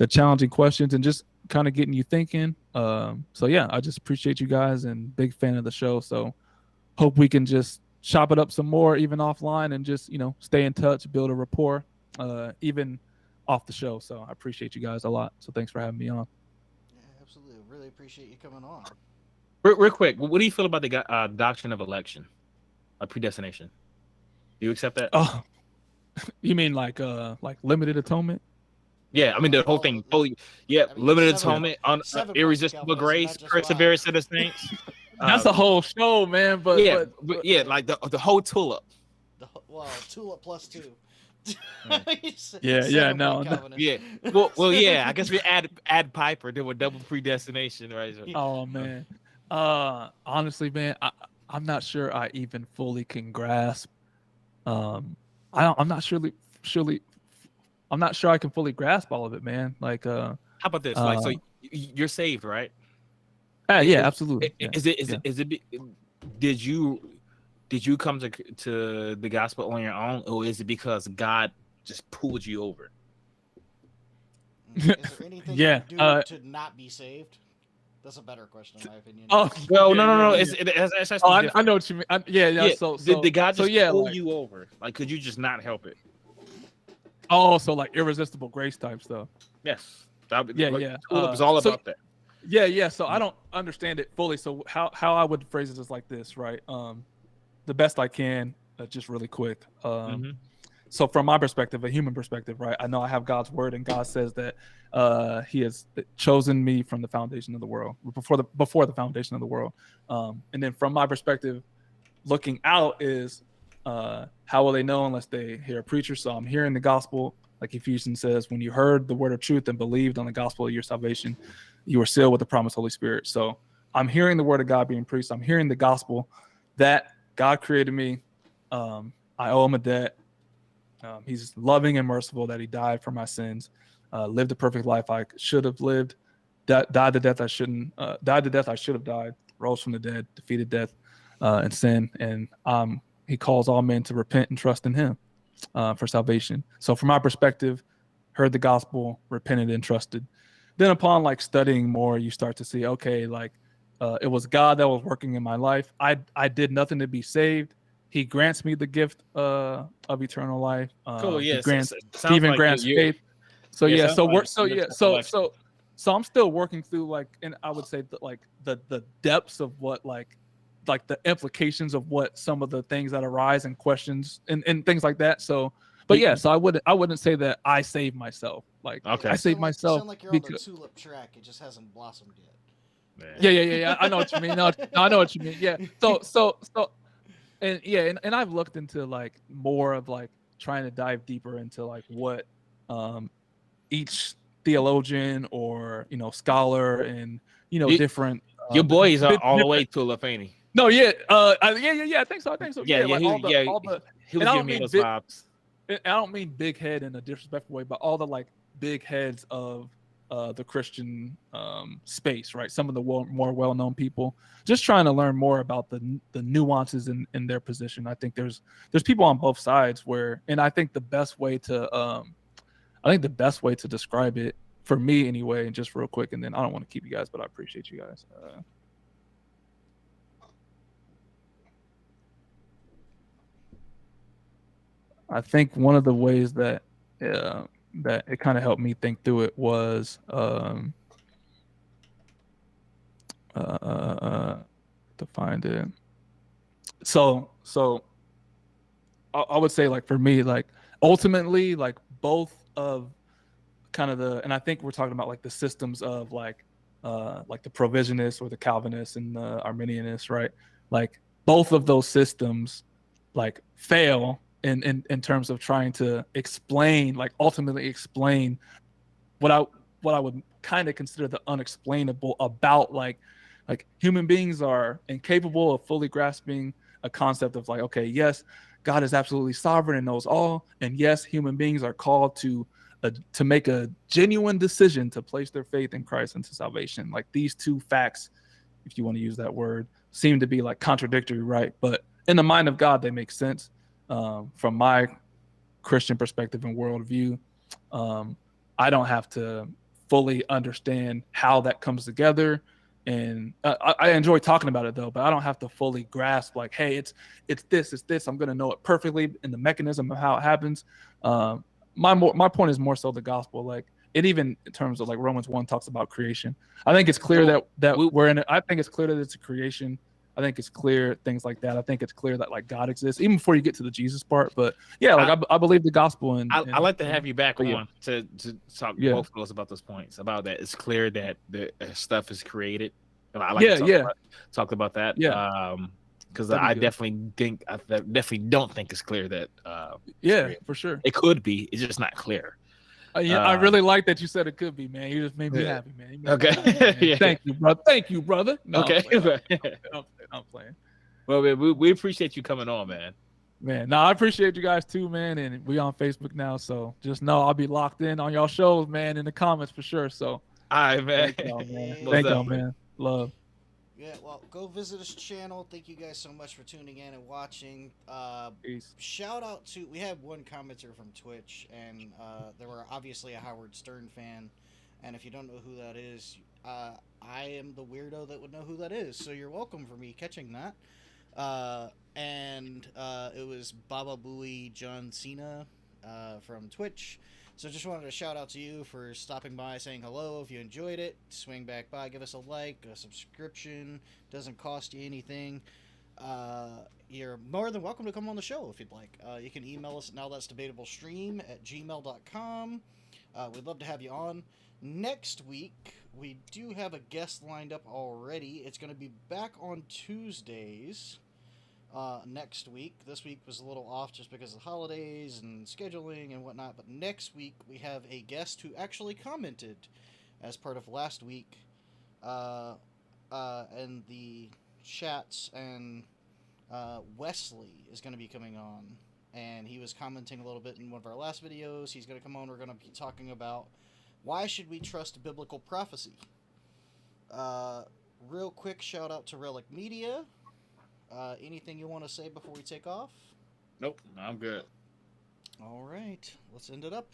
challenging questions and just kind of getting you thinking. So yeah, I just appreciate you guys and big fan of the show. So hope we can just chop it up some more, even offline, and just stay in touch, build a rapport, even off the show. So I appreciate you guys a lot. So thanks for having me on. Yeah, absolutely. Really appreciate you coming on. Real quick, what do you feel about the doctrine of election, predestination? Do you accept that? Oh, you mean like limited atonement? Yeah, I mean the whole thing. Oh, yeah, I mean, limited seven- atonement on seven irresistible points, Calvinism, grace, not just perseverance of the saints. That's a whole show, man. But yeah, like the whole tulip. Tulip plus 2. Yeah, no. Yeah, well, yeah. I guess we add Piper, then with double predestination, right? Oh man, honestly, man, I'm not sure I even fully can grasp. I'm not sure I can fully grasp all of it, man. Like, how about this? Like, so you're saved, right? Yeah, absolutely. Is it? Did you come to the gospel on your own, or is it because God just pulled you over? Is there anything you do to not be saved? That's a better question, in my opinion. Oh, well, no. It's I know what you mean. Yeah. So did God just pull like, you over? Like, could you just not help it? Oh, so like irresistible grace type stuff. Yes. Yeah. Tulip is all about that. Yeah. So I don't understand it fully. So how I would phrase it is like this, right? The best I can, just really quick. So from my perspective, a human perspective, right? I know I have God's word, and God says that He has chosen me from the foundation of the world, before the foundation of the world. And then from my perspective, looking out is how will they know unless they hear a preacher? So I'm hearing the gospel, like Ephesians says, when you heard the word of truth and believed on the gospel of your salvation, you were sealed with the promised Holy Spirit. So I'm hearing the word of God being preached. I'm hearing the gospel that God created me. I owe Him a debt. He's loving and merciful, that He died for my sins, lived a perfect life I should have lived, died the death I should have died, rose from the dead, defeated death and sin, and He calls all men to repent and trust in Him for salvation. So from my perspective, heard the gospel, repented and trusted. Then upon like studying more, you start to see, okay, like it was God that was working in my life. I did nothing to be saved. He grants me the gift of eternal life. Cool. Yeah. He even grants faith. So so I'm still working through like, and I would say that like the depths of what like the implications of what some of the things that arise and questions and things like that. So, but yeah, so I wouldn't say that I saved myself. Like, okay, I saved myself. Sound like you're on the tulip track. It just hasn't blossomed yet. Yeah. I know what you mean. No, I know what you mean. Yeah. So. And I've looked into like more of like trying to dive deeper into like what each theologian or scholar and different your boys are all the way tulip, ain't he? No, yeah, I think so. Yeah, like he was giving me those vibes. I don't mean big head in a disrespectful way, but all the like big heads of the Christian space, right? Some of the more well-known people, just trying to learn more about the nuances in their position. I think there's people on both sides and I think the best way to describe it for me anyway, and just real quick, and then I don't want to keep you guys, but I appreciate you guys. I think one of the ways that it kind of helped me think through it was to find it. So I would say, like, for me, like, ultimately, like, both of kind of and I think we're talking about like the systems of like the provisionists or the Calvinists and the Arminianists, right? Like, both of those systems like fail in terms of trying to explain, like, ultimately explain what I would kind of consider the unexplainable about like human beings are incapable of fully grasping a concept of, like, okay, yes, God is absolutely sovereign and knows all, and yes, human beings are called to make a genuine decision to place their faith in Christ into salvation. Like, these two facts, if you want to use that word, seem to be like contradictory, right? But in the mind of God, they make sense. From my Christian perspective and worldview, I don't have to fully understand how that comes together. And I enjoy talking about it, though, but I don't have to fully grasp, like, hey, it's this. I'm going to know it perfectly in the mechanism of how it happens. My point is more so the gospel. Like, it, even in terms of like Romans 1 talks about creation. I think it's clear that we're in it. I think it's clear that it's a creation. I think it's clear things like that. I think it's clear that, like, God exists even before you get to the Jesus part. But yeah, like, I believe the gospel. And I like to have you back on yeah. to talk both of us about those points, about that. It's clear that the stuff is created. I like to talk about that. Yeah. Because I definitely don't think it's clear that for sure. It could be. It's just not clear. I really like that you said it could be, man. You just made me happy, man. Okay. Happy, man. Thank you, brother. No, okay. I'm playing. Well, man, we appreciate you coming on, man. Man, no, I appreciate you guys too, man. And we on Facebook now, so just know I'll be locked in on y'all shows, man, in the comments for sure. So, all right, man. Thank y'all, man. Thank y'all, man. Love. Yeah, well, go visit his channel. Thank you guys so much for tuning in and watching. Peace. Shout out to, we had one commenter from Twitch, and there were obviously a Howard Stern fan. And if you don't know who that is, I am the weirdo that would know who that is. So you're welcome for me catching that. And it was Baba Booey John Cena from Twitch. So just wanted to shout out to you for stopping by, saying hello. If you enjoyed it, swing back by, give us a like, a subscription. Doesn't cost you anything. You're more than welcome to come on the show if you'd like. You can email us at nowthat'sdebatableStream@gmail.com. We'd love to have you on. Next week, we do have a guest lined up already. It's going to be back on Tuesdays. Next week. This week was a little off just because of the holidays and scheduling and whatnot, but next week we have a guest who actually commented as part of last week in the chats, and Wesley is going to be coming on, and he was commenting a little bit in one of our last videos. He's going to come on. We're going to be talking about why should we trust biblical prophecy. Real quick shout out to Relic Media. Anything you want to say before we take off? Nope, I'm good. All right, let's end it up.